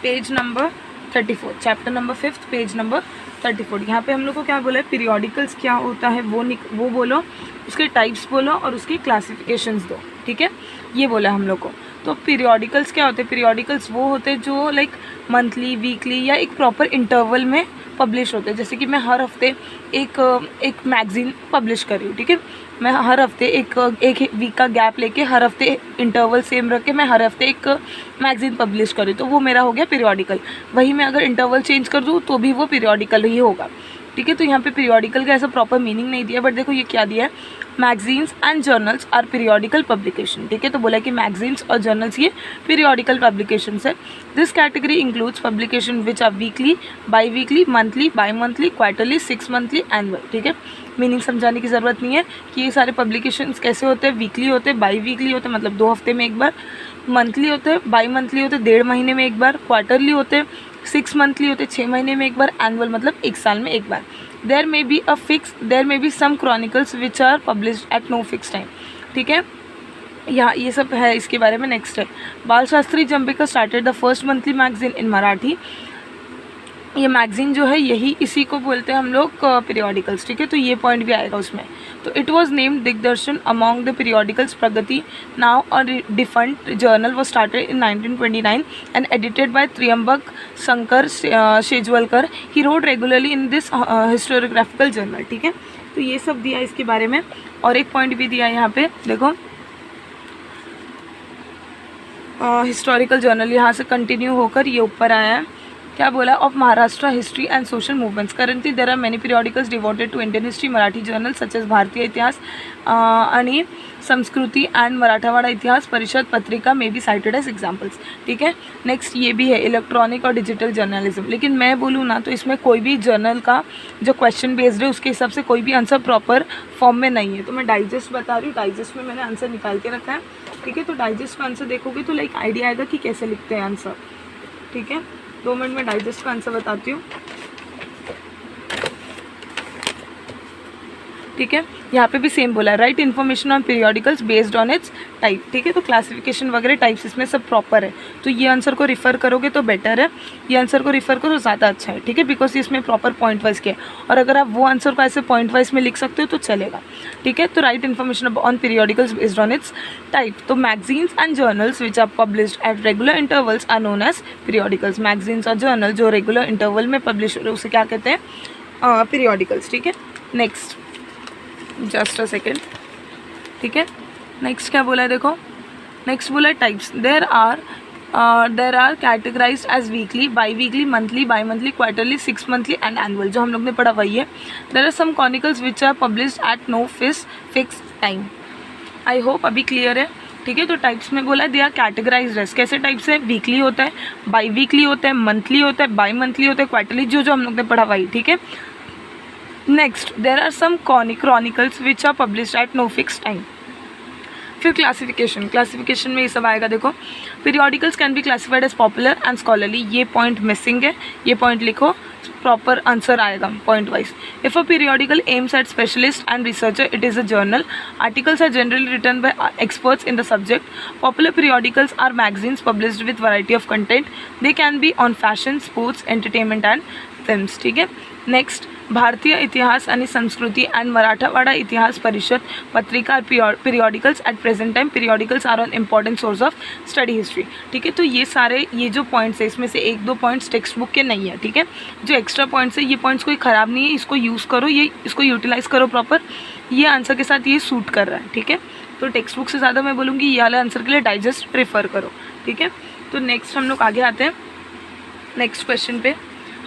page number 34, chapter number 5 page number 34। यहाँ पे हम लोग को क्या बोला है, पीरियोडिकल्स क्या होता है वो बोलो, उसके टाइप्स बोलो और उसकी क्लासिफिकेशंस दो, ठीक है। ये बोला हम लोग को। तो पीरियोडिकल्स क्या होते हैं, पीरियोडिकल्स वो होते हैं जो लाइक मंथली, वीकली या एक प्रॉपर इंटरवल में पब्लिश होते हैं। जैसे कि मैं हर हफ्ते एक मैगज़ीन पब्लिश कर रही हूँ, ठीक है। मैं हर हफ्ते एक वीक का गैप लेके हर हफ्ते इंटरवल सेम रख के मैं हर हफ्ते एक मैगज़ीन पब्लिश करूँ, तो वो मेरा हो गया पीरियोडिकल। वही मैं अगर इंटरवल चेंज कर दूँ तो भी वो पीरियोडिकल ही होगा, ठीक है। तो यहाँ पे पीरियोडिकल का ऐसा प्रॉपर मीनिंग नहीं दिया, बट देखो ये क्या दिया है, magazines and journals are periodical publication, ठीक है। तो बोला कि मैगजीन्स और जर्नल्स ये पीरियोडिकल पब्लिकेशंस है। This category includes publication which are weekly, biweekly, monthly, bimonthly, quarterly, 6 monthly, annual, ठीक है। मीनिंग समझाने की ज़रूरत नहीं है कि ये सारे पब्लिकेशंस कैसे होते हैं, वीकली होते हैं, बाई वीकली होते हैं मतलब 2 हफ्ते में एक बार, मंथली होते हैं, बाई मंथली होते हैं 1.5 महीने में एक बार, क्वार्टरली होते हैं 6 मंथली होते 6 महीने में एक बार, एनुअल मतलब 1 साल में एक बार। There may be some chronicles which are published at no fix time, ठीक है। यहाँ ये सब है इसके बारे में। नेक्स्ट है, Bal Shastri Jambhekar started the first monthly magazine in Marathi. ये मैगजीन जो है यही इसी को बोलते हैं हम लोग पीरियोडिकल्स, ठीक है। तो ये पॉइंट भी आएगा उसमें। तो it was named Digdarshan among the periodicals. Pragati now a defunct journal was started in 1929 and edited by Tryambak Shankar Shejwalkar. He wrote regularly in this historiographical journal, ठीक है। तो ये सब दिया इसके बारे में। और एक पॉइंट भी दिया यहाँ पे देखो, हिस्टोरिकल जर्नल यहाँ से कंटिन्यू होकर ये ऊपर आया है। क्या बोला, of Maharashtra history and social movements. Currently there are many periodicals devoted to Indian history, Marathi journal such as Bharatiya Itihas आणि संस्कृति एंड मराठावाड़ा इतिहास परिषद पत्रिका में बी साइटेड एज एग्जाम्पल्स, ठीक है। नेक्स्ट ये भी है इलेक्ट्रॉनिक और डिजिटल जर्नलिज्म। लेकिन मैं बोलूँ ना तो इसमें कोई भी जर्नल का जो क्वेश्चन बेस्ड है उसके हिसाब से कोई भी आंसर प्रॉपर फॉर्म में नहीं है। तो मैं डाइजेस्ट बता रही हूँ, डाइजेस्ट में मैंने आंसर निकाल के रखा है, ठीक है। तो डाइजेस्ट का आंसर देखोगे तो लाइक आइडिया आएगा कि कैसे लिखते हैं आंसर, ठीक है। 2 मिनट में डाइजेस्ट का आंसर बताती हूँ, ठीक है। यहाँ पे भी सेम बोला है, right information on periodicals based on its type, ठीक है। तो क्लासिफिकेशन वगैरह टाइप्स इसमें सब प्रॉपर है। तो ये आंसर को रिफ़र करोगे तो बेटर है, ये आंसर को रिफ़र करो ज़्यादा अच्छा है, ठीक है। बिकॉज इसमें प्रॉपर पॉइंट वाइज किया है, और अगर आप वो आंसर को ऐसे पॉइंट वाइज में लिख सकते हो तो चलेगा, ठीक है। तो write information on periodicals based on its type. तो magazines and journals which are published at regular intervals are known as periodicals. मैगजीन्स और जर्नल जो रेगुलर इंटरवल में पब्लिश हो रहे उसे क्या कहते हैं, पीरियोडिकल्स, ठीक है। नेक्स्ट जस्ट अ सेकेंड, ठीक है। नेक्स्ट क्या बोला है देखो, नेक्स्ट बोला types. There are categorized as weekly, biweekly, monthly, bimonthly, quarterly, 6 monthly and annual, जो हम लोग ने पढ़ा वही है। There are some chronicles which are published at no fix time. I hope अभी क्लियर है। ठीक है। तो टाइप्स में बोला दे आर कैटेगराइज्ड एज, कैसे टाइप्स है, वीकली होता है, बाई वीकली होता है, मंथली होता है, बाई मंथली होता है, क्वार्टरली, जो हम लोग ने पढ़ा वही, ठीक है। Next there are some chronicles which are published at no fix time. फिर क्लासिफिकेशन में ये सब आएगा, देखो periodicals can be classified as popular and scholarly, ये पॉइंट मिसिंग है, ये पॉइंट लिखो, प्रॉपर आंसर आएगा point wise. If a periodical aims at specialist and researcher it is a journal, articles are generally written by experts in the subject. Popular periodicals are magazines published with variety of content. They can be on fashion, sports, entertainment and films, ठीक है। Next भारतीय इतिहास आणि संस्कृति and Marathwada Itihas Parishad Patrika periodicals at present time, periodicals are on important source of study history, ठीक है। तो ये सारे ये जो पॉइंट्स है इसमें से 1-2 पॉइंट्स टेक्स्ट बुक के नहीं है, ठीक है। जो एक्स्ट्रा पॉइंट्स है ये पॉइंट्स कोई ख़राब नहीं है, इसको यूज़ करो, ये इसको यूटिलाइज़ करो प्रॉपर, ये आंसर के साथ ये सूट कर रहा है, ठीक है। तो टेक्स्ट बुक से ज़्यादा मैं बोलूँगी ये वाले आंसर के लिए डाइजेस्ट प्रेफर करो, ठीक है। तो नेक्स्ट हम लोग आगे आते हैं, नेक्स्ट क्वेश्चन पे।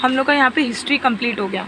हम लोग का यहाँ पे हिस्ट्री कंप्लीट हो गया,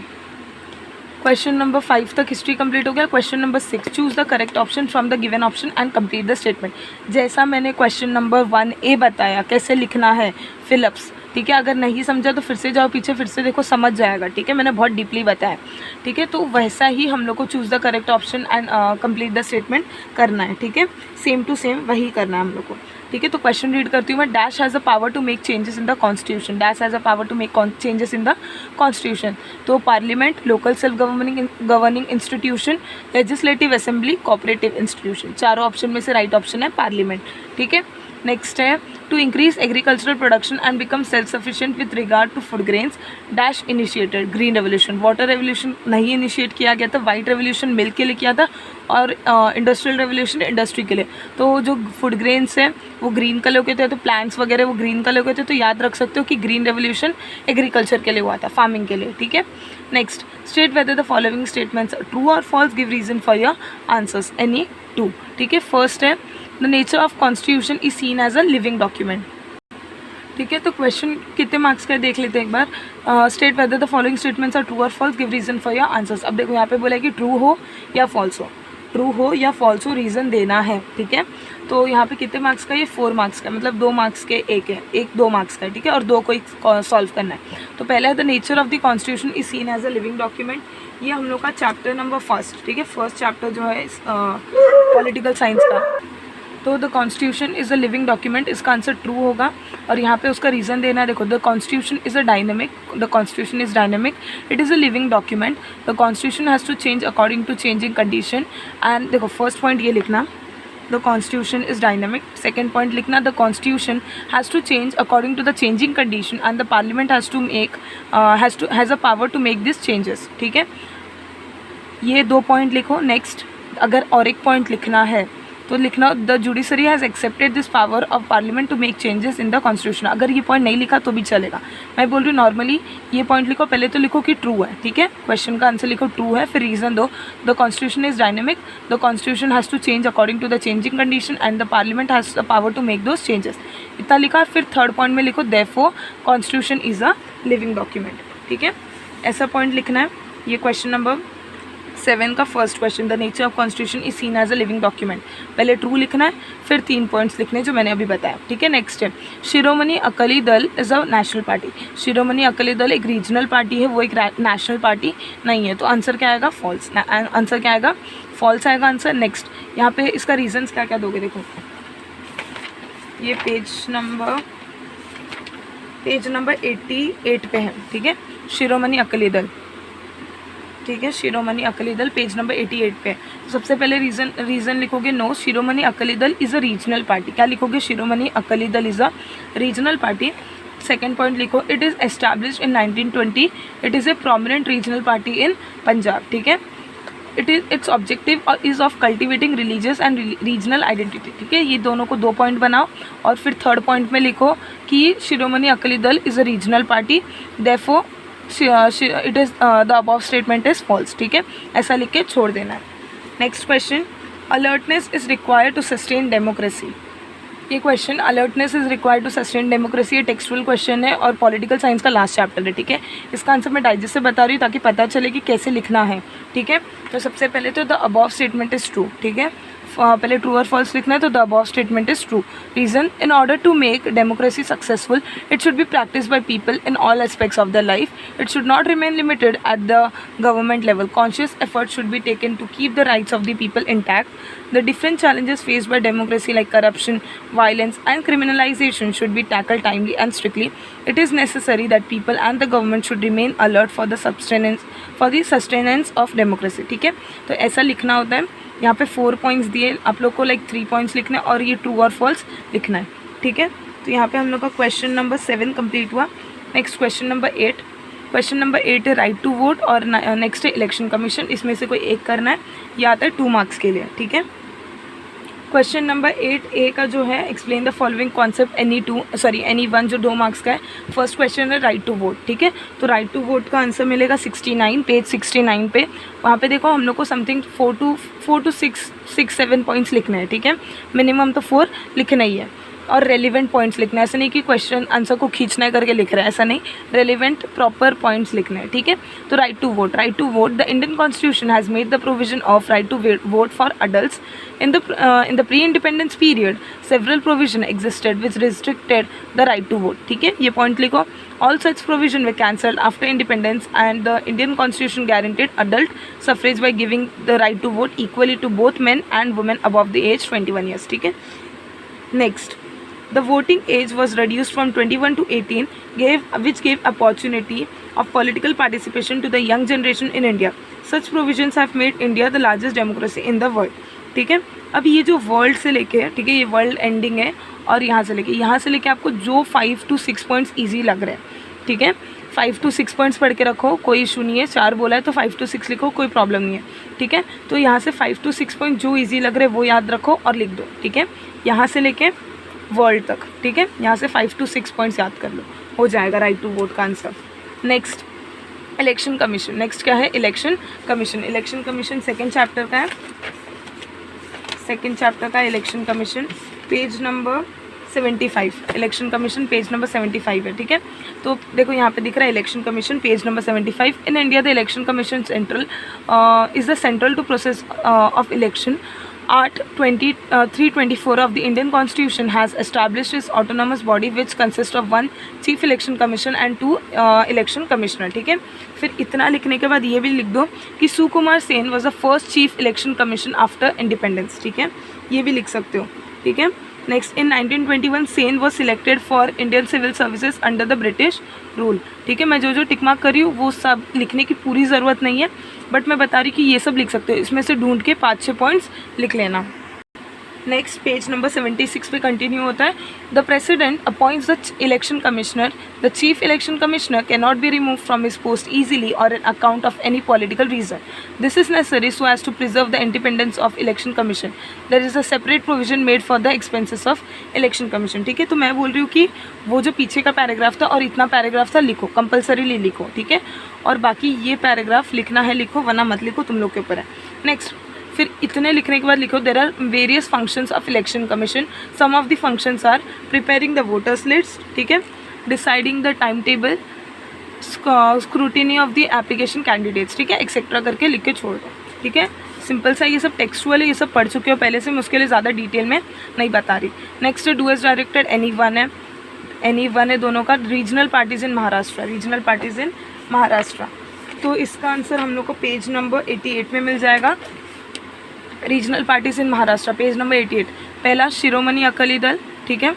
क्वेश्चन नंबर 5 तक हिस्ट्री कंप्लीट हो गया। Question number 6, choose the correct option from the given option and complete the statement. जैसा मैंने क्वेश्चन नंबर 1A बताया कैसे लिखना है फिलिप्स, ठीक है। अगर नहीं समझा तो फिर से जाओ पीछे, फिर से देखो, समझ जाएगा, ठीक है। मैंने बहुत डीपली बताया, ठीक है। तो वैसा ही हम लोग को choose the correct option and complete the statement करना है, ठीक है। सेम टू सेम वही करना है हम लोग को, ठीक है। तो क्वेश्चन रीड करती हूँ मैं। Dash has a power to make changes in the constitution, dash has a power to make changes in the constitution. तो parliament, local self governing institution, legislative assembly, cooperative institution. चारों option में से right option है parliament, ठीक है। Next है to increase agricultural production and become self sufficient with regard to food grains, dash initiated, green revolution. Water revolution नहीं इनिशिएट किया गया था, वाइट रेवोल्यूशन मिल्क के लिए किया था, और इंडस्ट्रियल रेवोल्यूशन इंडस्ट्री के लिए। तो जो फूड ग्रेन्स हैं वो ग्रीन कलर के थे, तो प्लांट्स वगैरह वो ग्रीन कलर के थे, तो याद रख सकते हो कि ग्रीन रेवोल्यूशन एग्रीकल्चर के लिए हुआ था, फार्मिंग के लिए, ठीक है। Next state whether the following statements true और false, give reason for your answers, any 2, ठीक है। फर्स्ट है the nature of constitution is seen as a living document, ठीक है। तो क्वेश्चन कितने मार्क्स का देख लेते हैं एक बार। State whether the following statements are true और false, give reason for your answers. अब देखो यहाँ पे बोला है कि ट्रू हो या फॉल्स हो, ट्रू हो या फॉल्स हो, रीज़न देना है, ठीक है। तो यहाँ पे कितने मार्क्स का, ये 4 मार्क्स का, मतलब 2 मार्क्स के एक है, एक 2 मार्क्स का है, ठीक है, और 2 को सॉल्व करना है। तो पहला है the nature of the constitution is seen as a living document, ये हम लोग का चैप्टर नंबर 1, ठीक है, फर्स्ट चैप्टर जो है पॉलिटिकल साइंस का। तो the constitution is a living document, इसका आंसर ट्रू होगा, और यहाँ पे उसका रीज़न देना है। देखो the constitution is a dynamic, the constitution is dynamic, it is a living document, the constitution has to change according to changing condition. And देखो फर्स्ट पॉइंट ये लिखना, the constitution is dynamic. Second point लिखना, the constitution has to change according to the changing condition and the parliament has a power to make this changes, ठीक है। ये 2 point लिखो। Next अगर और एक पॉइंट लिखना है तो लिखना the judiciary has accepted this power of parliament to make changes in the constitution. अगर ये पॉइंट नहीं लिखा तो भी चलेगा, मैं बोल रही हूँ नॉर्मली ये पॉइंट लिखो, पहले तो लिखो कि ट्रू है, ठीक है, क्वेश्चन का आंसर लिखो ट्रू है, फिर रीज़न दो, the constitution is dynamic, the constitution has to change according to the changing condition and the parliament has the power to make those changes, इतना लिखा। फिर थर्ड पॉइंट में लिखो therefore constitution is a living document, ठीक है, ऐसा point लिखना है। ये क्वेश्चन नंबर 7 का first question, the nature of constitution is seen as a living document, पहले ट्रू लिखना है, फिर 3 पॉइंट्स लिखने जो मैंने अभी बताया, ठीक है। नेक्स्ट है शिरोमणि Akali Dal is a national party, शिरोमणि अकाली दल एक रीजनल पार्टी है, वो एक नेशनल पार्टी नहीं है, तो आंसर क्या आएगा, फॉल्स, आंसर क्या आएगा, फॉल्स आएगा आंसर। नेक्स्ट यहाँ पे इसका रीजन्स क्या क्या दोगे, देखो ये पेज नंबर 88 पे है, ठीक है, शिरोमणि अकाली दल, ठीक है, शिरोमणि अकाली दल पेज नंबर 88 पे। तो सबसे पहले रीज़न लिखोगे no, Shiromani Akali Dal is a regional party, क्या लिखोगे, Shiromani Akali Dal is a regional party. Second point लिखो it is established in 1920, it is a prominent regional party in Punjab, ठीक है, its objective is of cultivating religious and regional identity, ठीक है, ये दोनों को 2 पॉइंट बनाओ, और फिर थर्ड पॉइंट में लिखो कि Shiromani Akali Dal is a regional party, therefore it is the above statement is false, ठीक है, ऐसा लिख के छोड़ देना है। Next question, alertness is required to sustain democracy, ये question alertness is required to sustain democracy, ये टेक्सचुअल क्वेश्चन है और पॉलिटिकल साइंस का लास्ट चैप्टर है, ठीक है। इसका आंसर मैं डाइजेस्ट से बता रही हूँ ताकि पता चले कि कैसे लिखना है, ठीक है। तो सबसे पहले तो the above statement is true, ठीक है। पहले ट्रू और फॉल्स लिखना है, तो the above statement is true. Reason, in order to make democracy successful it should be practice by people in all aspects of the life. It should not remain limited at the government level. Conscious effort should be taken to keep the rights of the people intact. The different challenges faced by democracy like corruption, violence and criminalization should be tackled timely and strictly. It is necessary that people and the government should remain alert for the sustenance of democracy. ठीक है, तो ऐसा लिखना होता है. यहाँ पे 4 points दिए, आप लोग को 3 पॉइंट्स लिखना है और ये ट्रू और फॉल्स लिखना है. ठीक है, तो यहाँ पे हम लोग का क्वेश्चन नंबर 7 कंप्लीट हुआ. Next question number 8. Question number 8 है राइट टू वोट और नेक्स्ट है इलेक्शन कमीशन. इसमें से कोई एक करना है, ये आता है 2 मार्क्स के लिए. ठीक है, क्वेश्चन नंबर 8A का जो है explain the following concept any one, जो 2 मार्क्स का है. फर्स्ट क्वेश्चन है राइट टू वोट. ठीक है, तो राइट टू वोट का आंसर मिलेगा 69, पेज 69 पे. वहाँ पे देखो हम लोग को समथिंग 4 to 6-7 पॉइंट्स लिखने हैं. ठीक है, मिनिमम तो 4 लिखना ही है और रेलिवेंट पॉइंट्स लिखना है. ऐसा नहीं कि क्वेश्चन आंसर को खींचना है करके लिख रहा है, ऐसा नहीं. रेलिवेंट प्रॉपर पॉइंट्स लिखना है. ठीक है, तो right to vote. The Indian constitution has made the provision of right to vote for adults in the pre-independence period. Several provision existed which restricted the right to vote. ठीक है, ये point लिखो. All such provision were cancelled after independence and the Indian constitution guaranteed adult suffrage by giving the right to vote equally to both men and women above the age 21 years. ठीक है, next. The voting age was reduced from 21 to 18, which gave opportunity of political participation to the young generation in India. Such provisions have made India the largest democracy in the world. ठीक है, अब ये जो world से लेके, ठीक है, ये वर्ल्ड एंडिंग है और यहाँ से लेके आपको जो 5 to 6 पॉइंट्स ईजी लग रहे हैं. ठीक है, 5 to 6 पॉइंट्स पढ़ के रखो, कोई इशू नहीं है. 4 बोला है तो 5 to 6 लिखो, कोई प्रॉब्लम नहीं है. ठीक है, तो यहाँ से 5 to 6 पॉइंट जो ईजी लग रहे हैं वो याद रखो और लिख दो. ठीक है, यहाँ से लेके वर्ल्ड तक. ठीक है, यहाँ से 5 to 6 पॉइंट्स याद कर लो, हो जाएगा राइट टू वोट का answer. Next election commission. Next क्या है, election commission. Election commission second chapter का है. सेकेंड चैप्टर का election commission, page number 75. Election commission page number 75 है. ठीक है, तो देखो यहाँ पे दिख रहा है election commission page number 75. In India the election commission central is the central to process of election. Art 324 of the Indian Constitution has established its autonomous body which consists of 1 Chief Election Commission and 2 Election Commissioner. ठीक है, फिर इतना लिखने के बाद ये भी लिख दो कि Sukumar Sen was the first chief election commission after independence. ठीक है, ये भी लिख सकते हो. ठीक है, next in 1921 Sen was selected for Indian civil services under the British rule. ठीक है, मैं जो टिक मार्क कर रही हूँ वो सब लिखने की पूरी ज़रूरत नहीं है, बट मैं बता रही कि ये सब लिख सकते हो. इसमें से ढूंढ के 5-6 पॉइंट्स लिख लेना. नेक्स्ट पेज नंबर 76 पे कंटिन्यू होता है. The president appoints the election commissioner. The chief election commissioner can not be remove from his post easily और on account of any political reason. This is necessary so as to preserve the independence of election commission. There is a separate provision made for the expenses of election commission. ठीक है, तो मैं बोल रही हूँ कि वो जो पीछे का पैराग्राफ था और इतना पैराग्राफ था लिखो, कंपल्सरीली लिखो. ठीक है, और बाकी ये पैराग्राफ लिखना है लिखो, वरना मत लिखो, तुम लोग के ऊपर है. नेक्स्ट, फिर इतने लिखने के बाद लिखो there are various functions of election commission. Some of the functions are preparing the voters list. ठीक है, deciding the time table, scrutiny of the application candidates. ठीक है, एक्सेट्रा करके लिख के छोड़ दो. ठीक है, सिंपल सा, ये सब टेक्सुअल है, ये सब पढ़ चुके हो पहले से, मैं उसके लिए ज़्यादा डिटेल में नहीं बता रही. Next do as directed any one है दोनों का. Regional parties in Maharashtra. तो इसका आंसर हम लोग को पेज नंबर 88 में मिल जाएगा. Regional parties in Maharashtra page number 88. पहला शिरोमणि अकाली दल. ठीक है,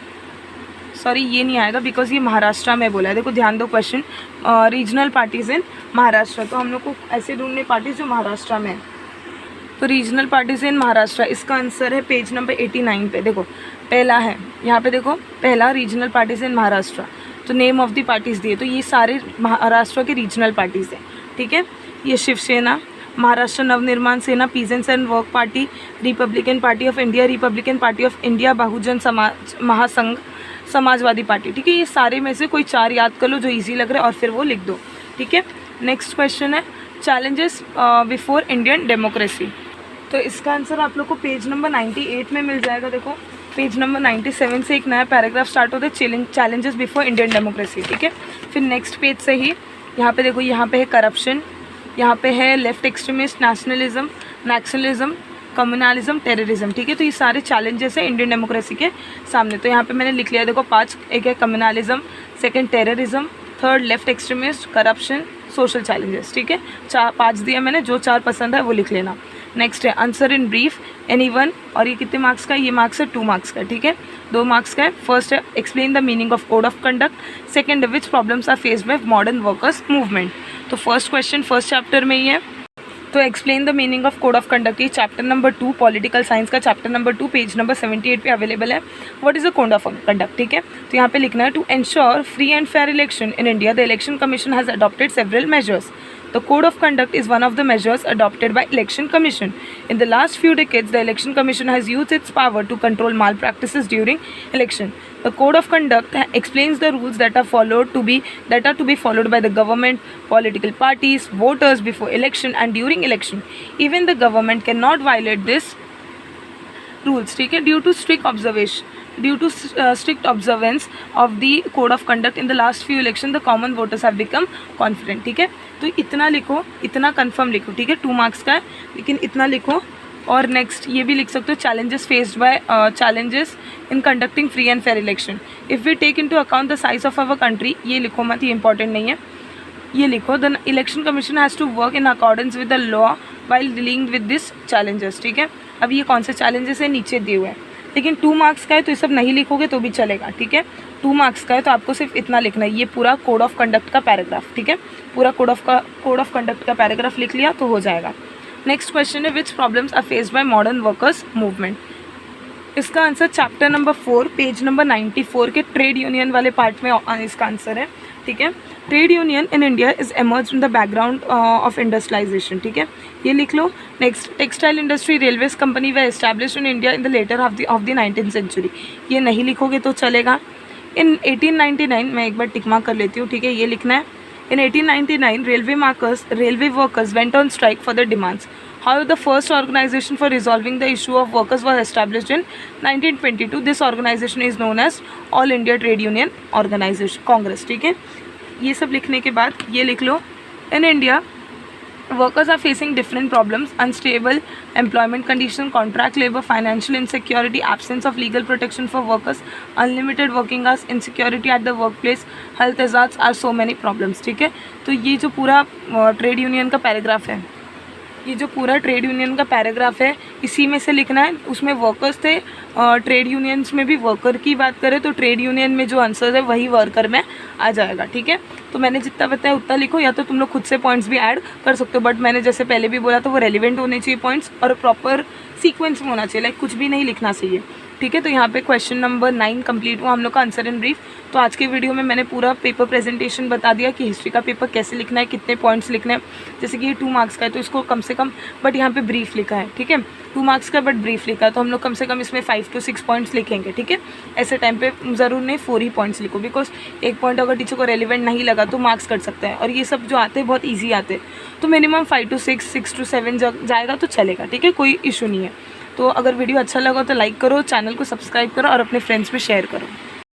सॉरी ये नहीं आएगा बिकॉज ये महाराष्ट्र में बोला है. देखो ध्यान दो question, regional parties in Maharashtra, तो हम लोग को ऐसे ढूंढने पार्टीज जो महाराष्ट्र में है. तो रीजनल पार्टीज इन महाराष्ट्र, इसका आंसर है पेज नंबर 89 पे. देखो पहला है यहाँ पे, देखो पहला रीजनल पार्टीज इन महाराष्ट्र. तो नेम ऑफ द पार्टीज दिए, तो ये सारे महाराष्ट्र के रीजनल पार्टीज हैं. ठीक है, ये Shiv Sena, Maharashtra Navnirman Sena, Peasants and Work Party, Republican Party of India, Republican Party of India, Bahujan Samaj Mahasangh, Samajwadi party. ठीक है, ये सारे में से कोई 4 याद कर लो जो इजी लग रहा है और फिर वो लिख दो. ठीक है, नेक्स्ट क्वेश्चन है चैलेंजेस बिफोर इंडियन डेमोक्रेसी. तो इसका आंसर आप लोग को पेज नंबर 98 में मिल जाएगा. देखो पेज नंबर 97 से एक नया पैराग्राफ स्टार्ट होता है, चैलेंजेस बिफोर इंडियन डेमोक्रेसी. ठीक है, फिर नेक्स्ट पेज से ही यहाँ पे देखो, यहाँ पे है करप्शन, यहाँ पे है left extremist, nationalism, communalism, terrorism, ठीक है। तो ये सारे चैलेंजेस है इंडियन डेमोक्रेसी के सामने। तो यहाँ पे मैंने लिख लिया, देखो 5, एक है communalism, second terrorism, third left extremist, corruption, social challenges, ठीक है। 5 दिया मैंने, जो 4 पसंद है वो लिख लेना। नेक्स्ट है आंसर इन ब्रीफ एनीवन, और ये कितने मार्क्स का है, ये मार्क्स है 2 मार्क्स का, ठीक है, 2 मार्क्स का है। फर्स्ट है explain the meaning of code of conduct, second है which problems are faced by modern workers movement. तो फर्स्ट क्वेश्चन फर्स्ट चैप्टर में ही है, तो explain the meaning of code of conduct, ये चैप्टर नंबर 2 पॉलिटिकल साइंस का chapter number 2 page number 78 पे available है। What is the code of conduct, ठीक है। तो यहाँ पे लिखना है, to ensure free and fair election in India the election commission has adopted several measures. The Code of Conduct is one of the measures adopted by Election Commission. In the last few decades, the Election Commission has used its power to control malpractices during election. The Code of Conduct explains the rules that are to be followed by the government, political parties, voters before election and during election. Even the government cannot violate this rules, ठीक है, due to strict observance of the code of conduct in the last few elections the common voters have become confident, ठीक है। तो इतना लिखो, इतना confirm लिखो, ठीक है, 2 मार्क्स का है, लेकिन इतना लिखो। और नेक्स्ट ये भी लिख सकते हो, challenges faced by challenges in conducting free and fair election if we take into account the size of our country, ये लिखो मत, ये इंपॉर्टेंट नहीं है, ये लिखो, the election commission has to work in accordance with the law while dealing with this challenges, ठीक है। अब ये कौन से चैलेंजेस है, नीचे दिए हुए हैं, लेकिन 2 मार्क्स का है तो ये सब नहीं लिखोगे तो भी चलेगा, ठीक है। 2 मार्क्स का है तो आपको सिर्फ इतना लिखना है, ये पूरा कोड ऑफ कंडक्ट का पैराग्राफ, ठीक है, पूरा कोड ऑफ कंडक्ट का पैराग्राफ लिख लिया तो हो जाएगा। नेक्स्ट क्वेश्चन है which problems are faced by modern workers movement. इसका answer chapter number 4 page number 94 के ट्रेड यूनियन वाले पार्ट में इसका आंसर है, ठीक है। Trade union in India is emerge in the background of industrialisation, ठीक है, ये लिख लो। Next textile industry railways company were established in India in the later of the 19th century, ये नहीं लिखोगे तो चलेगा। इन 1899, मैं एक बार टिक मार्क कर लेती हूँ, ठीक है, ये लिखना है। In 1899, railway workers went on strike for their demands. However, the first organization for resolving the issue of workers was established in 1922. This organization is known as All India Trade Union Organization, Congress, ठीक है। ये सब लिखने के बाद ये लिख लो, in India, workers are facing different problems: unstable employment condition, contract labor, financial insecurity, absence of legal protection for workers, unlimited working hours, insecurity at the workplace, health hazards are so many problems, ठीक है। तो ये जो पूरा trade union का paragraph है, ये जो पूरा ट्रेड यूनियन का पैराग्राफ है, इसी में से लिखना है। उसमें वर्कर्स थे, ट्रेड यूनियंस में भी वर्कर की बात करें तो ट्रेड यूनियन में जो आंसर है वही वर्कर में आ जाएगा, ठीक है। तो मैंने जितना बताया उतना लिखो, या तो तुम लोग खुद से पॉइंट्स भी ऐड कर सकते हो, बट मैंने जैसे पहले भी बोला था वो रेलिवेंट होने चाहिए पॉइंट्स, और प्रॉपर सीक्वेंस में होना चाहिए, लाइक कुछ भी नहीं लिखना चाहिए, ठीक है। तो यहाँ पे क्वेश्चन नंबर 9 कंप्लीट हुआ हम लोग का आंसर इन ब्रीफ। तो आज के वीडियो में मैंने पूरा पेपर प्रेजेंटेशन बता दिया कि हिस्ट्री का पेपर कैसे लिखना है, कितने पॉइंट्स लिखने हैं। जैसे कि ये 2 मार्क्स का है तो इसको कम से कम, बट यहाँ पे ब्रीफ लिखा है, ठीक है, 2 मार्क्स का बट ब्रीफ लिखा है, तो हम लोग कम से कम इसमें 5 to 6 पॉइंट्स लिखेंगे, ठीक है। ऐसे टाइम पे ज़रूर नहीं 4 ही पॉइंट्स लिखो, बिकॉज एक पॉइंट अगर टीचर को रेलिवेंट नहीं लगा तो मार्क्स कट सकता है, और ये सब जो आते हैं बहुत ईजी आते हैं, तो मिनिमम 5 to 6, 6 to 7 जाएगा तो चलेगा, ठीक है, कोई इशू नहीं है। तो अगर वीडियो अच्छा लगा तो लाइक करो, चैनल को सब्सक्राइब करो और अपने फ्रेंड्स में शेयर करो।